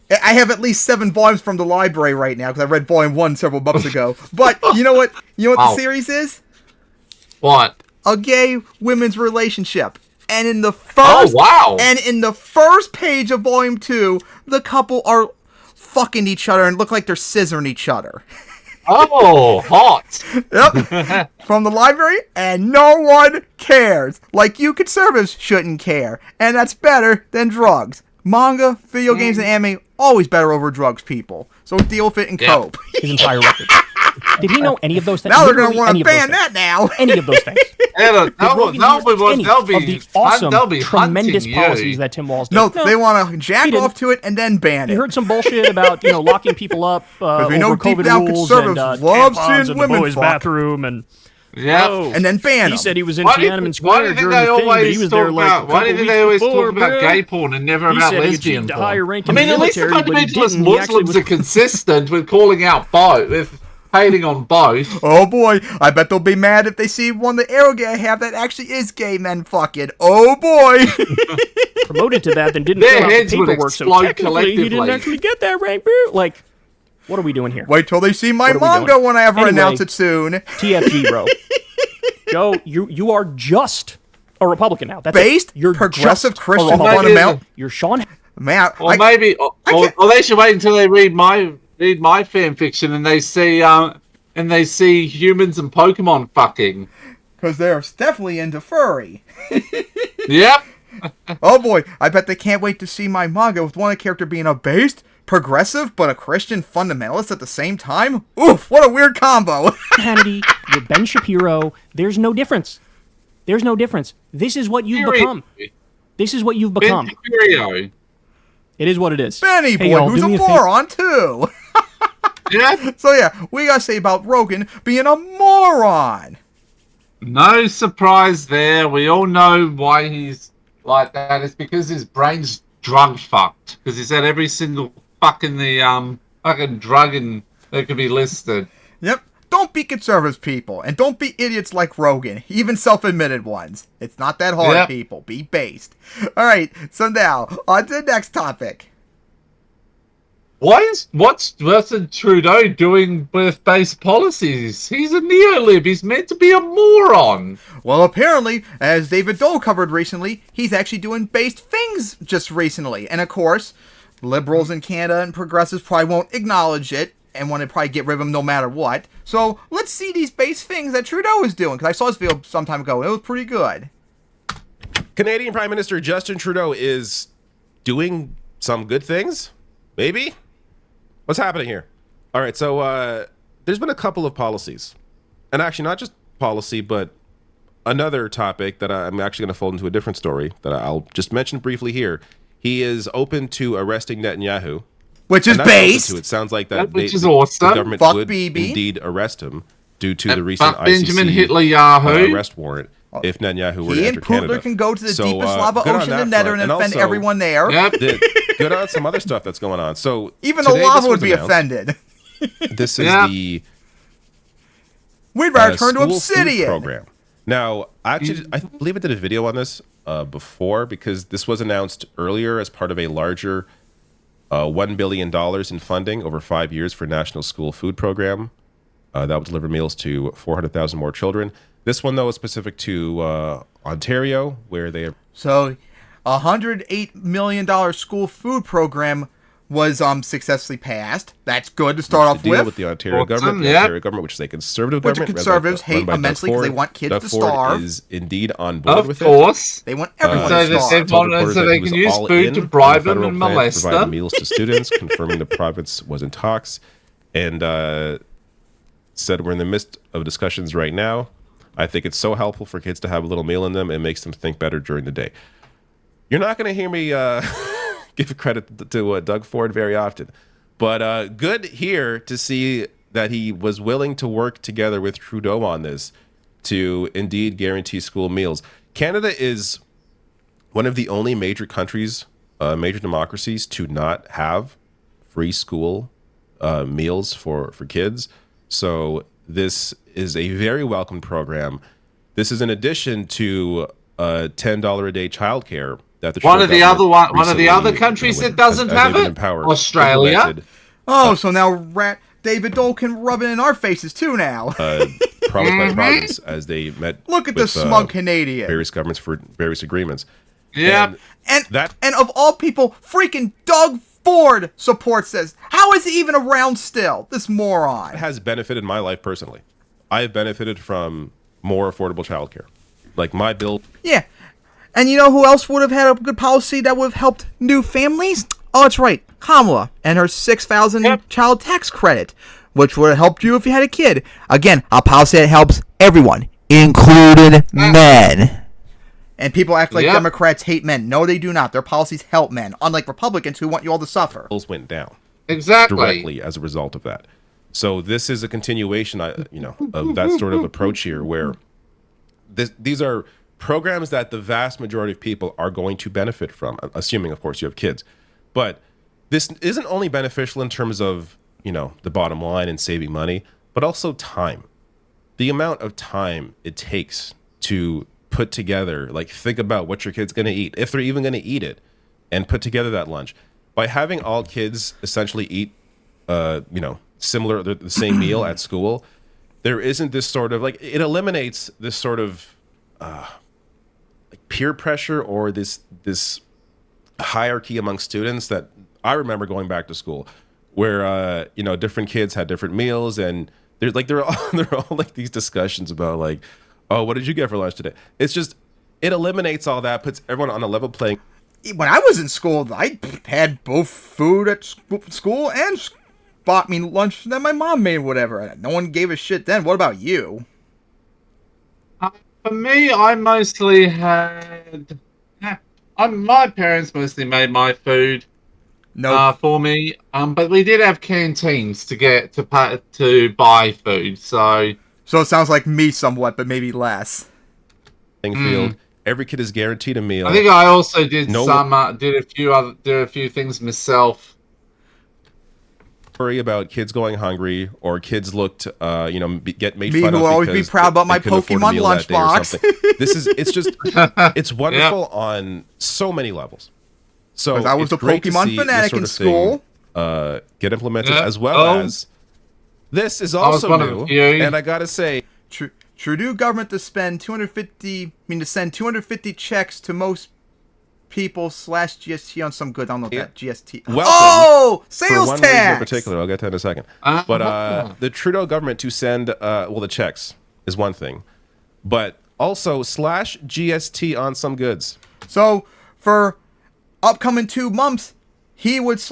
have at least 7 volumes from the library right now because I read Volume 1 several months ago. But you know what? You know what the series is? What? A gay women's relationship. And in the first page of Volume 2, the couple are fucking each other and look like they're scissoring each other. Oh, hot. Yep. From the library, and no one cares. Like you conservatives shouldn't care. And that's better than drugs. Manga, video games, and anime, always better over drugs, people. So deal with it and cope. His entire record. Did he know any of those things? Now they're going to want to ban that now. Any of those things. They'll be awesome, tremendous policies that Tim Walz did. No, they want to jack off to it and then ban it. You heard some bullshit about locking people up over COVID rules and tampons in the boys' bathroom and. Yeah, and then ban him. He said he was in Tiananmen Square during the thing, but he was there like why do you think they always talk about gay porn and never about lesbian porn? I mean, at least the fundamentalist Muslims are consistent with calling out both, with hating on both. Oh boy, I bet they'll be mad if they see one the arrogant I have that actually is gay men fucking. Oh boy. Promoted to that, then didn't fill out the paperwork, so technically he didn't actually get that rank. Like, what are we doing here? Wait till they see my manga when I ever announce it soon. TFG, bro. Joe, you are just a Republican now. That's based. You're progressive Christian fundamental. You're Sean. Man, or maybe, or they should wait until they read my fan fiction and they see humans and Pokemon fucking. Because they're definitely into furry. Yep. Oh boy, I bet they can't wait to see my manga with one character being a based, progressive, but a Christian fundamentalist at the same time? Oof, what a weird combo. Hannity, you're Ben Shapiro. There's no difference. There's no difference. This is what you've become. This is what you've become. Ben Shapiro. It is what it is. Benny boy, who's a moron too. Yeah. So yeah, we gotta say about Rogan being a moron. No surprise there. We all know why he's like that. It's because his brain's drug fucked. Because he's had every single fucking drug that could be listed. Yep. Don't be conservative, people, and don't be idiots like Rogan, even self-admitted ones. It's not that hard, people. Be based. All right. So now on to the next topic. What's Trudeau doing with base policies? He's a neolib. He's meant to be a moron. Well, apparently, as David Dole covered recently, he's actually doing based things just recently. And of course, liberals in Canada and progressives probably won't acknowledge it and want to probably get rid of him no matter what. So let's see these base things that Trudeau is doing, because I saw this video some time ago and it was pretty good. Canadian Prime Minister Justin Trudeau is doing some good things? Maybe? What's happening here? All right, so there's been a couple of policies. And actually, not just policy, but another topic that I'm actually going to fold into a different story that I'll just mention briefly here. He is open to arresting Netanyahu. Which is based. It sounds like that which is awesome. The government would indeed arrest him due to the recent Benjamin ICC Hitler Yahoo arrest warrant if Netanyahu were to He enter and Putler Canada. can go to the deepest lava ocean in the Nether and offend everyone there. Yep. Good on some other stuff that's going on. So even the lava would be offended. This is We'd rather turn to school food Obsidian. program. Now, actually, I believe I did a video on this before because this was announced earlier as part of a larger $1 billion in funding over 5 years for National School Food Program that will deliver meals to 400,000 more children. This one, though, is specific to Ontario, where they... So, $108 million school food program was successfully passed. That's good to start off with. With the Ontario government, the Ontario government, which is a conservative Which government, conservatives hate immensely because they want kids to starve. Ford is indeed on board with it. Of course. They want everyone to starve. So they can use food to bribe them and molest them. Provide meals to students, confirming the province was in talks, and said we're in the midst of discussions right now. I think it's so helpful for kids to have a little meal in them. It makes them think better during the day. You're not going to hear me give credit to Doug Ford very often. But good here to see that he was willing to work together with Trudeau on this to indeed guarantee school meals. Canada is one of the only major countries, major democracies, to not have free school meals for kids. So this is a very welcome program. This is in addition to $10 a day childcare that the one of the other countries that doesn't have it, Australia. Oh, so now David Dole can rub it in our faces too now. Province by province, as they met. Look at the smug Canadian. Various governments for various agreements. Yeah, and of all people, freaking Doug Ford supports this. How is he even around still? This moron. It has benefited my life personally. I have benefited from more affordable childcare. Like my bill. Yeah. And you know who else would have had a good policy that would have helped new families? Oh, that's right. Kamala and her $6,000 child tax credit, which would have helped you if you had a kid. Again, a policy that helps everyone, including men. And people act like Democrats hate men. No, they do not. Their policies help men, unlike Republicans who want you all to suffer. Bills went down. Exactly. Directly as a result of that. So this is a continuation, of that sort of approach here, where these are programs that the vast majority of people are going to benefit from, assuming, of course, you have kids. But this isn't only beneficial in terms of, the bottom line and saving money, but also time. The amount of time it takes to put together, think about what your kid's going to eat, if they're even going to eat it, and put together that lunch. By having all kids essentially eat, similar, the same meal at school, there isn't this sort of, it eliminates this sort of peer pressure or this hierarchy among students that I remember going back to school, where different kids had different meals, and there's there are all these discussions about oh, what did you get for lunch today? It's just, it eliminates all that, puts everyone on a level playing. When I was in school, I had both food at school and bought me lunch that my mom made, whatever. No one gave a shit then. What about you? For me, I mostly had... my parents mostly made my food for me. But we did have canteens to buy food, so... So it sounds like me somewhat, but maybe less. Field. Every kid is guaranteed a meal. I think I also did did a few things myself. Worry about kids going hungry, or kids looked get made me fun who of. will always be proud about my Pokemon lunchbox. It's wonderful on so many levels. So I was a Pokemon fanatic in school. Get implemented as well as this is also new, and I gotta say, Trudeau government to send 250 checks to most people / GST on some goods. I don't know that GST. Welcome, sales for one tax. reason in particular, I'll get to that in a second. But the Trudeau government to send the checks is one thing, but also / GST on some goods. So for upcoming 2 months, he would /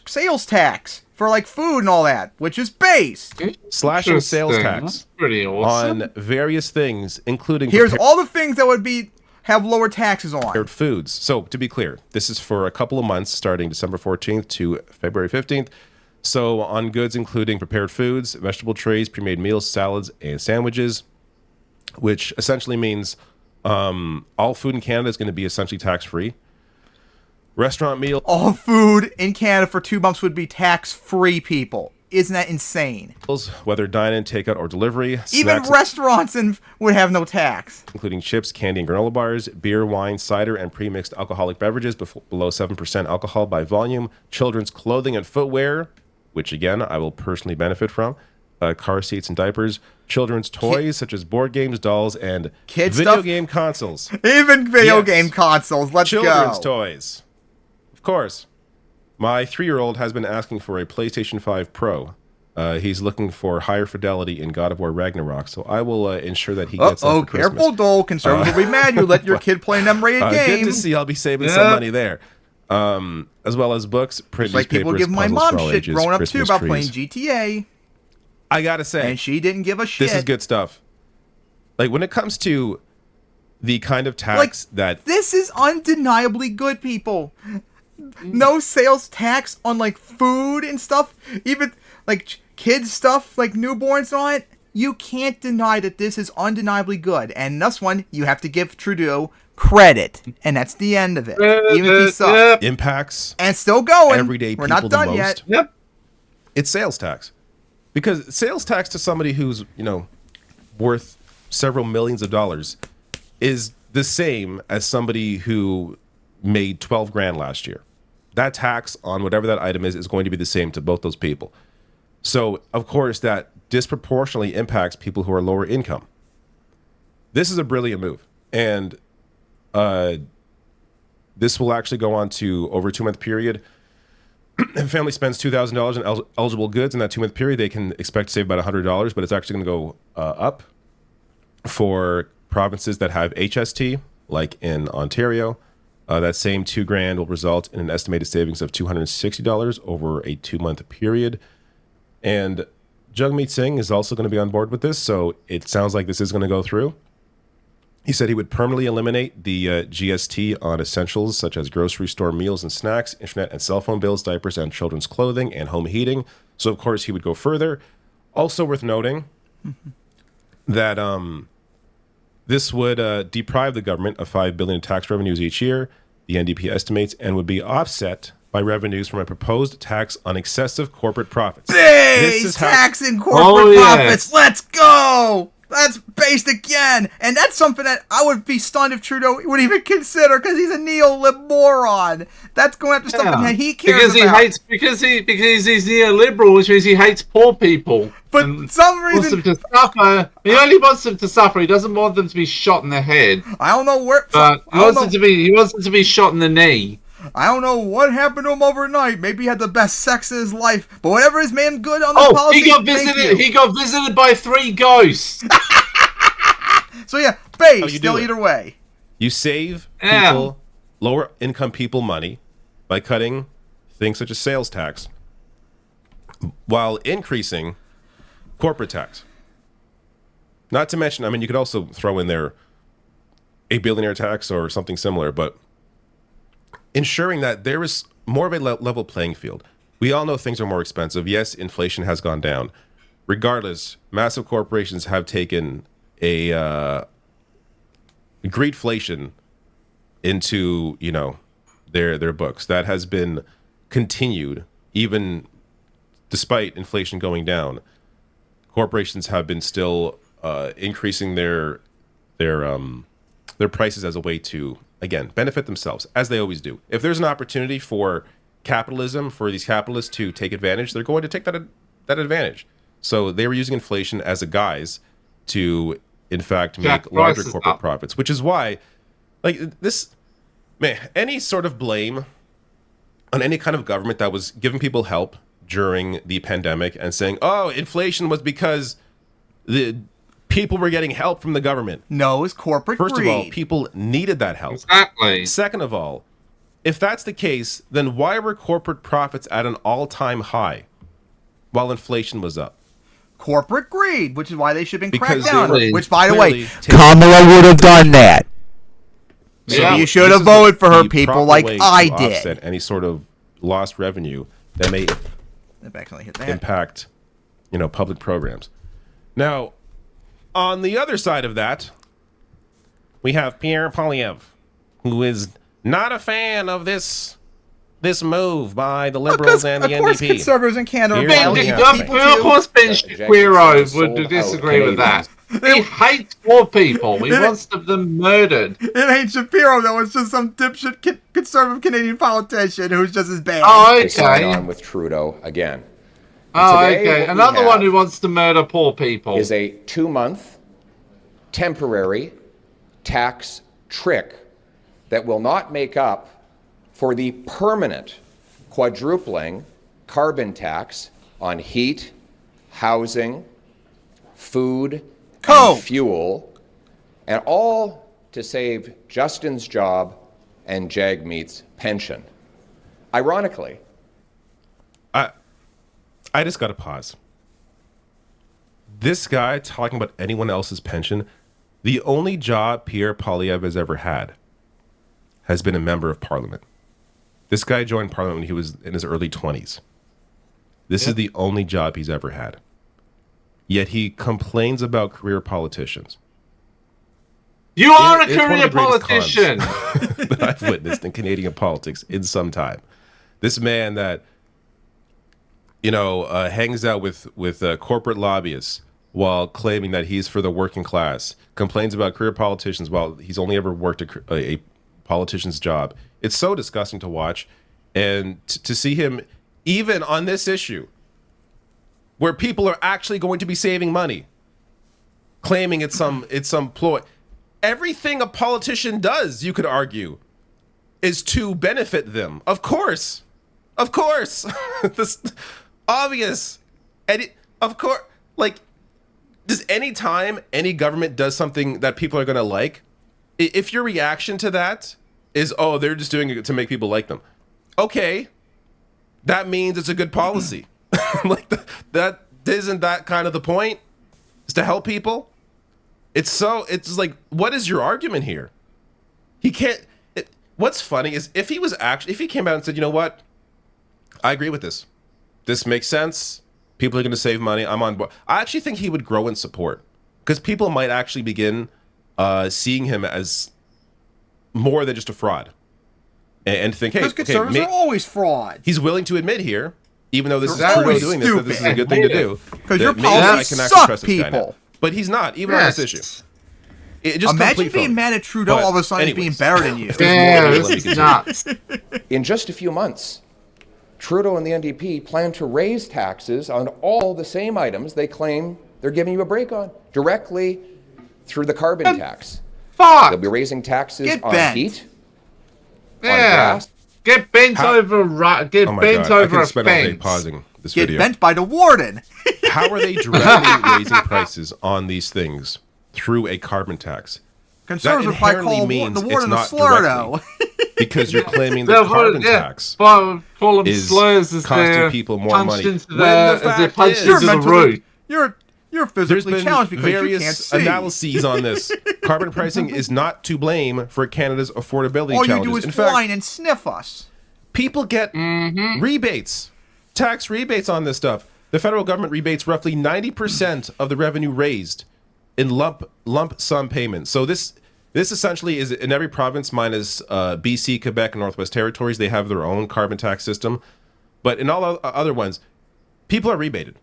sales tax for food and all that, which is based. Slashing sales tax. That's pretty awesome. On various things, including... Here's all the things that would have lower taxes on. Prepared foods. So, to be clear, this is for a couple of months, starting December 14th to February 15th. So, on goods including prepared foods, vegetable trays, pre-made meals, salads, and sandwiches, which essentially means all food in Canada is going to be essentially tax-free. Restaurant meal. All food in Canada for 2 months would be tax-free, people. Isn't that insane? Whether dine-in, takeout, or delivery. Even restaurants would have no tax. Including chips, candy, and granola bars, beer, wine, cider, and pre-mixed alcoholic beverages below 7% alcohol by volume. Children's clothing and footwear, which again, I will personally benefit from. Car seats and diapers. Children's toys, such as board games, dolls, and video game consoles. Even video game consoles. Let's go. Children's toys. Of course. My 3-year-old has been asking for a PlayStation 5 Pro. He's looking for higher fidelity in God of War Ragnarok, so I will ensure that he gets that for Christmas. Careful, Dole. Conservatives will be mad you let your kid play an M-rated game. Good to see. I'll be saving some money there. As well as books, print like newspapers, people give my mom shit ages, growing up Christmas too about trees. playing GTA. I gotta say, and she didn't give a shit. This is good stuff. Like when it comes to the kind of tax that this is undeniably good, people. No sales tax on like food and stuff, even like kids stuff like newborns and all that. You can't deny that this is undeniably good, and this one you have to give Trudeau credit, and that's the end of it. Even if he sucks. Impacts and still going. Everyday We're people not done the yet. most. It's sales tax, because sales tax to somebody who's worth several millions of dollars is the same as somebody who made 12 grand last year. That tax on whatever that item is going to be the same to both those people. So, of course, that disproportionately impacts people who are lower income. This is a brilliant move. And this will actually go on to over a 2-month period. If a family spends $2,000 in eligible goods in that 2-month period, they can expect to save about $100, but it's actually going to go up for provinces that have HST, like in Ontario. That same $2,000 will result in an estimated savings of $260 over a 2-month period. And Jagmeet Singh is also going to be on board with this, so it sounds like this is going to go through. He said he would permanently eliminate the GST on essentials such as grocery store meals and snacks, internet and cell phone bills, diapers and children's clothing, and home heating. So, of course, he would go further. Also worth noting that this would deprive the government of $5 billion in tax revenues each year, the NDP estimates, and would be offset by revenues from a proposed tax on excessive corporate profits. This taxing corporate profits. Let's go. That's based again. And that's something that I would be stunned if Trudeau would even consider, because he's a neolib moron. That's going after something that he cares about. Because he's neoliberal, which means he hates poor people. But for some reason, wants them to suffer. He only wants them to suffer. He doesn't want them to be shot in the head. I don't know where. He wants them to be shot in the knee. I don't know what happened to him overnight. Maybe he had the best sex of his life. But whatever his man good on the policy. He got visited by 3 ghosts. So yeah, still either way. You save people, lower income people, money by cutting things such as sales tax while increasing corporate tax. Not to mention, I mean, you could also throw in there a billionaire tax or something similar, but ensuring that there is more of a level playing field. We all know things are more expensive. Yes, inflation has gone down. Regardless, massive corporations have taken a greedflation into their books. That has been continued even despite inflation going down. Corporations have been still increasing their prices as a way to, again, benefit themselves, as they always do. If there's an opportunity for capitalism, for these capitalists to take advantage, they're going to take that advantage. So they were using inflation as a guise to, in fact, make larger corporate profits, which is why, any sort of blame on any kind of government that was giving people help during the pandemic and saying, oh, inflation was because the people were getting help from the government. No, it's corporate greed. First of all, people needed that help. Exactly. Second of all, if that's the case, then why were corporate profits at an all-time high while inflation was up? Corporate greed, which is why they should have been cracked down. Which, by the way, Kamala would have done that. So you should have voted for her, people, like I did. Offset any sort of lost revenue that may impact, public programs. Now, on the other side of that, we have Pierre Poilievre, who is not a fan of this this move by the Liberals and the Of course, NDP. conservatives in Canada Here's are how violent it people happened. Of course, Ben Shapiro would sold disagree out with that. Canadians. He hates poor people. He wants them murdered. It ain't Shapiro, though. It's just some dipshit conservative Canadian politician who's just as bad. Oh, They signed okay. on with Trudeau again. Oh, today, okay. what we Another one have who wants to murder poor people. Is a 2-month temporary tax trick that will not make up for the permanent quadrupling carbon tax on heat, housing, food, and fuel, and all to save Justin's job and Jagmeet's pension. Ironically, I just got to pause. This guy talking about anyone else's pension, the only job Pierre Poilievre has ever had has been a member of parliament. This guy joined parliament when he was in his early 20s. This is the only job he's ever had. Yet he complains about career politicians. You are a It's one of career the greatest politician. cons that I've witnessed in Canadian politics in some time. This man that, hangs out with corporate lobbyists while claiming that he's for the working class, complains about career politicians while he's only ever worked a politician's job. It's so disgusting to watch, and to see him even on this issue where people are actually going to be saving money, claiming it's some ploy. Everything a politician does, you could argue, is to benefit them. Of course. This obvious. And of course, does any time any government does something that people are going to like, if your reaction to that is, oh, they're just doing it to make people like them. Okay. That means it's a good policy. That isn't that kind of the point? Is to help people? It's like, what is your argument here? He can't. What's funny is if he came out and said, you know what? I agree with this. This makes sense. People are going to save money. I'm on board. I actually think he would grow in support because people might actually begin seeing him as more than just a fraud and think, hey, conservatives are always frauds. He's willing to admit here, even though this They're is Trudeau always doing this, that this is a good thing to do. Because your maybe I policies can actually suck, trust this guy now. people. But he's not, even on this issue. Imagine being mad at Trudeau all of a sudden being better than you. this is nuts. In just a few months, Trudeau and the NDP plan to raise taxes on all the same items they claim they're giving you a break on, directly through the carbon tax. Fuck! They'll be raising taxes on bent. heat, on Yeah. gas. Get bent over Oh get my bent God, I over could a spend all day fence. pausing this Get video. bent by the warden. How are they directly raising prices on these things through a carbon tax? Conservatives That might inherently call means the it's warden a not slur, directly, though. because you're claiming that carbon tax Well, call them is slurs as costing they're people more punched money. into When the, the as they're fact punched is- into the root. You're There's physically been challenged because you can't various see. analyses on this. Carbon pricing is not to blame for Canada's affordability All challenges. you do is In fact, whine and sniff us. people get rebates, tax rebates on this stuff. The federal government rebates roughly 90% of the revenue raised in lump sum payments. So this essentially is in every province minus BC, Quebec, and Northwest Territories. They have their own carbon tax system. But in all other ones, people are rebated.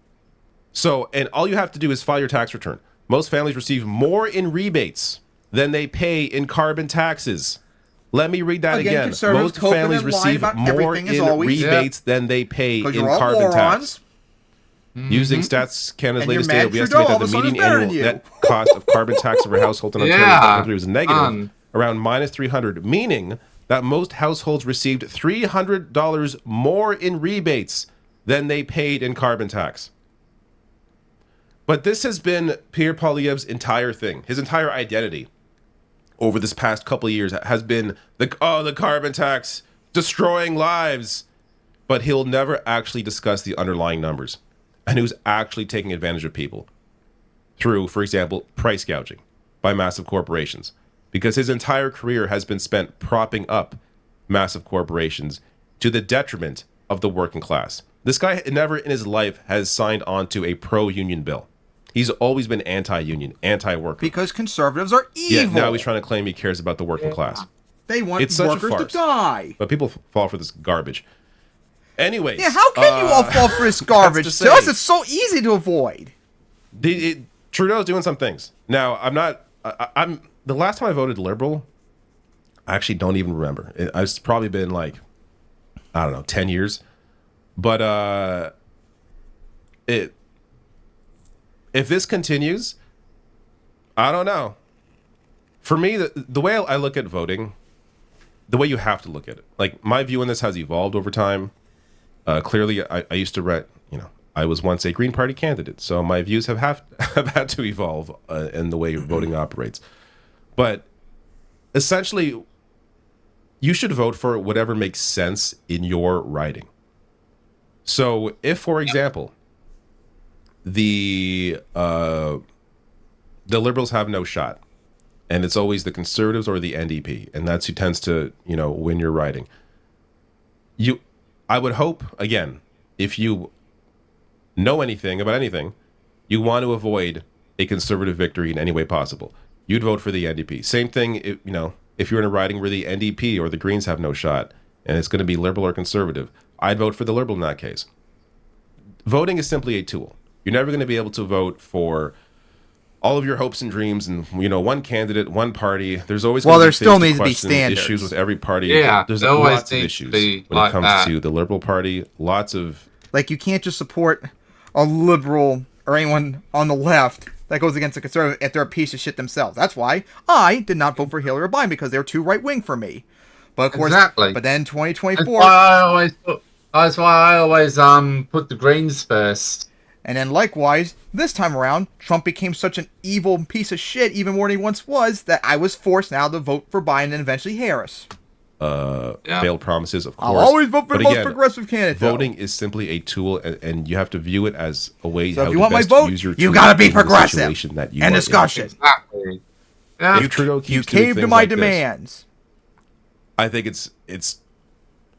So, and all you have to do is file your tax return. Most families receive more in rebates than they pay in carbon taxes. Let me read that again. conservatives Most coping families and lying receive about more everything as in always. rebates than they pay 'Cause in you're all carbon morons. tax. Using Stats Canada's And you're latest mad data, we Trudeau estimate all that of a the sudden median is better annual than net cost of carbon tax over household in Ontario Yeah. was negative, around minus 300, meaning that most households received $300 more in rebates than they paid in carbon tax. But this has been Pierre Poilievre's entire thing. His entire identity over this past couple of years has been the carbon tax destroying lives. But he'll never actually discuss the underlying numbers and who's actually taking advantage of people through, for example, price gouging by massive corporations. Because his entire career has been spent propping up massive corporations to the detriment of the working class. This guy never in his life has signed on to a pro-union bill. He's always been anti-union, anti-worker. Because conservatives are evil. Yeah, now he's trying to claim he cares about the working class. They want It's such a workers to farce. die. But people fall for this garbage. Anyways. Yeah, how can you all fall for this garbage? To us, it's so easy to avoid. Trudeau's doing some things. Now, I'm the last time I voted Liberal, I actually don't even remember. It's probably been like, I don't know, 10 years. But if this continues, I don't know. For me, the way I look at voting, the way you have to look at it, like my view on this has evolved over time. Clearly, I used to rent, I was once a Green Party candidate, so my views have had to evolve in the way voting operates. But essentially, you should vote for whatever makes sense in your riding. So if, for example, the Liberals have no shot, and it's always the Conservatives or the NDP, and that's who tends to, win your riding. I would hope, again, if you know anything about anything, you want to avoid a Conservative victory in any way possible. You'd vote for the NDP. Same thing, if you're in a riding where the NDP or the Greens have no shot, and it's going to be Liberal or Conservative, I'd vote for the Liberal in that case. Voting is simply a tool. You're never going to be able to vote for all of your hopes and dreams and one candidate, one party. There's always there still needs to be standards. Issues with every party. Yeah, there's lots of issues when it comes to the Liberal Party. Lots of you can't just support a liberal or anyone on the left that goes against a conservative if they're a piece of shit themselves. That's why I did not vote for Hillary or Biden, because they're too right wing for me. But of course, but then 2024. That's why I always put the Greens first. And then likewise, this time around, Trump became such an evil piece of shit, even more than he once was, that I was forced now to vote for Biden and eventually Harris. Failed promises, of course. I'll always vote for the most progressive candidate. Voting is simply a tool, and you have to view it as a way so how if you to want best my vote, use your you gotta be progressive that you and are discussion. Exactly. Yeah. If Trudeau keeps you doing caved to things my like demands. This, I think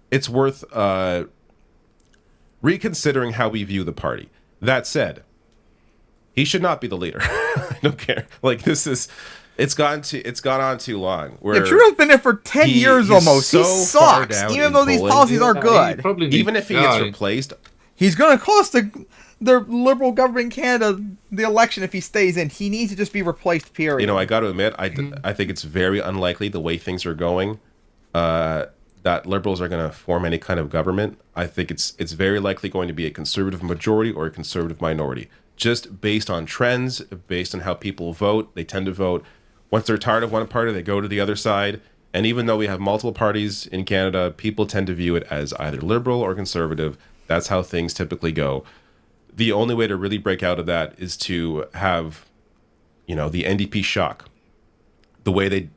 it's worth reconsidering how we view the party. That said, he should not be the leader. I don't care. It's gone on too long. Yeah, Trudeau's been there for 10 years almost. He sucks, even though these policies are good. Even if he gets replaced, he's going to cost the Liberal government in Canada the election if he stays in. He needs to just be replaced, period. I got to admit, I think it's very unlikely the way things are going that Liberals are going to form any kind of government. I think it's very likely going to be a Conservative majority or a Conservative minority. Just based on trends, based on how people vote, they tend to vote. Once they're tired of one party, they go to the other side. And even though we have multiple parties in Canada, people tend to view it as either Liberal or Conservative. That's how things typically go. The only way to really break out of that is to have, the NDP shock, the way they,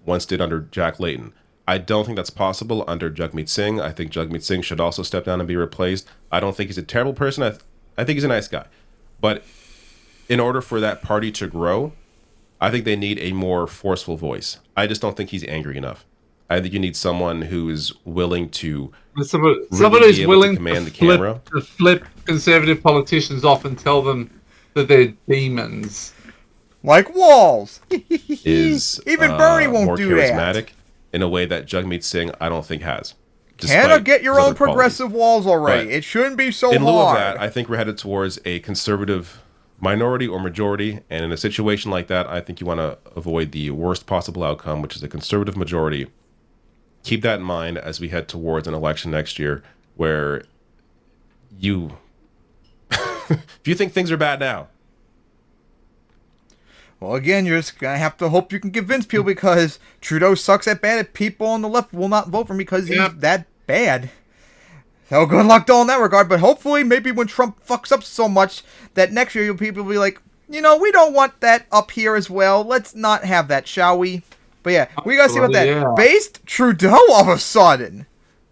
once did under Jack Layton. I don't think that's possible under Jagmeet Singh. I think Jagmeet Singh should also step down and be replaced. I don't think he's a terrible person. I think he's a nice guy. But in order for that party to grow, I think they need a more forceful voice. I just don't think he's angry enough. I think you need someone who is willing to someone really who's willing command to the camera. flip conservative politicians off and tell them that they're demons. Like Walls. Is even Bernie won't more do charismatic that. In a way that Jagmeet Singh I don't think has. Canada, get your his own other qualities. progressive walls already. But it shouldn't be so in lieu hard. of that, I think we're headed towards a Conservative minority or majority, and in a situation like that, I think you want to avoid the worst possible outcome, which is a Conservative majority. Keep that in mind as we head towards an election next year, where you, if you think things are bad now. Well, again, you're just going to have to hope you can convince people, because Trudeau sucks at bad at people on the left will not vote for him because he's that bad. So good luck to all in that regard, but hopefully maybe when Trump fucks up so much that next year people will be like, we don't want that up here as well. Let's not have that, shall we? But yeah, we got to see about that. Yeah. Based Trudeau all of a sudden.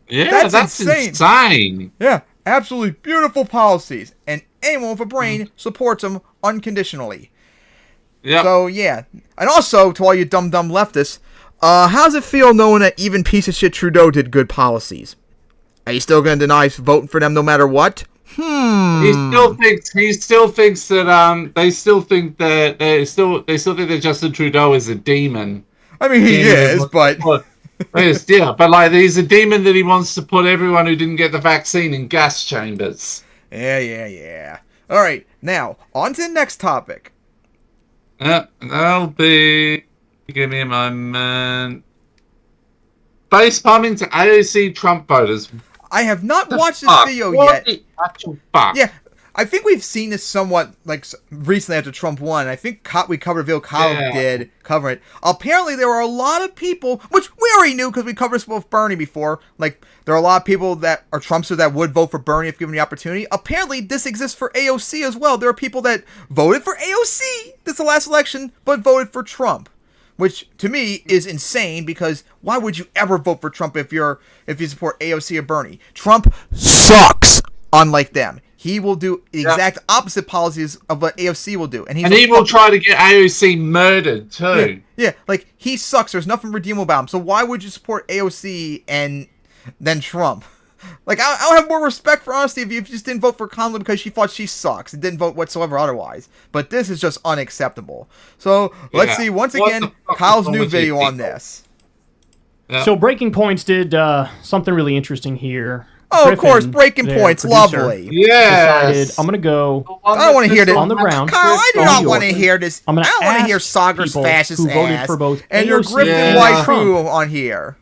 Yeah, that's insane. Yeah, absolutely beautiful policies. And anyone with a brain supports them unconditionally. Yeah. So, yeah. And also, to all you dumb leftists, how's it feel knowing that even piece of shit Trudeau did good policies? Are you still going to deny voting for them no matter what? He still thinks that they still think that Justin Trudeau is a demon. I mean, he is, but Yeah, but like he's a demon that he wants to put everyone who didn't get the vaccine in gas chambers. Yeah. All right, now on to the next topic. That'll be. Give me a moment. Face palming to AOC-Trump voters. I have not watched this video yet. The actual fuck? Yeah, I think we've seen this somewhat like recently after Trump won. I think we covered a video. Kyle did cover it. Apparently, there were a lot of people, which we already knew because we covered this with Bernie before. Like, there are a lot of people that are Trumpsters that would vote for Bernie if given the opportunity. Apparently, this exists for AOC as well. There are people that voted for AOC this the last election, but voted for Trump. Which to me is insane because why would you ever vote for Trump if you support AOC or Bernie? Trump sucks. Unlike them, he will do the exact opposite policies of what AOC will do, and he will try to get AOC murdered too. Yeah, like he sucks. There's nothing redeemable about him. So why would you support AOC and then Trump? Like I would have more respect for honesty if you just didn't vote for Kamala because she thought she sucks and didn't vote whatsoever otherwise. But this is just unacceptable. So let's see once again Kyle's new video on this. Yeah. So Breaking Points did something really interesting here. Oh, Griffin, of course, Breaking Points, lovely. Decided, I'm gonna go. I don't want to hear this on the ground. Kyle, I do not want to hear this. I don't want to hear Sagar's fascist ass for both and your Griffin white crew on here.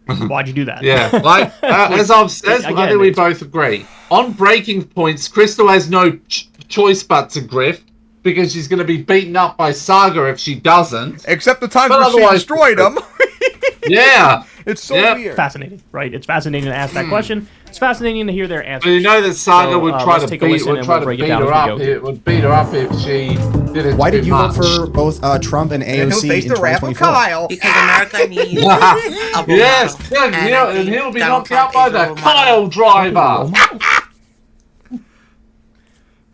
Why'd you do that? Yeah, like as I've said, I think we both agree. On Breaking Points, Crystal has no choice but to grift because she's going to be beaten up by Saga if she doesn't. Except the times when she destroyed him. Yeah, it's so weird. Fascinating, right? It's fascinating to ask that question. It's fascinating to hear their answers. But you know that Saga would try to beat her up if she didn't. Why did you vote for both Trump and AOC in 2024? Because America needs a yes, and he'll be knocked out by the Kyle driver.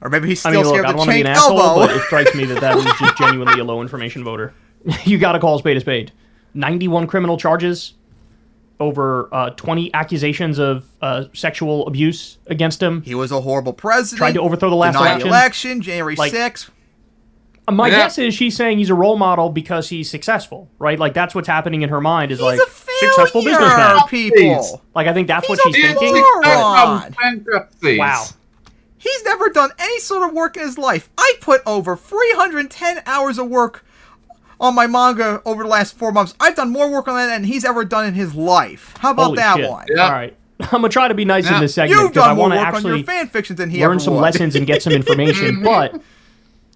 Or maybe he's still scared I don't want to be an asshole, but it strikes me that was just genuinely a low information voter. You got to call a spade a spade. 91 criminal charges, over 20 accusations of sexual abuse against him. He was a horrible president. Tried to overthrow the last election, January 6th. My guess is she's saying he's a role model because he's successful, right? Like that's what's happening in her mind is like successful businessman. People. Like I think that's what she's thinking. Wow. He's never done any sort of work in his life. I put over 310 hours of work on my manga over the last 4 months. I've done more work on that than he's ever done in his life. How about that one? Yeah. All right. I'm going to try to be nice in this segment because I want to actually learn some lessons and get some information. But,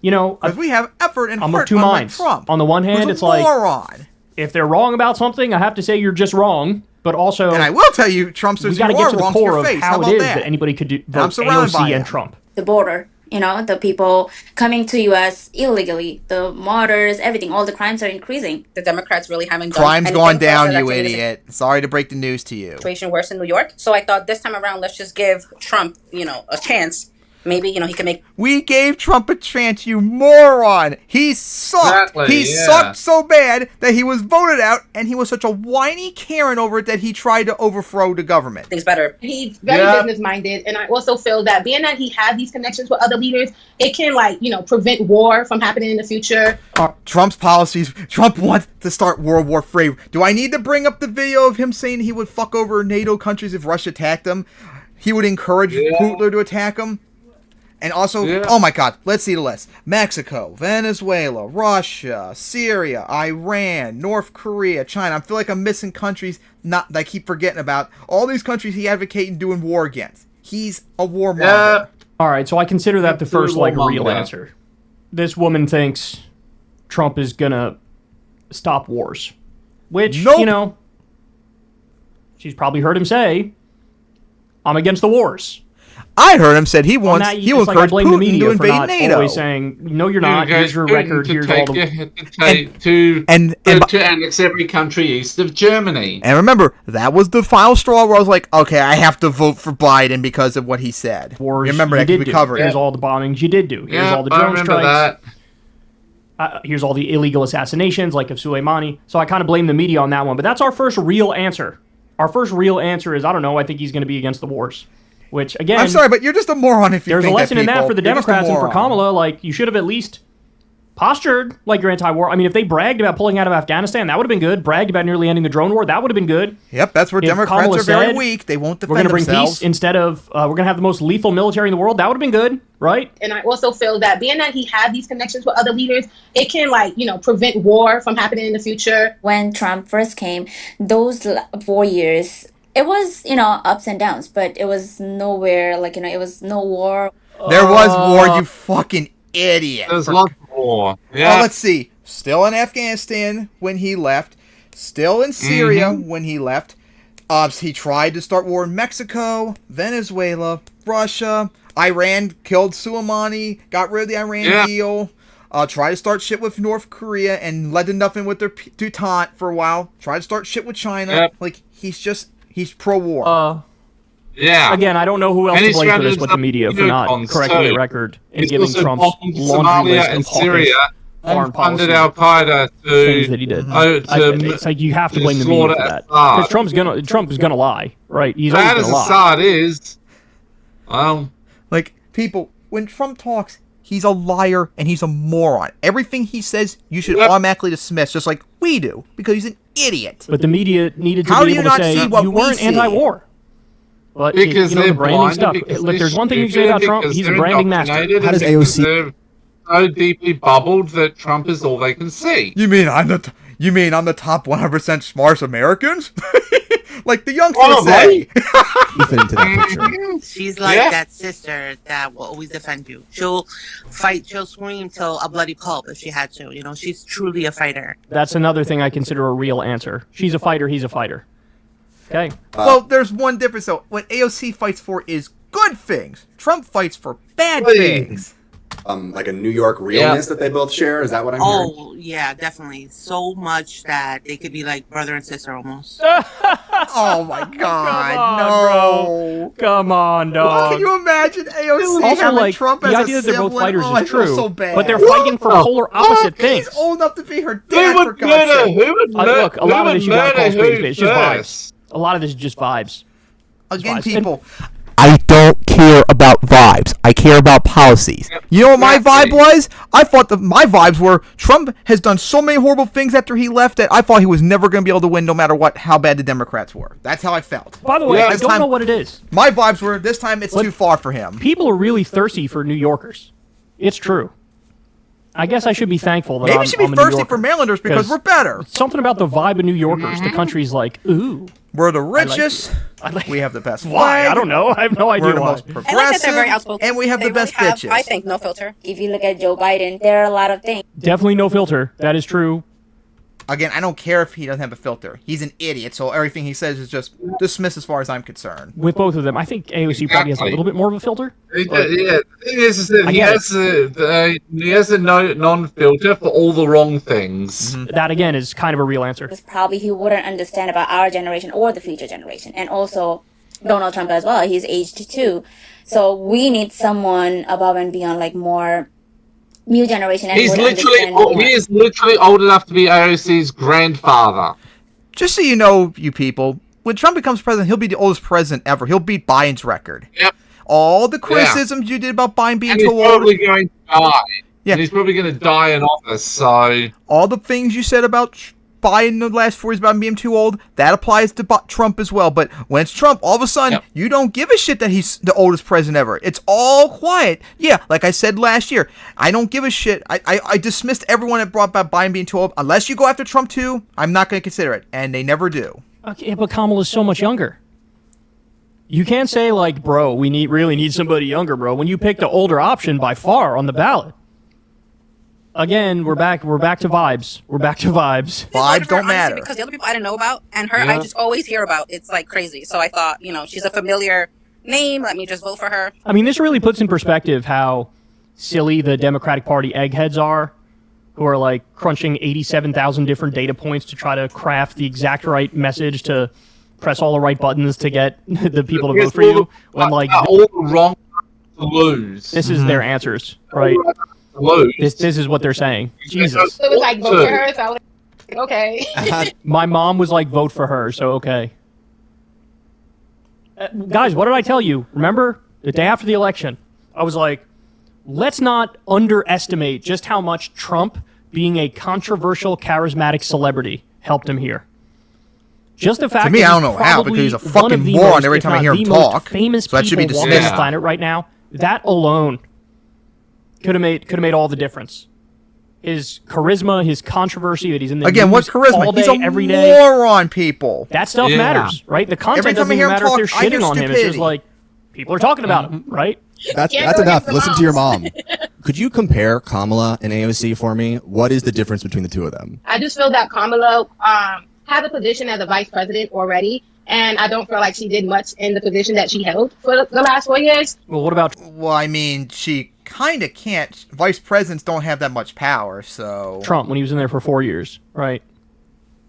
you know, we have effort and I'm heart of two minds. Trump, on the one hand, it's like, if they're wrong about something, I have to say you're just wrong. But also, and I will tell you, Trumpsters, you are wrong to your face. How it is that anybody could vote AOC and Trump. The border, you know, the people coming to U.S. illegally, the murders, everything, all the crimes are increasing. The Democrats really haven't done crimes anything. Going down, you idiot. Sorry to break the news to you. Situation worse in New York. So I thought this time around, let's just give Trump, you know, a chance. Maybe, you know, he can make... We gave Trump a chance, you moron! He sucked! He sucked so bad that he was voted out, and he was such a whiny Karen over it that he tried to overthrow the government. Things better. He's very business-minded, and I also feel that being that he had these connections with other leaders, it can, like, you know, prevent war from happening in the future. Trump's policies... Trump wants to start World War III. Do I need to bring up the video of him saying he would fuck over NATO countries if Russia attacked them? He would encourage Hitler to attack them? And also, oh my God, let's see the list. Mexico, Venezuela, Russia, Syria, Iran, North Korea, China. I feel like I'm missing countries that I keep forgetting about. All these countries he advocating doing war against. He's a warmonger. All right, so I consider that the first real answer. This woman thinks Trump is going to stop wars. Which, you know, she's probably heard him say, I'm against the wars. I heard him said he wants he will encourage Putin to invade NATO. Always saying, no, you're not. Here's your record. Here's all the to annex every country east of Germany. And remember, that was the final straw where I was like, okay, I have to vote for Biden because of what he said. Wars, remember that we covered. Here's all the bombings you did do. Here's all the drone strikes. Here's all the illegal assassinations, like of Soleimani. So I kind of blame the media on that one. But that's our first real answer. Our first real answer is, I don't know, I think he's going to be against the wars. Which, again... I'm sorry, but you're just a moron if you think there's a lesson in that for the Democrats and for Kamala. Like, you should have at least postured like you're anti-war. I mean, if they bragged about pulling out of Afghanistan, that would have been good. Bragged about nearly ending the drone war, that would have been good. Yep, that's where If Democrats Kamala are very said, weak. They won't defend we're going to bring themselves. peace instead of we're going to have the most lethal military in the world. That would have been good, right? And I also feel that being that he had these connections with other leaders, it can prevent war from happening in the future. When Trump first came, those 4 years, it was, ups and downs, but it was nowhere, it was no war. There was war, you fucking idiot. There's lots of war. Yeah. Let's see. Still in Afghanistan when he left. Still in Syria when he left. He tried to start war in Mexico, Venezuela, Russia. Iran killed Soleimani, got rid of the Iran deal. Tried to start shit with North Korea and led to nothing with their detente for a while. Tried to start shit with China. He's pro-war. Yeah. Again, I don't know who else to blame for this but the media for not correcting the record and giving Trump's laundry list of Syria foreign funded policy Al Qaeda to things that he did. It's like you have to blame the media for that because Trump is gonna lie, right? He's always gonna lie. Assad is. Well, people, when Trump talks, he's a liar and he's a moron. Everything he says, you should automatically dismiss, just like we do, because he's an idiot. But the media needed to be able to say you weren't anti-war. But because the branding stuff. Look, there's one thing you can say about Trump. He's a branding master. How does AOC? They're so deeply bubbled that Trump is all they can see. You mean I'm the top 100% smartest Americans? Like the youngsters say. You fit into that picture. She's like that sister that will always defend you. She'll fight. She'll scream till a bloody pulp if she had to. She's truly a fighter. That's another thing I consider a real answer. She's a fighter. He's a fighter. Okay. Well, there's one difference though. What AOC fights for is good things. Trump fights for bad things. Like a New York realness that they both share. Is that what I'm hearing? Oh yeah, definitely. So much that they could be like brother and sister almost. Oh my God! Come on, dog. Can you imagine AOC also, having Trump as the a idea that they're both sibling? fighters I is feel true, so bad. but they're fighting for polar opposite things. He's old enough to be her dad. For God's sake. Look, a lot of this you gotta call space. It's just vibes. A lot of this is just vibes. Again, people. I don't care about vibes. I care about policies. You know what my vibe was? I thought my vibes were Trump has done so many horrible things after he left that I thought he was never going to be able to win no matter how bad the Democrats were. That's how I felt. By the way, I don't know what it is. My vibes were this time it's too far for him. People are really thirsty for New Yorkers. It's true. I guess I should be thankful that Maybe you should be thirsty for Marylanders because we're better. Something about the vibe of New Yorkers. The country's like, ooh. We're the richest. We have the best flag. I don't know. I have no idea We're the why. most progressive. And we have the best bitches. I think no filter. If you look at Joe Biden, there are a lot of things. Definitely no filter. That is true. Again, I don't care if he doesn't have a filter. He's an idiot, so everything he says is just dismissed as far as I'm concerned. With both of them, I think AOC probably has a little bit more of a filter. Yeah, the thing is that he has a non-filter for all the wrong things. That, again, is kind of a real answer. Probably he wouldn't understand about our generation or the future generation. And also Donald Trump as well. He's aged too. So we need someone above and beyond, like more new generation. And He is literally old enough to be AOC's grandfather. Just so you know, you people, when Trump becomes president, he'll be the oldest president ever. He'll beat Biden's record. Yep. All the criticisms you did about Biden being too old. He's probably going to die. Yeah. And he's probably going to die in office, so... All the things you said about Biden the last 4 years about him being too old, that applies to Trump as well. But when it's Trump, all of a sudden, you don't give a shit that he's the oldest president ever. It's all quiet. Yeah, like I said last year, I don't give a shit. I dismissed everyone that brought about Biden being too old. Unless you go after Trump too, I'm not going to consider it. And they never do. Okay, but Kamala's so much younger. You can't say, like, bro, we really need somebody younger, bro, when you pick the older option by far on the ballot. Again, we're back to vibes. We're back to vibes. Vibes don't matter. Because the other people I didn't know about, and her I just always hear about. It's like crazy. So I thought, she's a familiar name. Let me just vote for her. I mean, this really puts in perspective how silly the Democratic Party eggheads are, who are like crunching 87,000 different data points to try to craft the exact right message to press all the right buttons to get the people to vote for you. When like all the wrong to lose. This is their answers, right? This is what they're saying. Jesus. So it was like, vote for her, so I was like, okay. My mom was like, vote for her, so okay. Guys, what did I tell you? Remember, the day after the election, I was like, let's not underestimate just how much Trump being a controversial, charismatic celebrity helped him here. Just the fact to me, that I don't know how, because he's a fucking moron every time I hear him talk. Famous so that should be people dismissed. on the planet right now. That alone could have made all the difference. His charisma, his controversy, that he's in the Again, news what charisma? all day, He's a every day. moron, people. That stuff matters, right? The content doesn't even matter if they're shitting on him. It's just like people are talking about him, right? That's enough. Listen to your mom. Could you compare Kamala and AOC for me? What is the difference between the two of them? I just feel that Kamala has a position as a vice president already, and I don't feel like she did much in the position that she held for the last 4 years. Well, what about... Well, I mean, she kind of can't. Vice presidents don't have that much power, so... Trump, when he was in there for 4 years, right?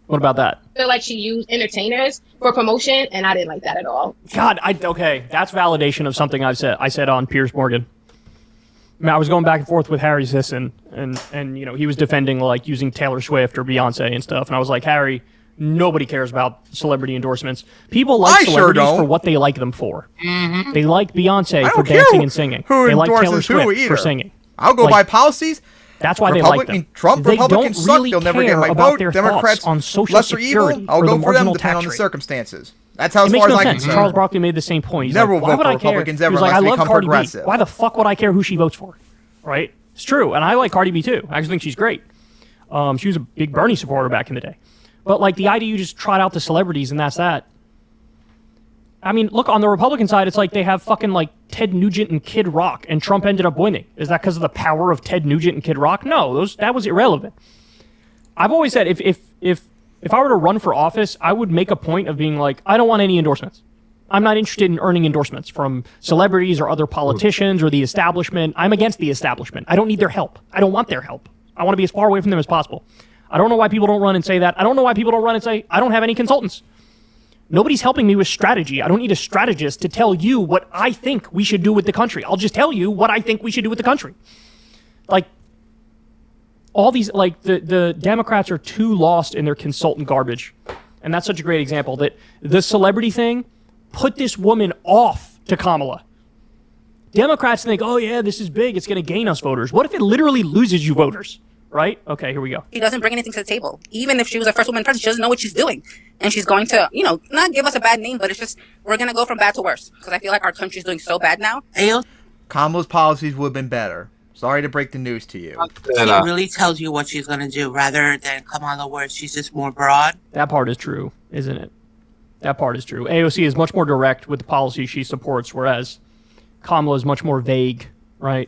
What about that? I feel like she used entertainers for promotion, and I didn't like that at all. God, okay, that's validation of something I said on Piers Morgan. I mean, I was going back and forth with Harry Sisson, and you know, he was defending like using Taylor Swift or Beyonce and stuff, and I was like, Harry, nobody cares about celebrity endorsements. People like celebrities for what they like them for. Mm-hmm. They like Beyonce for dancing and singing. They like Taylor Swift for singing. I'll go by policies. That's why they like them. Trump, Republicans suck. Really They'll never get my vote. Democrats, on social lesser evil. I'll go for them, depending on the circumstances. That's how, as far as I can say. Charles Barkley made the same point. He's never like, why vote would for I care? Republicans ever He's like, I unless they love become Cardi progressive. B. Why the fuck would I care who she votes for? Right? It's true, and I like Cardi B too. I actually think she's great. She was a big Bernie supporter back in the day. But like the idea you just trot out the celebrities and that's that. I mean, look, on the Republican side, it's like they have fucking like Ted Nugent and Kid Rock, and Trump ended up winning. Is that because of the power of Ted Nugent and Kid Rock? No, that was irrelevant. I've always said if I were to run for office, I would make a point of being like, I don't want any endorsements. I'm not interested in earning endorsements from celebrities or other politicians or the establishment. I'm against the establishment. I don't need their help. I don't want their help. I want to be as far away from them as possible. I don't know why people don't run and say that. I don't know why people don't run and say, I don't have any consultants. Nobody's helping me with strategy. I don't need a strategist to tell you what I think we should do with the country. I'll just tell you what I think we should do with the country. Like, all these, like, the Democrats are too lost in their consultant garbage. And that's such a great example that the celebrity thing put this woman off to Kamala. Democrats think, oh yeah, this is big. It's going to gain us voters. What if it literally loses you voters? Right? Okay, here we go. She doesn't bring anything to the table. Even if she was a first woman president, she doesn't know what she's doing. And she's going to, you know, not give us a bad name, but it's just, we're going to go from bad to worse. Because I feel like our country's doing so bad now. Kamala's policies would have been better. Sorry to break the news to you. She really tells you what she's going to do rather than Kamala, where she's just more broad. That part is true, isn't it? That part is true. AOC is much more direct with the policies she supports, whereas Kamala is much more vague, right?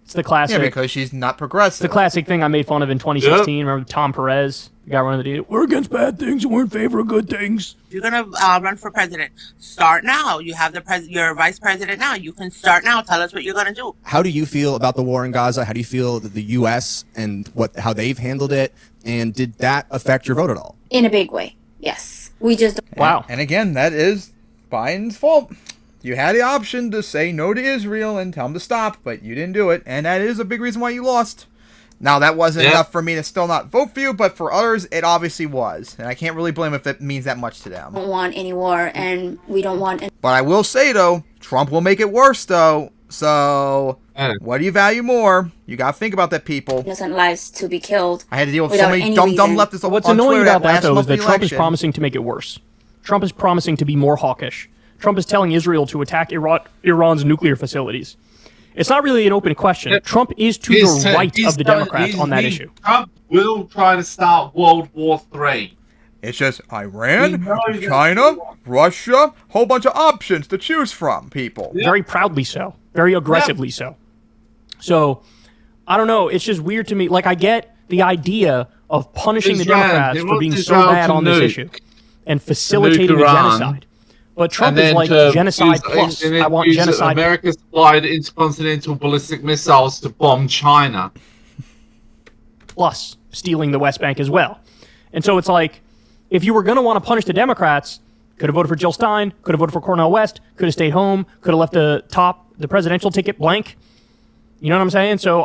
It's the classic. Yeah, because she's not progressive. It's the classic thing I made fun of in 2016. Yep. Remember Tom Perez, the guy running the deal? We're against bad things and we're in favor of good things. If you're going to run for president, start now. You have you're vice president now. You can start now. Tell us what you're going to do. How do you feel about the war in Gaza? How do you feel that the U.S. and how they've handled it? And did that affect your vote at all? In a big way, yes. We just... Wow. And again, that is Biden's fault. You had the option to say no to Israel and tell them to stop, but you didn't do it, and that is a big reason why you lost. Now, that wasn't enough for me to still not vote for you, but for others, it obviously was, and I can't really blame if it means that much to them. We don't want any war, and we don't want... But I will say, though, Trump will make it worse, though, so what do you value more? You gotta think about that, people. Innocent lives to be killed. I had to deal with so many dumb leftists on What's annoying Twitter about that, though, is that Trump is election. promising to make it worse. Trump is promising to be more hawkish. Trump is telling Israel to attack Iran's nuclear facilities. It's not really an open question. Trump is to the right of the Democrats on that issue. Trump will try to start World War III. It's just Iran, China, Russia, whole bunch of options to choose from, people. Yep. Very proudly so. Very aggressively so. So, I don't know. It's just weird to me. Like, I get the idea of punishing the Democrats for being so bad on this issue and facilitating the genocide. But Trump is like genocide plus. I want genocide. America supplied intercontinental ballistic missiles to bomb China. Plus stealing the West Bank as well. And so it's like, if you were going to want to punish the Democrats, could have voted for Jill Stein, could have voted for Cornel West, could have stayed home, could have left the presidential ticket blank. You know what I'm saying? So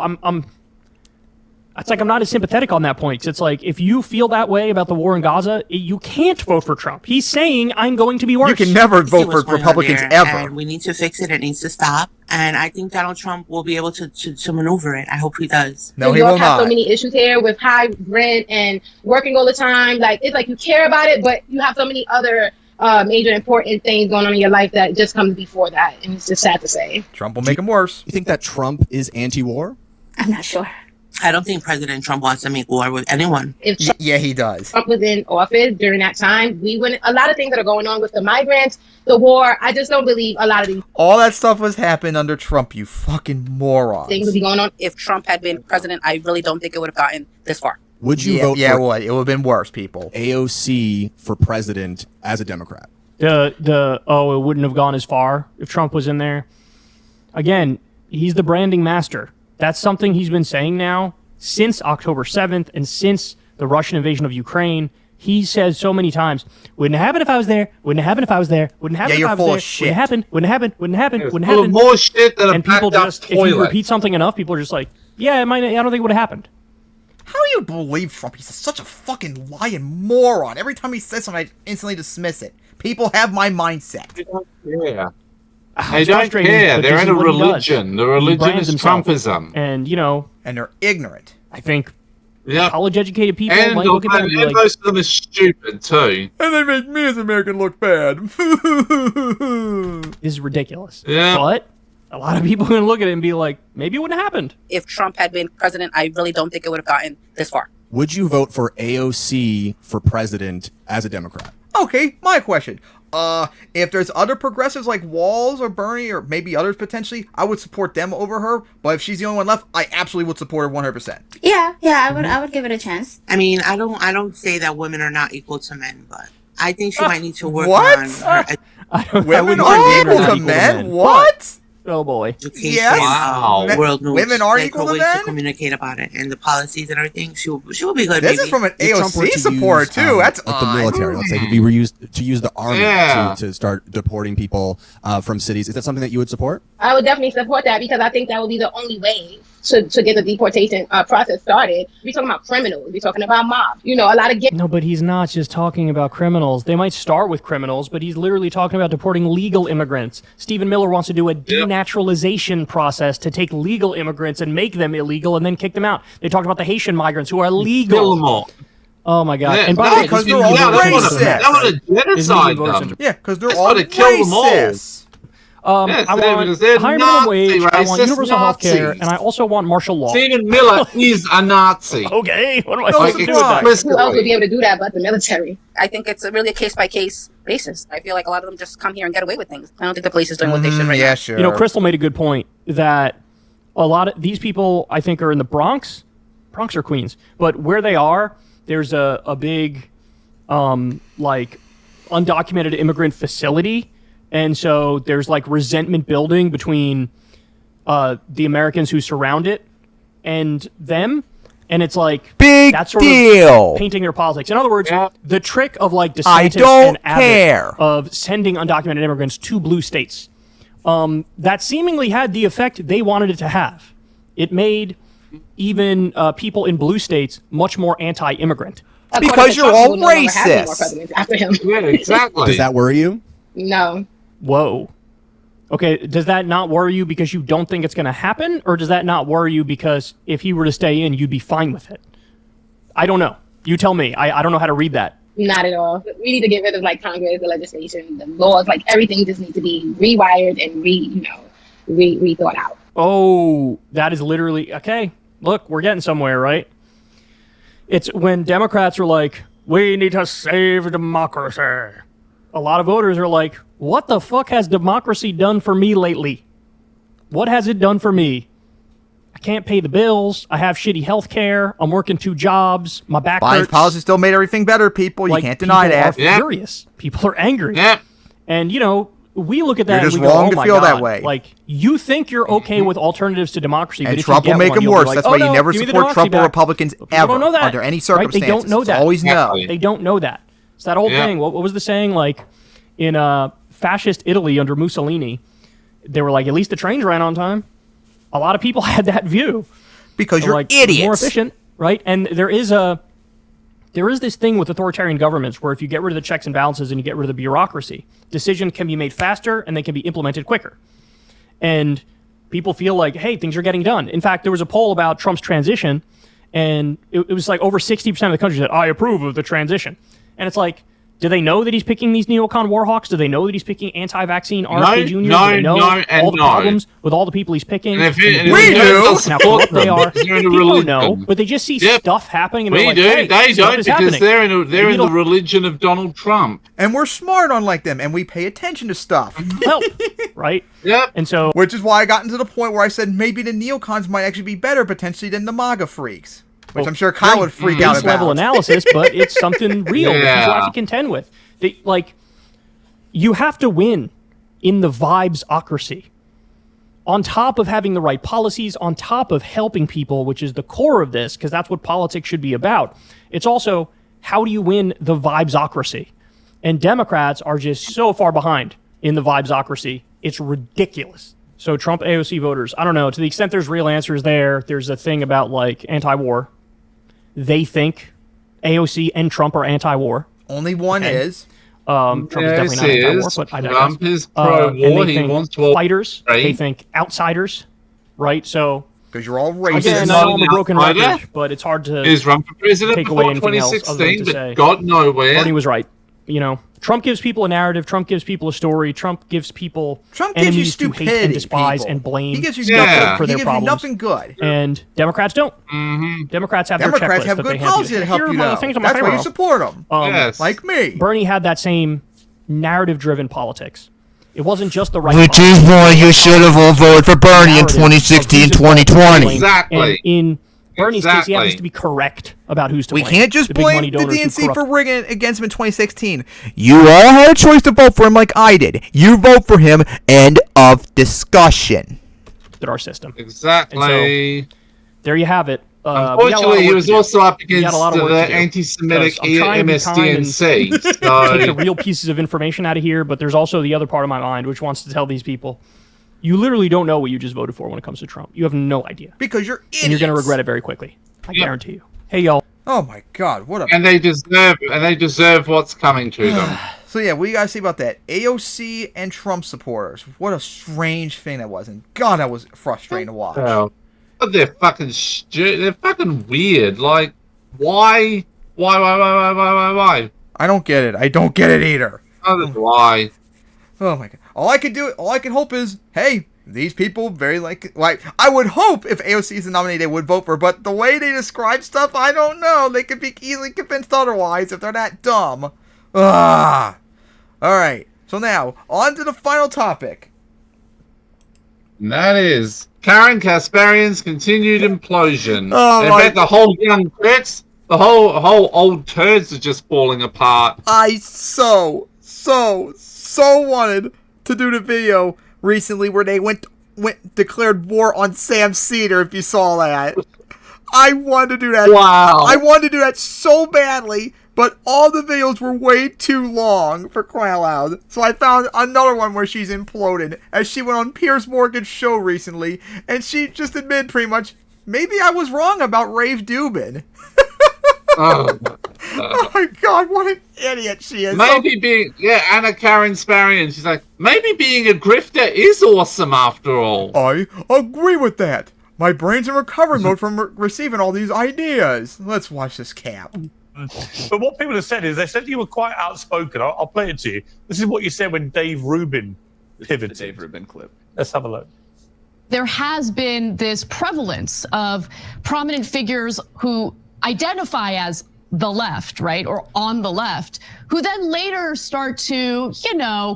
It's like I'm not as sympathetic on that point. 'Cause it's like if you feel that way about the war in Gaza, you can't vote for Trump. He's saying I'm going to be worse. You can never vote for Republicans ever. And we need to fix it. It needs to stop. And I think Donald Trump will be able to maneuver it. I hope he does. No, New he York will has not. so many issues here with high rent and working all the time. Like it's like you care about it, but you have so many other major important things going on in your life that just comes before that, and it's just sad to say. Trump will make him worse. You think that Trump is anti-war? I'm not sure. I don't think President Trump wants to make war with anyone. If Yeah, he does. Trump was in office during that time, we wouldn't. A lot of things that are going on with the migrants, the war. I just don't believe a lot of these All that stuff was happening under Trump, you fucking moron. things would be going on. If Trump had been president, I really don't think it would have gotten this far. Would you Yeah, vote yeah, for it would. It would have been worse, people. AOC for president as a Democrat? It wouldn't have gone as far if Trump was in there. Again, he's the branding master. That's something he's been saying now since October 7th and since the Russian invasion of Ukraine. He says so many times, wouldn't happen if I was there, wouldn't happen if I was there, wouldn't happen if I was there, wouldn't happen, wouldn't happen, wouldn't happen, wouldn't happen. More shit than a and people packed up just, if you toilet. repeat something enough, people are just like, yeah, I don't think it would have happened. How do you believe Trump? He's such a fucking lying moron. Every time he says something, I instantly dismiss it. People have my mindset. Yeah. They It's don't frustrating, care. but They're this in is a what he does. religion. The He religion brands is himself. Trumpism. And, you know, And they're ignorant. I think Yeah. college-educated people And, might look at that and be like, most of them are stupid too. And they make me as American look bad. this is ridiculous. Yeah. But a lot of people are going to look at it and be like, maybe it wouldn't have happened. If Trump had been president, I really don't think it would have gotten this far. Would you vote for AOC for president as a Democrat? Okay, my question. If there's other progressives like Walls or Bernie or maybe others potentially, I would support them over her. But if she's the only one left, I absolutely would support her 100%. Yeah, I would give it a chance. I mean, I don't say that women are not equal to men, but I think she might need to work what? on her Women are equal to men? What? Oh boy. education. Yes. Wow. World news. Women are like, equal her to ways men? to communicate about it and the policies and everything. She will be good. This maybe. is from an If Trump were AOC to supporter use, too. That's like the military. Let's say if we were to use the army to start deporting people from cities. Is that something that you would support? I would definitely support that because I think that would be the only way to get the deportation process started. We're talking about criminals. We're talking about mobs. You know, a lot of No, but he's not just talking about criminals. They might start with criminals, but he's literally talking about deporting legal immigrants. Stephen Miller wants to do a denaturalization process to take legal immigrants and make them illegal and then kick them out. They talked about the Haitian migrants who are legal. Kill them all. Oh my God! Yeah, and by no, the way, because this they're is all Indian racist. voters That would have is genocide Indian voters them. Yeah, because they're That's all why they kill them all. racist. Yes, I want because they're higher minimum Nazi, wage. I want racist universal health care, Nazis. and I also want martial law. Stephen Miller is a Nazi. Okay, what am I No, supposed to do with that? who else would be able to do that but the military? I think it's really a case-by-case basis. I feel like a lot of them just come here and get away with things. I don't think the police is doing what they should right now. Yeah, sure. You know, Crystal made a good point that a lot of these people, I think, are in the Bronx or Queens, but where they are, there's a big, like, undocumented immigrant facility, and so there's like resentment building between the Americans who surround it and them, and it's like Big that's sort deal. of painting their politics. In other words, the trick of like DeSantis I don't and Abbott care. of sending undocumented immigrants to blue states, that seemingly had the effect they wanted it to have. It made even people in blue states much more anti-immigrant. Because you're all racist. After him. Yeah, exactly. Does that worry you? No. Whoa. Okay, does that not worry you because you don't think it's going to happen? Or does that not worry you because if he were to stay in, you'd be fine with it? I don't know. You tell me. I don't know how to read that. Not at all. We need to get rid of like Congress, the legislation, the laws, like everything just needs to be rewired and rethought out. Oh, that is literally... Okay, look, we're getting somewhere, right? It's when Democrats are like, we need to save democracy. A lot of voters are like, what the fuck has democracy done for me lately? What has it done for me? I can't pay the bills. I have shitty health care. I'm working 2 jobs. My back Biden's hurts. policy still made everything better, people. You Like, can't deny people that. are furious. People are angry. And, you know, we look at that You're and just we go, wrong oh to my feel God. that way. Like, you think you're okay with alternatives to democracy, but And if Trump you will get make one, them you'll be worse. like, That's oh, why no, you never give me the support democracy Trump or back. Republicans People ever don't know that. under any Right? circumstances. They don't know It's that. always no. They don't know that. It's that old thing. What was the saying? Like, in fascist Italy under Mussolini, they were like, at least the trains ran on time. A lot of people had that view. Because They're you're like, it was more idiots. efficient. right? And there is this thing with authoritarian governments where if you get rid of the checks and balances and you get rid of the bureaucracy, decisions can be made faster and they can be implemented quicker. And people feel like, hey, things are getting done. In fact, there was a poll about Trump's transition, and it was like over 60% of the country said, I approve of the transition. And it's like, do they know that he's picking these neocon warhawks? Do they know that he's picking anti-vaccine RFK Jr.? Do they know all the problems with all the people he's picking? And we do. Now, for what they are, people know, but they just see stuff happening and they're like, hey, they don't, because happening. they're in the religion of Donald Trump. And we're smart unlike them, and we pay attention to stuff. Well, right? Yep. And so, which is why I got into the point where I said maybe the neocons might actually be better potentially than the MAGA freaks. Which I'm sure Kyle would freak out about. Level analysis, but it's something real that people have to contend with. You have to win in the vibes-ocracy. On top of having the right policies, on top of helping people, which is the core of this, because that's what politics should be about. It's also, how do you win the vibes-ocracy? And Democrats are just so far behind in the vibes-ocracy. It's ridiculous. So Trump AOC voters, I don't know, to the extent there's real answers there's a thing about like anti-war. They think AOC and Trump are anti-war. Only one is. Trump is definitely not anti-war, but I digress. Trump is pro-war. He wants to fighters. They think outsiders, right? So because you're all racist. Again, I know I'm a broken record, but it's hard to run for president take away before anything else other than 2016, to but say got nowhere. Bernie was right. You know, Trump gives people a narrative. Trump gives people a story. Trump gives people enemies to hate and despise and blame. He gives you nothing for he their gives problems. you nothing good. And Democrats don't. Democrats have their checklist have that good they hand policy you. to help Here are you the know. things I'm in That's favor why you of. support them. Like me. Bernie had that same narrative-driven politics. It wasn't just the right. Which is why you should have all voted for Bernie in 2016, 2020. Exactly. And in Bernie's case, he happens to be correct about who's to blame. We can't just The big blame money the donors who DNC for corrupt. rigging against him in 2016. You all had a choice to vote for him like I did. You vote for him. End of discussion. Our system. Exactly. So, there you have it. Unfortunately, he was also up against the anti-Semitic MSDNC. So take the real pieces of information out of here, but there's also the other part of my mind which wants to tell these people, you literally don't know what you just voted for when it comes to Trump. You have no idea. Because you're idiots. And you're going to regret it very quickly. I guarantee you. Hey, y'all. Oh my God, what a... And they deserve what's coming to them. So yeah, what do you guys say about that? AOC and Trump supporters. What a strange thing that was. And God, that was frustrating to watch. Well, but they're fucking they're fucking weird. Like, why? Why? I don't get it. I don't get it either. Neither do I. Oh my God. All I can hope is, hey, these people very like I would hope if AOC is the nominee they would vote for, but the way they describe stuff, I don't know. They could be easily convinced otherwise if they're that dumb. Ah. All right. So now, on to the final topic. And that is Karen Kasparian's continued implosion. Oh, I bet the whole young turds, the whole old turds are just falling apart. I so wanted to do the video recently where they declared war on Sam Cedar, if you saw that. I wanted to do that. Wow. I wanted to do that so badly, but all the videos were way too long for crying out loud. So I found another one where she's imploded, as she went on Piers Morgan's show recently, and she just admitted pretty much, maybe I was wrong about Rave Dubin. Oh my God, what an idiot she is. Maybe Anna Karen Sparian, she's like, maybe being a grifter is awesome after all. I agree with that. My brain's in recovery mode from receiving all these ideas. Let's watch this cap. But what people have said is, they said you were quite outspoken. I'll play it to you. This is what you said when Dave Rubin pivoted. The Dave Rubin clip. Let's have a look. There has been this prevalence of prominent figures who identify as the left, right, or on the left, who then later start to,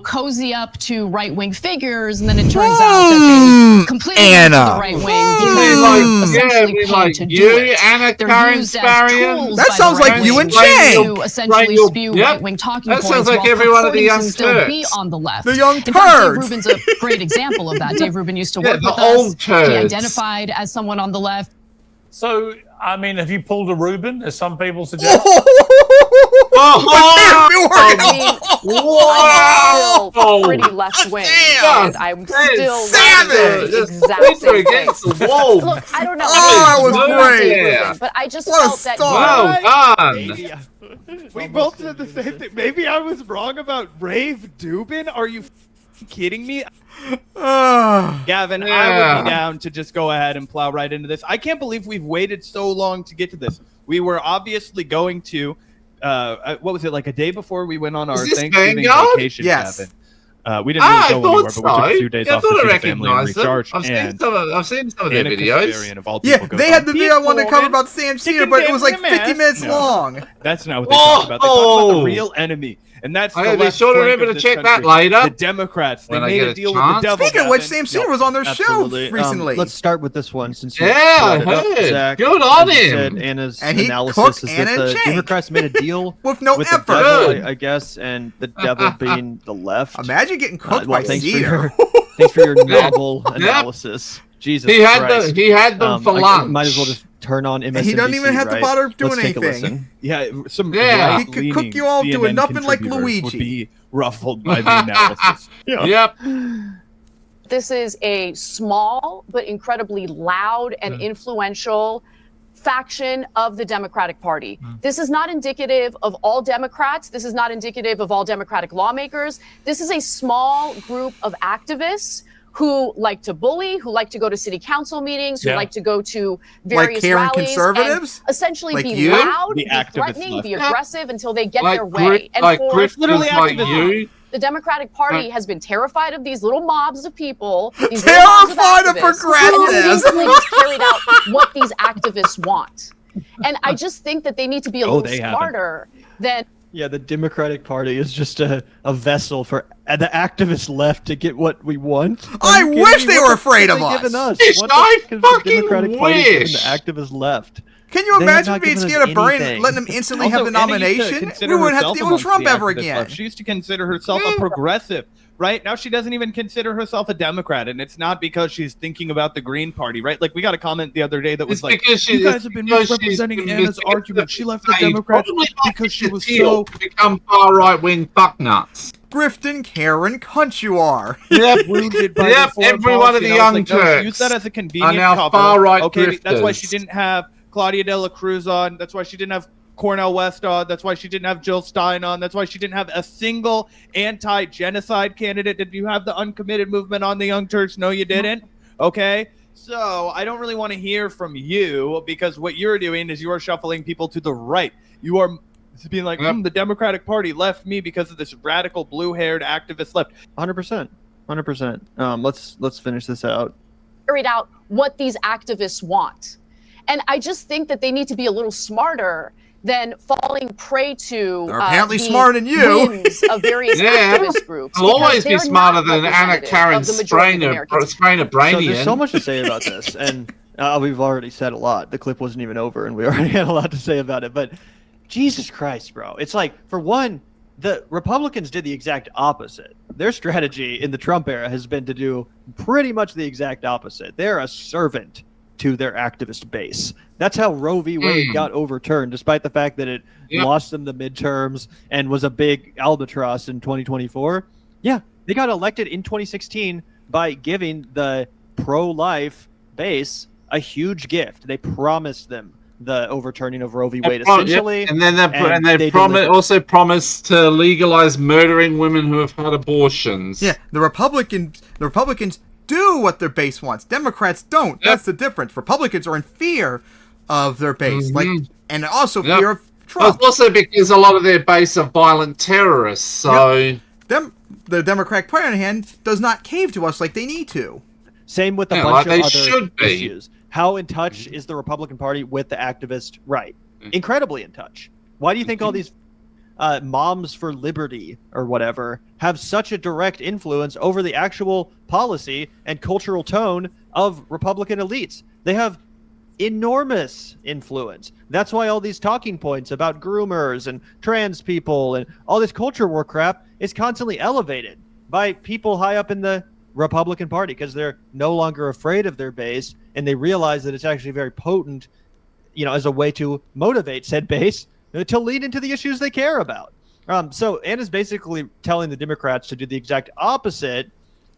cozy up to right-wing figures, and then it turns out that they completely went to the right wing because essentially paid to do it. Anna Karen Sparian. That sounds like you and Jay. To essentially spew right-wing talking points. That sounds like while every one of the young purporting to still be turds. on the left. The young In fact, turds. Dave Rubin's a great example of that. Dave Rubin used to work the with old us. turds. He identified as someone on the left. So, I mean, have you pulled a Rubin, as some people suggest? Wow! still pretty left wing, and I'm still running the exact same against thing. the wall. Look, I don't know. Oh, that was great. Yeah. But I just What a felt that. start. Well done. We both said the same thing. Maybe I was wrong about Rave Dubin. Are you kidding me? Gavin, I would be down to just go ahead and plow right into this. I can't believe we've waited so long to get to this. We were obviously going to, what was it, like a day before we went on our Thanksgiving vacation, yes. Gavin. We didn't really go anywhere, so. but we took a few days off to see the family and recharge. I've seen some of their videos. Yeah, they had the video I wanted to cover about Sam Cedar, but it was like 50 minutes long. That's not what they talked about. They talked about the real enemy. And that's the be sure to remember to check that later. The Democrats, they made a deal with the devil. Speaking of which, Sam Cedar was on their show recently. Let's start with this one since you I brought it up, heard. Zach. Good on As you him. said, Anna's And he analysis cooked is Anna that the Cenk. Democrats made a deal with no the effort. devil, I guess, and the devil being the left. Imagine getting cooked by thanks Cedar. Thanks for your novel analysis. Jesus He had Christ. he had them for lunch. Might as well just turn on MSNBC. He doesn't even have to bother doing Let's take a anything. listen. Yeah, some He could cook you all doing CNN nothing like contributors would Luigi. be ruffled by the analysis. Yep. This is a small but incredibly loud and influential faction of the Democratic Party. This is not indicative of all Democrats. This is not indicative of all Democratic lawmakers. This is a small group of activists who like to bully, who like to go to city council meetings, who like to go to various Karen rallies conservatives? and essentially Like be you? loud, The be activist threatening, left. be aggressive until they get Like their way. And for literally like you. the Democratic Party has been terrified of these little mobs of people. These little mobs Terrified of activists who progressives. basically just carried out what these activists want. And I just think that they need to be a little smarter than. Yeah, the Democratic Party is just a vessel for the activist left to get what we want. I wish they were afraid of us. I fucking Democratic Party and wish. the activist left. Can you They have imagine not being given scared us of Bernie and anything. letting them instantly Also, have the Anna used to nomination? consider We wouldn't have to herself deal with amongst Trump the ever activist again. left. She used to consider herself a progressive, right? Now she doesn't even consider herself a Democrat, and it's not because she's thinking about the Green Party, right? Like, we got a comment the other day that was like, you guys have been misrepresenting Anna's argument. She left the Democrats because she was so... become far right wing fucknuts. Grifton Karen cunt you are. Yep, wounded by yep. the foreign Every one of policy. the And I was young like, no, she Turks used that as a convenient are now cover. far right Okay, that's why she grifters. didn't have Claudia De La Cruz on. That's why she didn't have Cornel West on. That's why she didn't have Jill Stein on. That's why she didn't have a single anti-genocide candidate. Did you have the uncommitted movement on the Young Turks? No, you didn't. Okay. So I don't really want to hear from you because what you're doing is you are shuffling people to the right. You are being like, the Democratic Party left me because of this radical blue-haired activist left. 100%. 100%. Let's finish this out. Carried out what these activists want. And I just think that they need to be a little smarter than falling prey to They're apparently the smarter than you. whims of various activist groups. They'll always because be they're smarter not than Anna representative Karen of the majority of Sprainer Americans. So there's so much to say about this, and we've already said a lot. The clip wasn't even over, and we already had a lot to say about it. But Jesus Christ, bro. It's like, for one, the Republicans did the exact opposite. Their strategy in the Trump era has been to do pretty much the exact opposite. They're a servant to their activist base. That's how Roe v. Wade got overturned, despite the fact that it lost them the midterms and was a big albatross in 2024. Yeah, they got elected in 2016 by giving the pro-life base a huge gift. They promised them the overturning of Roe v. Wade, essentially. And then they also promised to legalize murdering women who have had abortions. Yeah, the Republicans do what their base wants. Democrats don't. That's the difference. Republicans are in fear of their base, and also fear of Trump. It's also because a lot of their base are violent terrorists. So the Democratic Party, on the hand, does not cave to us like they need to. Same with a bunch of other issues. How in touch is the Republican Party with the activist right? Incredibly in touch. Why do you think all these moms for liberty or whatever have such a direct influence over the actual policy and cultural tone of Republican elites? They have enormous influence. That's why all these talking points about groomers and trans people and all this culture war crap is constantly elevated by people high up in the Republican Party because they're no longer afraid of their base and they realize that it's actually very potent, as a way to motivate said base to lead into the issues they care about. So Anna's basically telling the Democrats to do the exact opposite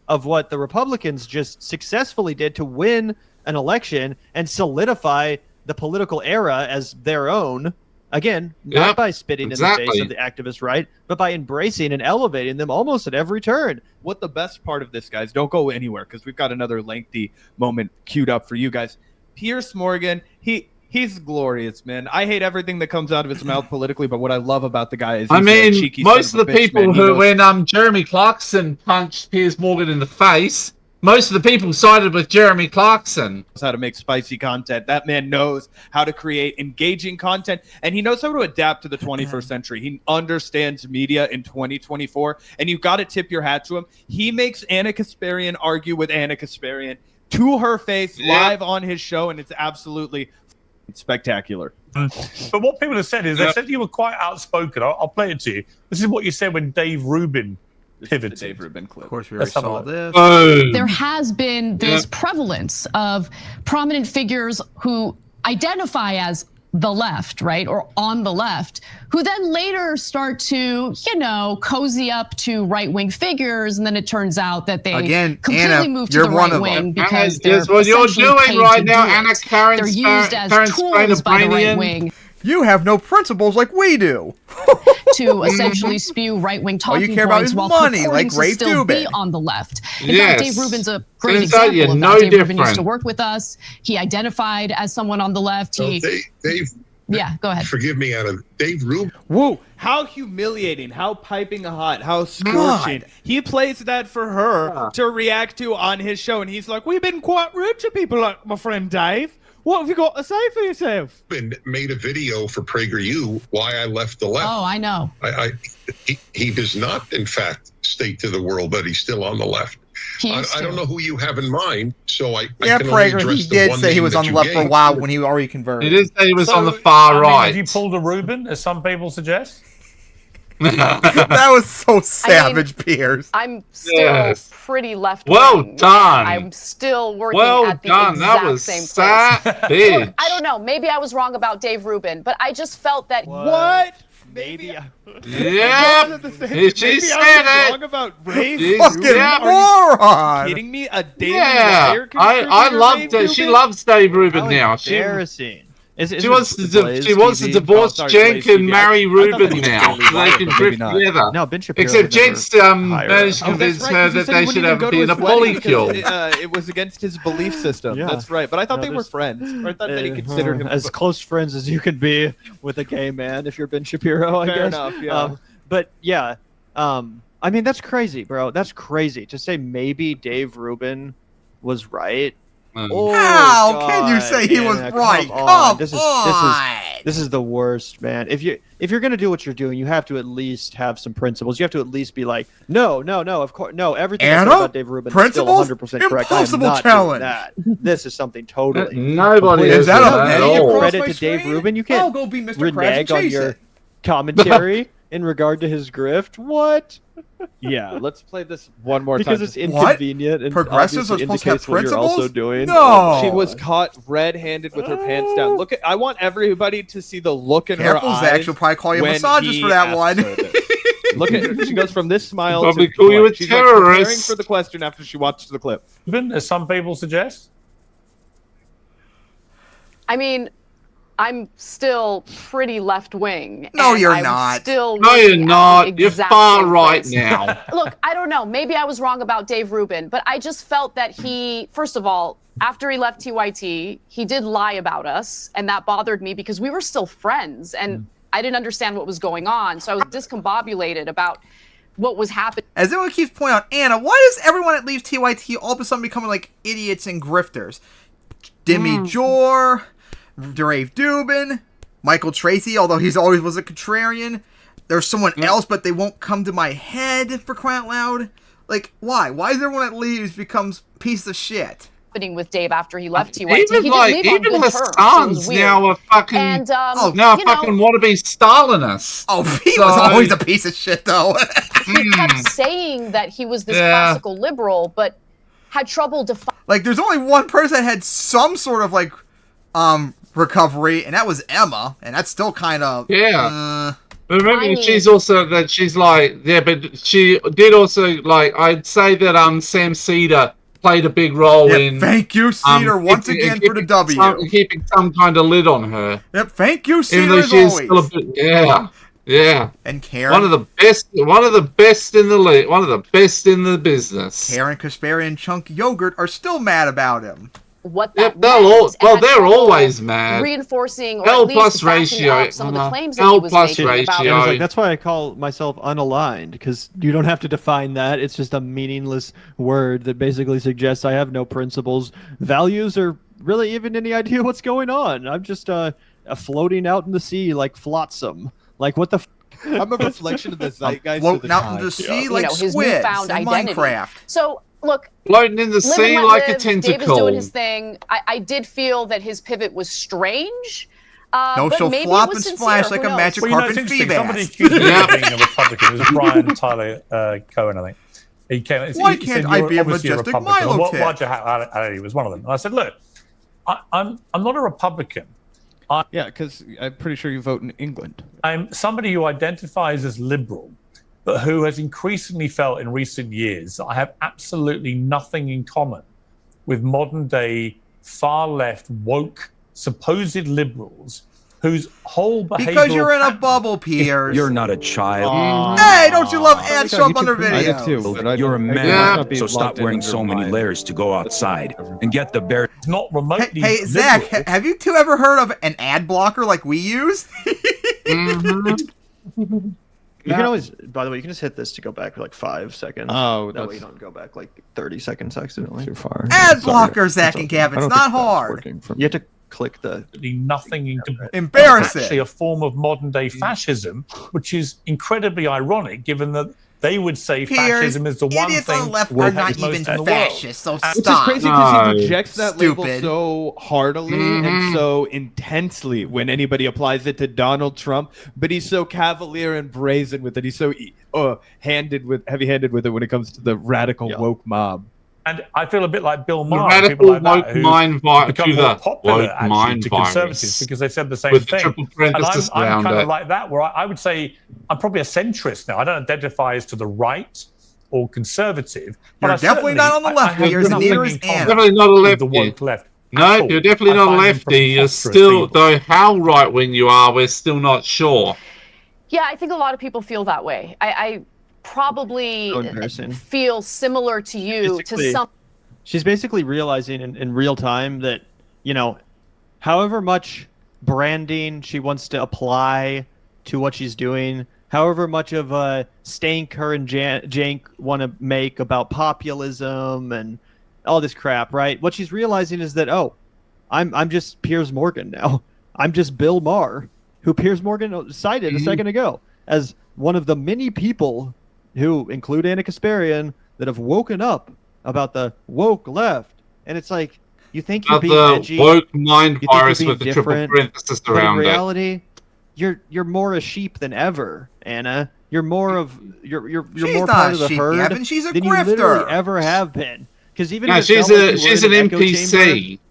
of what the Republicans just successfully did to win an election and solidify the political era as their own. Again, not by spitting in the face of the activist right, but by embracing and elevating them almost at every turn. What the best part of this, guys, don't go anywhere because we've got another lengthy moment queued up for you guys. Piers Morgan, he's glorious, man. I hate everything that comes out of his mouth politically, but what I love about the guy is he's a cheeky most of the son a bitch, people man. who, when Jeremy Clarkson punched Piers Morgan in the face, most of the people sided with Jeremy Clarkson. Knows how to make spicy content. That man knows how to create engaging content, and he knows how to adapt to the 21st century. He understands media in 2024, and you've got to tip your hat to him. He makes Anna Kasparian argue with Anna Kasparian to her face live on his show, and it's absolutely spectacular. But what people have said is they said you were quite outspoken. I'll play it to you. This is what you said when Dave Rubin pivoted. The Dave Rubin clip. Of course, we already saw this. There has been this prevalence of prominent figures who identify as the left, right, or on the left, who then later start to, cozy up to right-wing figures, and then it turns out that they completely move to the right wing because they're what you're doing right now, Anna Karen. They're used as tools by the right wing. You have no principles like we do. To essentially spew right-wing talking you care about points is while money, purporting like to Rafe still be Dubin. on the left. In Yes. fact, Dave Rubin's a great Turns out example you're of no that. Dave Rubin used to different. work with us. He identified as someone on the left. Dave, Yeah, go ahead. forgive me, Anna. Dave Rubin. Whoa, how humiliating, how piping hot, how scorching. He plays that for her to react to on his show, and he's like, we've been quite rude to people like my friend Dave. What have you got to say for yourself? Made a video for PragerU why I left the left. Oh, I know. He does not, in fact, state to the world that he's still on the left. I don't know who you have in mind, so I can only Prager, address he the did one say he name was that on the you left for a gave. while when he already converted. He did say he was on the I far mean, right. Have you pulled a Rubin, as some people suggest? That was so savage, Piers. I'm still pretty left wing. Well done. I'm still working Well at the done. exact That was same savage. place. Look, I don't know. Maybe I was wrong about Dave Rubin, but I just felt that. What? Maybe. Yep. Maybe She I was said wrong it. about Rafe She's Rubin? fucking Are moron. you kidding me? A Daily Yeah, Wire I contributor, loved Dave it. She Rubin? loves Dave Rubin now. Embarrassing. She wants to divorce Cenk and marry Rubin now, so they can drift together. No, Ben Shapiro Except would never Cenk's hire managed to Oh, that's convince right, her 'cause he that said they he should wouldn't have even go to been a his wedding polycule. because it was against his belief system. Yeah. That's right. But I thought No, they were there's- friends. Or I thought that he considered him as close friends as you can be with a gay man if you're Ben Shapiro, I Fair guess. enough, yeah. But yeah, I mean that's crazy, bro. That's crazy to say. Maybe Dave Rubin was right. Oh, How can you say he was Anna, right? Come on. Come This is the worst, man. If you're gonna do what you're doing, you have to at least have some principles. You have to at least be like, no, of course, no. Everything I said Anna? about Dave Rubin is still Principles? 100% correct. I am Impossible not challenge. doing that. This is something totally. Nobody Is that a at menu all. across Credit my to Dave screen? Rubin. You I'll can't go be Mr. Krabs and renege on chase your it. commentary in regard to his grift. What? Yeah, let's play this one more Because time. it's inconvenient and Progressives obviously are supposed to have indicates what you're also principles? doing. No. She was caught red-handed with her pants down. Look at! I want everybody to see the look in Careful, her eyes. Zach. She'll probably call you a when misogynist he for that asked one. her this. Look at her. She goes from this smile Probably to call you blank. a She's like preparing terrorist. for the question after she watched the clip. Rubin, as some people suggest? I mean, I'm still pretty left wing. No, you're I'm not. Still No, you're working at not. the You're exact far same right place. now. Look, I don't know. Maybe I was wrong about Dave Rubin, but I just felt that he, first of all, after he left TYT, he did lie about us, and that bothered me because we were still friends, and I didn't understand what was going on, so I was discombobulated about what was happening. As everyone keeps pointing out, Anna, why does everyone that leaves TYT all of a sudden becoming like idiots and grifters? Demi Jor, Rafe Dubin, Michael Tracy, although he's always was a contrarian. There's someone else, but they won't come to my head for crying out loud. Like, why? Why is everyone that leaves becomes piece of shit? With Dave after he left TYT. Even he like didn't leave on even good the terms. It was sons weird. now are fucking And, now you know, fucking want to be Stalinists. Oh, he was always a piece of shit, though. he kept saying that he was this classical liberal, but had trouble defining. Like, there's only one person that had some sort of like recovery, and that was Emma, and that's still kind of But But remember, she's also that she's like, yeah, but she did also like. I'd say that Sam Cedar played a big role in. Thank you, Cedar, once again for the W. Keeping some kind of lid on her. Yep, thank you, Cedar, Even though as she's always. still a bit, yeah. And Karen, one of the best in the league, one of the best in the business. Karen, Kasperi, and Chunky Yogurt are still mad about him. What that They're always mad. Reinforcing or L at least plus backing ratio. up some of the claims that he was making about And it's like, that's why I call myself unaligned, because you don't have to define that. It's just a meaningless word that basically suggests I have no principles, values, or really even any idea what's going on. I'm just floating out in the sea like flotsam. Like, what the I'm a reflection of the zeitgeist. Floating out in the sea like his squids newfound in identity. Minecraft. So look, floating in the live sea and let like a live. tentacle. Dave is doing his thing. I did feel that his pivot was strange. No, but she'll maybe flop it was and sincere. splash Who like a knows? magic Well, you know, carpet it's interesting. feed Somebody ass. accused me of being a Republican. It was Brian Tyler Cohen, I think. He came. Why he can't said, I "You're be a obviously majestic Republican." Milo What tip? Roger Halley was one of them. And I said, "Look, I'm not a Republican. Yeah, because I'm pretty sure you vote in England. I'm somebody who identifies as liberal, but who has increasingly felt in recent years that I have absolutely nothing in common with modern day far left woke supposed liberals whose whole behavior. Because you're in a bubble, Piers. You're not a child. Hey, don't you love ads show up on their videos? You're a man, so stop wearing so many layers to go outside and get the bare. It's not remotely. Hey, Zach, have you two ever heard of an ad blocker like we use? You can always, by the way, you can just hit this to go back for like 5 seconds. Oh, that way you don't go back like 30 seconds accidentally. Too far. Ad blocker, Zach and Gavin. It's not hard. You have to click the. Nothing Embarrassing. Actually, a form of modern day fascism, which is incredibly ironic, given that they would say fascism is the one idiots thing on the left that are is not most even in the world. fascists, so Which is stop. crazy because he rejects that label Stupid. so heartily and so intensely when anybody applies it to Donald Trump, but he's so cavalier and brazen with it. He's so heavy-handed with it when it comes to the radical woke mob. And I feel a bit like Bill The Maher, radical people like woke that, who mind become to more the popular woke actually mind to virus. conservatives because they said the same With the thing. triple And parenthesis I'm around kind it. of like that, where I would say I'm probably a centrist now. I don't identify as to the right or conservative. But You're I definitely not on the left. You're Neither is Anna. Definitely not a lefty. The woke left. No, you're definitely not a lefty. You're still, though, how right wing you are, we're still not sure. Yeah, I think a lot of people feel that way. I probably So embarrassing. feel similar to you Basically, to some. She's basically realizing in real time that, you know, however much branding she wants to apply to what she's doing, however much of a stank her and Jank want to make about populism and all this crap, right? What she's realizing is that, oh, I'm just Piers Morgan now. I'm just Bill Maher, who Piers Morgan cited a second ago as one of the many people who include Anna Kasparian that have woken up about the woke left. And it's like, you think you're being edgy, woke mind you think you're virus being with the triple different, parenthesis but in around it. reality, you're more a sheep than ever, Anna. You're more of you're She's more not part a of the sheep, herd Gavin. She's a than you literally grifter. ever have been. Because even No, if it she's felt like you were she's in an echo NPC. chamber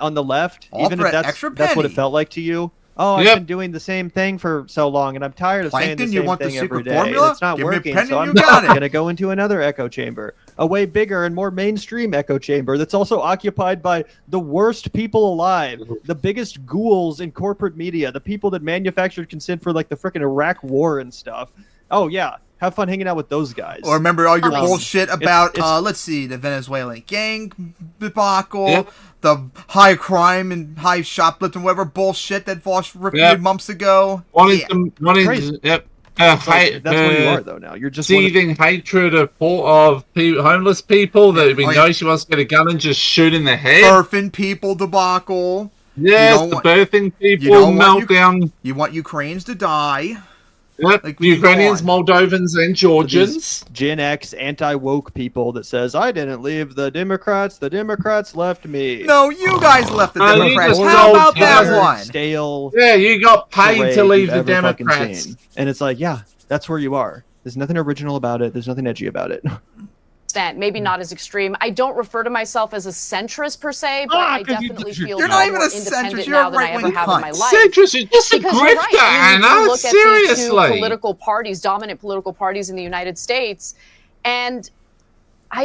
on the left, All even for if an extra that's what it penny. felt like to you. Oh, Yep. I've been doing the same thing for so long, and I'm tired of saying the Plankton, same you want the thing every secret day. formula? It's not Give me a working, penny so and I'm you got it. going to go into another echo chamber, a way bigger and more mainstream echo chamber that's also occupied by the worst people alive, the biggest ghouls in corporate media, the people that manufactured consent for like the frickin' Iraq war and stuff. Oh yeah, have fun hanging out with those guys. Or remember all your Um, bullshit about, it's- let's see, the Venezuelan gang debacle, Yep. the high crime and high shoplifting, whatever bullshit that Voss reviewed Yep. months ago. Wanting Yeah. to, Crazy. yep. It's like, Hate, that's where you are though now. You're just one of- seething hatred of homeless people that we Oh, know yeah. she wants to get a gun and just shoot in the head. Birthing people debacle. Yes, don't the want- birthing You people don't want meltdown. You want Ukrainians to die. Yep. Like, we can go Ukrainians, on. Moldovans, and Georgians. These Gen X anti-woke people that says, I didn't leave the Democrats left me. No, you guys left the No, you Democrats. just How don't about that care. one? Stale. Yeah, you got paid parade to leave you've the ever fucking Democrats. seen. And it's like, yeah, that's where you are. There's nothing original about it. There's nothing edgy about it. extent, maybe not as extreme. I don't refer to myself as a centrist per se, but I definitely feel You're not even more a independent centrist, you're a now than I ever right-wing have in my cunt. life. Centrist is just a Because you're right. grifter, I mean, you Anna. look at the two Seriously. political parties, dominant political parties in the United States, and I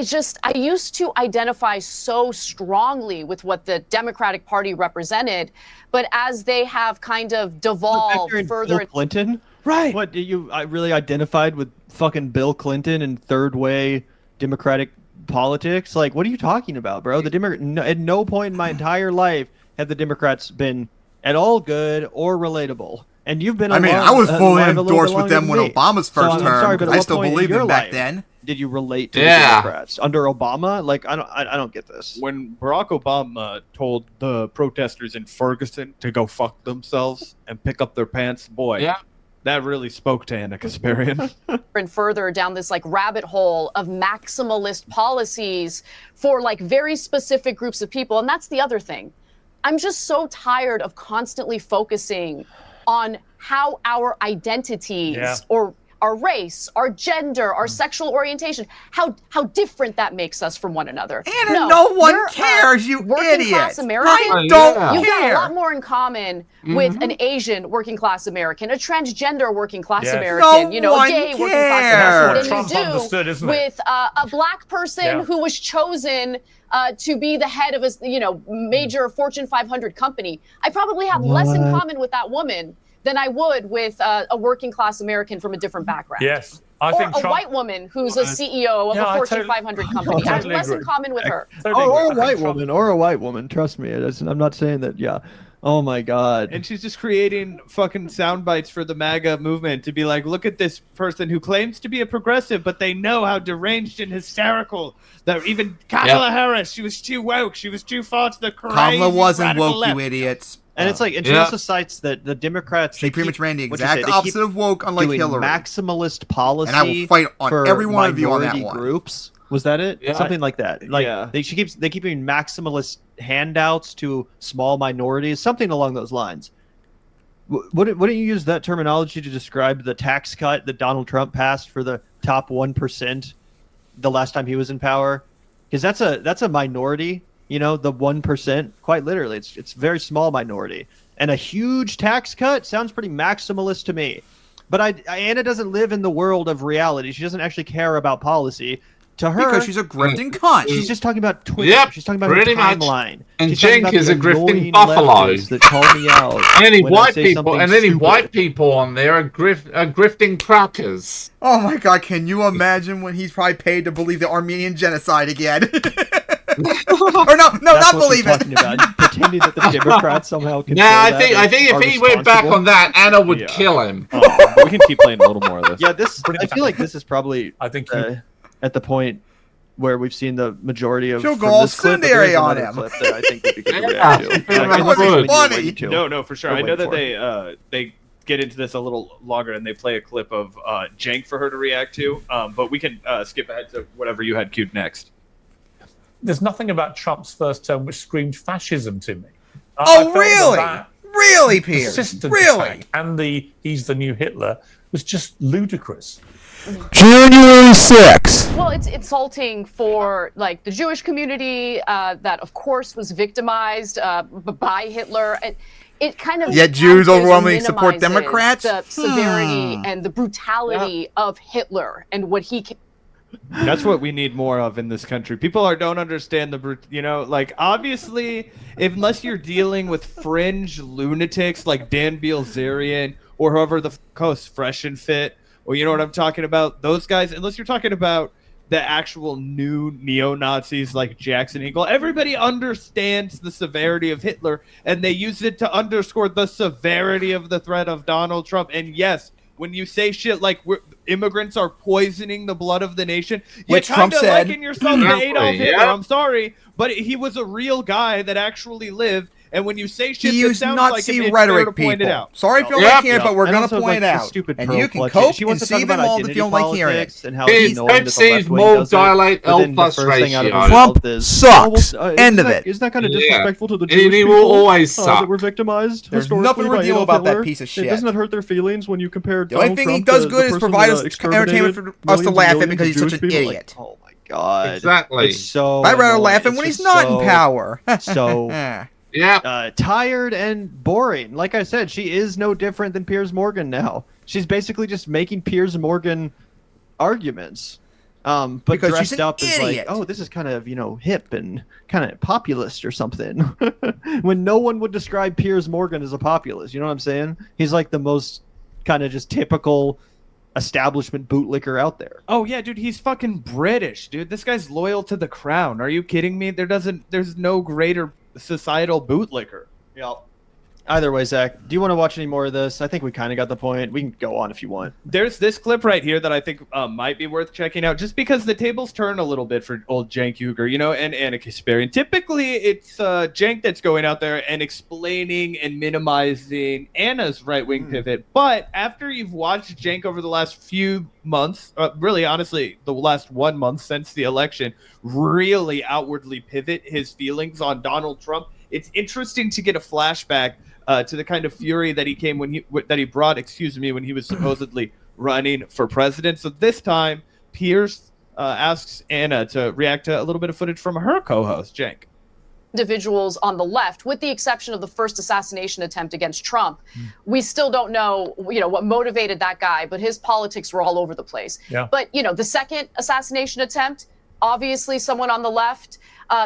used to identify so strongly with what the Democratic Party represented, but as they have kind of devolved further. Bill Clinton? Right. What, I really identified with fucking Bill Clinton and third way Democratic politics? Like, what are you talking about, bro? At no point in my entire life have the Democrats been at all good or relatable. And you've been I mean, I was fully endorsed with them when Obama's first term. I still believed them back then. Did you relate to the Democrats under Obama? Like, I don't get this. When Barack Obama told the protesters in Ferguson to go fuck themselves and pick up their pants, boy, that really spoke to Anna Kasparian. And further down this like rabbit hole of maximalist policies for like very specific groups of people. And that's the other thing. I'm just so tired of constantly focusing on how our identities or our race, our gender, our sexual orientation, how different that makes us from one another. Anna, no one cares, you working idiot. class American, I don't You've got care. a lot more in common with an Asian working class American, a transgender working class American, No a gay working class American, than you do with with a black person who was chosen to be the head of a major Fortune 500 company. I probably have less in common with that woman than I would with a working class American from a different background. Yes. Or a white woman who's a CEO of a Fortune 500 company. I have less in common with her. Or a white woman. Trust me. I'm not saying that. Yeah. Oh my God. And she's just creating fucking sound bites for the MAGA movement to be like, look at this person who claims to be a progressive, but they know how deranged and hysterical that even Kamala Harris, she was too woke. She was too far to the crazy Kamala wasn't woke, left. you idiots. And it's like, and she also cites that the Democrats. She pretty much ran the exact opposite of woke, unlike doing Hillary. Maximalist policy. And I will fight on every one of you on that one. Groups. Was that it? Yeah. Something like that. Like they keep doing maximalist handouts to small minorities, something along those lines. Wouldn't you use that terminology to describe the tax cut that Donald Trump passed for the top 1% the last time he was in power? Because that's a minority. The 1%, quite literally, it's a very small minority, and a huge tax cut sounds pretty maximalist to me. But Anna doesn't live in the world of reality. She doesn't actually care about policy. To her, because she's a grifting cunt. She's just talking about Twitter. Yep, she's talking about her pretty much. timeline. And She's talking Cenk about is the a grifting annoying buffalo. leftists that call me out. And any when I white say people, something and any stupid. white people on there are grifting crackers. Oh my God, can you imagine when he's probably paid to believe the Armenian genocide again? Or not believe it. Pretending that the Democrats somehow control Nah, that I think and if are he went back responsible. on that, Anna would kill him. We can keep playing a little more of this. Yeah, I feel like this is probably at the point where we've seen the majority of She'll from go all this clip, but incendiary there is on another him. clip that I think would be good to Yeah, react to. that was Something funny. you're waiting to. No, for sure. We're I know waiting that for. they get into this a little longer and they play a clip of Cenk for her to react to. But we can skip ahead to whatever you had queued next. There's nothing about Trump's first term which screamed fascism to me. Oh, really? Really, Pierre? Persistent Really? attack and he's the new Hitler was just ludicrous. January 6th. Well, it's insulting for like the Jewish community that, of course, was victimized by Hitler. It kind of Yet Jews counters overwhelmingly and support minimizes Democrats? The severity and the brutality of Hitler and what he. That's what we need more of in this country. People don't understand obviously, unless you're dealing with fringe lunatics like Dan Bilzerian or whoever the hosts Fresh and Fit, or you know what I'm talking about, those guys, unless you're talking about the actual new neo-Nazis like Jackson Eagle, everybody understands the severity of Hitler, and they use it to underscore the severity of the threat of Donald Trump. And yes, when you say shit like immigrants are poisoning the blood of the nation, you're Which Trump kind of said. liking yourself to Adolf Hitler. I'm sorry, but he was a real guy that actually lived. And when you say shit He that used sounds Nazi like him, it's rhetoric, fair to point it people. out. Sorry if you don't like hearing it, but we're going to point it out. Stupid And you can pearl cope clutching. and see them all if you don't like hearing it. And how It's annoying that the Pepsi's left wing more does it, dilate but then the L+ first thing out of ratio. his Trump mouth is, sucks. End of isn't it. Isn't that kind of Yeah. disrespectful to the And Jewish he people will always that suck. were victimized? There's historically nothing by redeemable Adolf about that Hitler? piece of It shit. doesn't that hurt their feelings when you compare The only Donald thing he Trump does to good the is person provide that us exterminated entertainment for us to millions and laugh at millions because of he's such Jewish an people? idiot. Oh my God. Exactly. It's so I'd rather annoying. laugh at It's when he's just not so- in power. So yeah, tired and boring. Like I said, she is no different than Piers Morgan now. She's basically just making Piers Morgan arguments. But Because dressed she's an up as like, idiot. oh, this is kind of, hip and kind of populist or something. When no one would describe Piers Morgan as a populist. You know what I'm saying? He's like the most kind of just typical establishment bootlicker out there. Oh yeah, dude, he's fucking British, dude. This guy's loyal to the crown. Are you kidding me? There's no greater societal bootlicker. Yeah. Either way, Zach, do you want to watch any more of this? I think we kind of got the point. We can go on if you want. There's this clip right here that I think might be worth checking out, just because the tables turn a little bit for old Cenk Uygur, and Anna Kasparian. Typically, it's Cenk that's going out there and explaining and minimizing Anna's right-wing pivot. But after you've watched Cenk over the last few months, really, honestly, the last 1 month since the election, really outwardly pivot his feelings on Donald Trump, it's interesting to get a flashback to the kind of fury that he brought when he was supposedly running for president. So this time, Piers asks Anna to react to a little bit of footage from her co-host, Cenk. Individuals on the left, with the exception of the first assassination attempt against Trump, we still don't know, what motivated that guy, but his politics were all over the place. Yeah. But, the second assassination attempt, obviously someone on the left,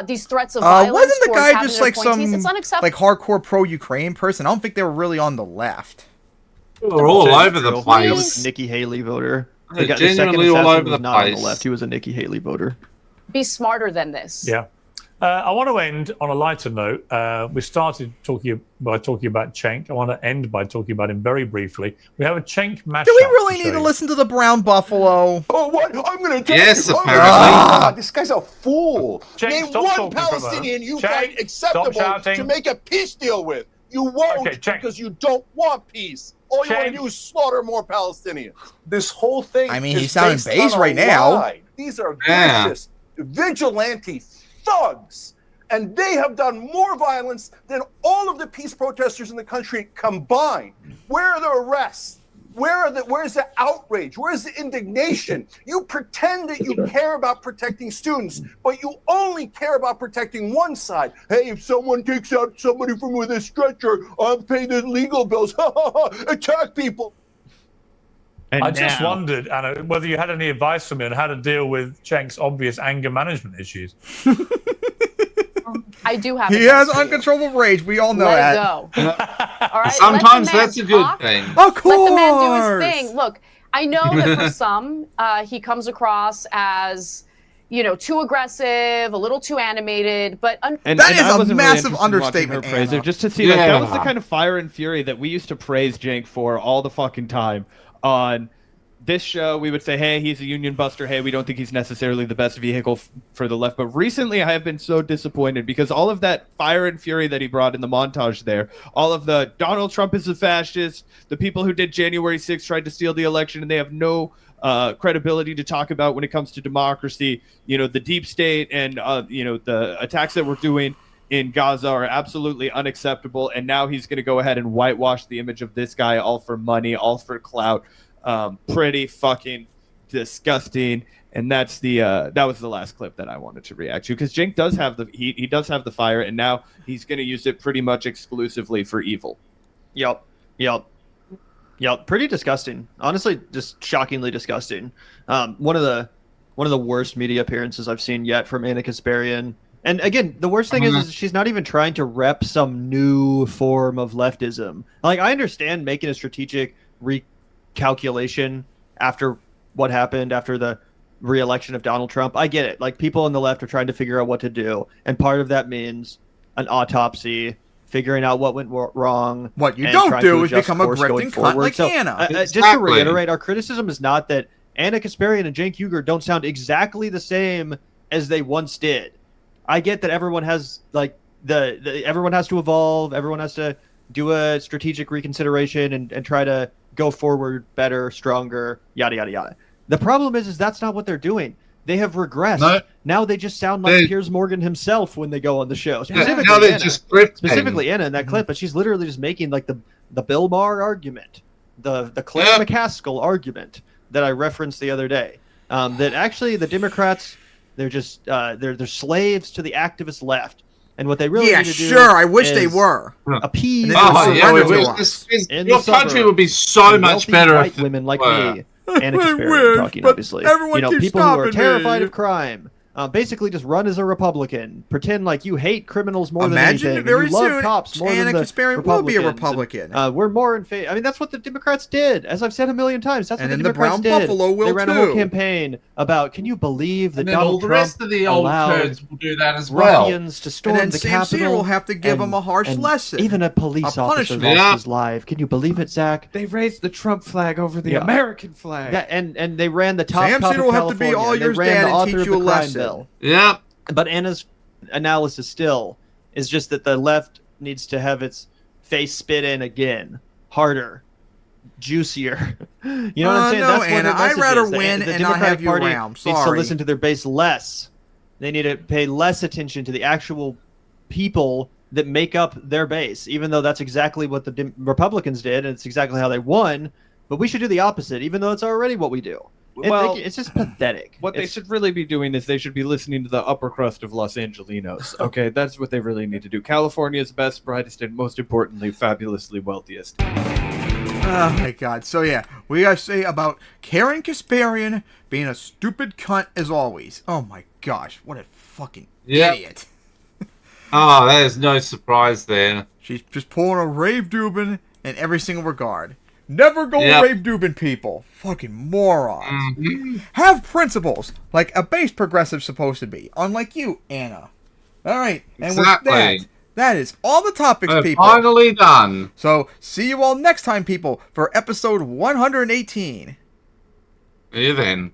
these threats of violence. Wasn't the toward guy cabinet just like some appointees, it's unacceptable. hardcore pro-Ukraine person? I don't think they were really on the left. We're all over the He was place. a Nikki Haley voter. They're The second genuinely all assassin over was the not on the place. left. He was a Nikki Haley voter. Be smarter than this. Yeah. I want to end on a lighter note. We started talking about Cenk. I want to end by talking about him very briefly. We have a Cenk mashup. Do we really need show to you. listen to the Brown Buffalo? Oh, what? I'm going to tell Yes, you. Oh, apparently. God, this guy's a fool. Cenk, Name stop one talking from Palestinian you Cenk, find acceptable stop shouting. to make a peace deal with. You won't Okay, Cenk. because you don't want peace. All you want to Cenk. do is slaughter more Palestinians. This whole thing I mean, is he's sounding based beige on a right now. lie. These are Yeah. vicious, vigilante thugs. And they have done more violence than all of the peace protesters in the country combined. Where are the arrests? Where's the outrage? Where's the indignation? You pretend that you care about protecting students, but you only care about protecting one side. Hey, if someone takes out somebody from with a stretcher, I'll pay the legal bills. Attack people. And I just now- wondered, Anna, whether you had any advice for me on how to deal with Cenk's obvious anger management issues. I do have. He advice has for you. uncontrollable rage. We all know Let that. it go. All right. Sometimes let the man that's a good talk. thing. Of course. Let the man do his thing. Look, I know that for some, he comes across as, too aggressive, a little too animated, but That And is I a wasn't really massive interested in watching understatement, her praise Anna. her, just to see that was the Yeah. kind of fire and fury that we used to praise Cenk for all the fucking time. On this show, we would say, hey, he's a union buster. Hey, we don't think he's necessarily the best vehicle for the left. But recently, I have been so disappointed because all of that fire and fury that he brought in the montage there, all of the Donald Trump is a fascist, the people who did January 6th tried to steal the election, and they have no credibility to talk about when it comes to democracy. The deep state and, the attacks that we're doing in Gaza are absolutely unacceptable. And now he's going to go ahead and whitewash the image of this guy, all for money, all for clout. Pretty fucking disgusting. And that's that was the last clip that I wanted to react to, because Cenk does have he does have the fire, and now he's going to use it pretty much exclusively for evil. Yep. Pretty disgusting. Honestly, just shockingly disgusting. One of the worst media appearances I've seen yet from Anna Kasparian. And again, the worst thing is she's not even trying to rep some new form of leftism. Like, I understand making a strategic recalculation after what happened after the re-election of Donald Trump. I get it. Like, people on the left are trying to figure out what to do, and part of that means an autopsy, figuring out what went wrong. What you and don't trying do to is adjust become a course going grifting cunt forward. like So, Anna. just to reiterate, our criticism is not that Anna Kasparian and Cenk Uygur don't sound exactly the same as they once did. I get that everyone has everyone has to evolve, everyone has to do a strategic reconsideration and try to go forward better, stronger, yada yada yada. The problem is that's not what they're doing. They have regressed. No. Now they just sound like Piers Morgan himself when they go on the show. Now they're just scripting. Specifically Anna in that clip, but she's literally just making like the Bill Maher argument, the Claire McCaskill argument that I referenced the other day. That actually the Democrats They're just they're slaves to the activist left. And what they really Yeah, need to do sure. I wish they were. Appease. Your country would be so much better white if women like me. Anna Kasparian talking, obviously. People who are terrified of crime. Basically, just run as a Republican. Pretend like you hate criminals more than anything. Imagine very you love soon, cops more Anna than the Kasparian will be a Republican. And, we're more in favor. I mean, that's what the Democrats did. As I've said a million times, that's And what the then the Democrats Brown did. Buffalo will they ran a whole too. campaign about, can you believe that And then Donald all the Trump rest of the old allowed turds will do that as well. ruffians to storm And then the Sam Capitol? Cedar will have to give and- him a harsh and lesson. Even a police A officer punishment. lost his life. Can you believe it, Zach? They raised the Trump flag over the Yeah. American flag. Yeah, and they ran the top Sam cop Cedar of will have to be California, all and they yours, ran Dad, the and author teach of you the a crime lesson. bill. Yeah. But Anna's analysis still is just that the left needs to have its face spit in again, harder, juicier. You know what I'm saying? No, That's what Anna, her I'd message rather is. win the and not Democratic have you Party around. needs to Sorry. listen to their base less. They need to pay less attention to the actual people that make up their base, even though that's exactly what the Republicans did, and it's exactly how they won. But we should do the opposite, even though it's already what we do. It's just pathetic. What they should really be doing is they should be listening to the upper crust of Los Angelinos. Okay, that's what they really need to do. California's best, brightest, and most importantly, fabulously wealthiest. Oh my God. So yeah, we gotta say about Karen Kasparian being a stupid cunt as always. Oh my gosh, what a fucking idiot. Oh, there's no surprise there. She's just pulling a rave Dubin in every single regard. Never go Yep. rave Dubin, people. Fucking morons. Mm-hmm. Have principles like a base progressive supposed to be. Unlike you, Anna. All right. And Exactly. with that is all the topics, We're people. finally done. So see you all next time, people, for episode 118. See you then.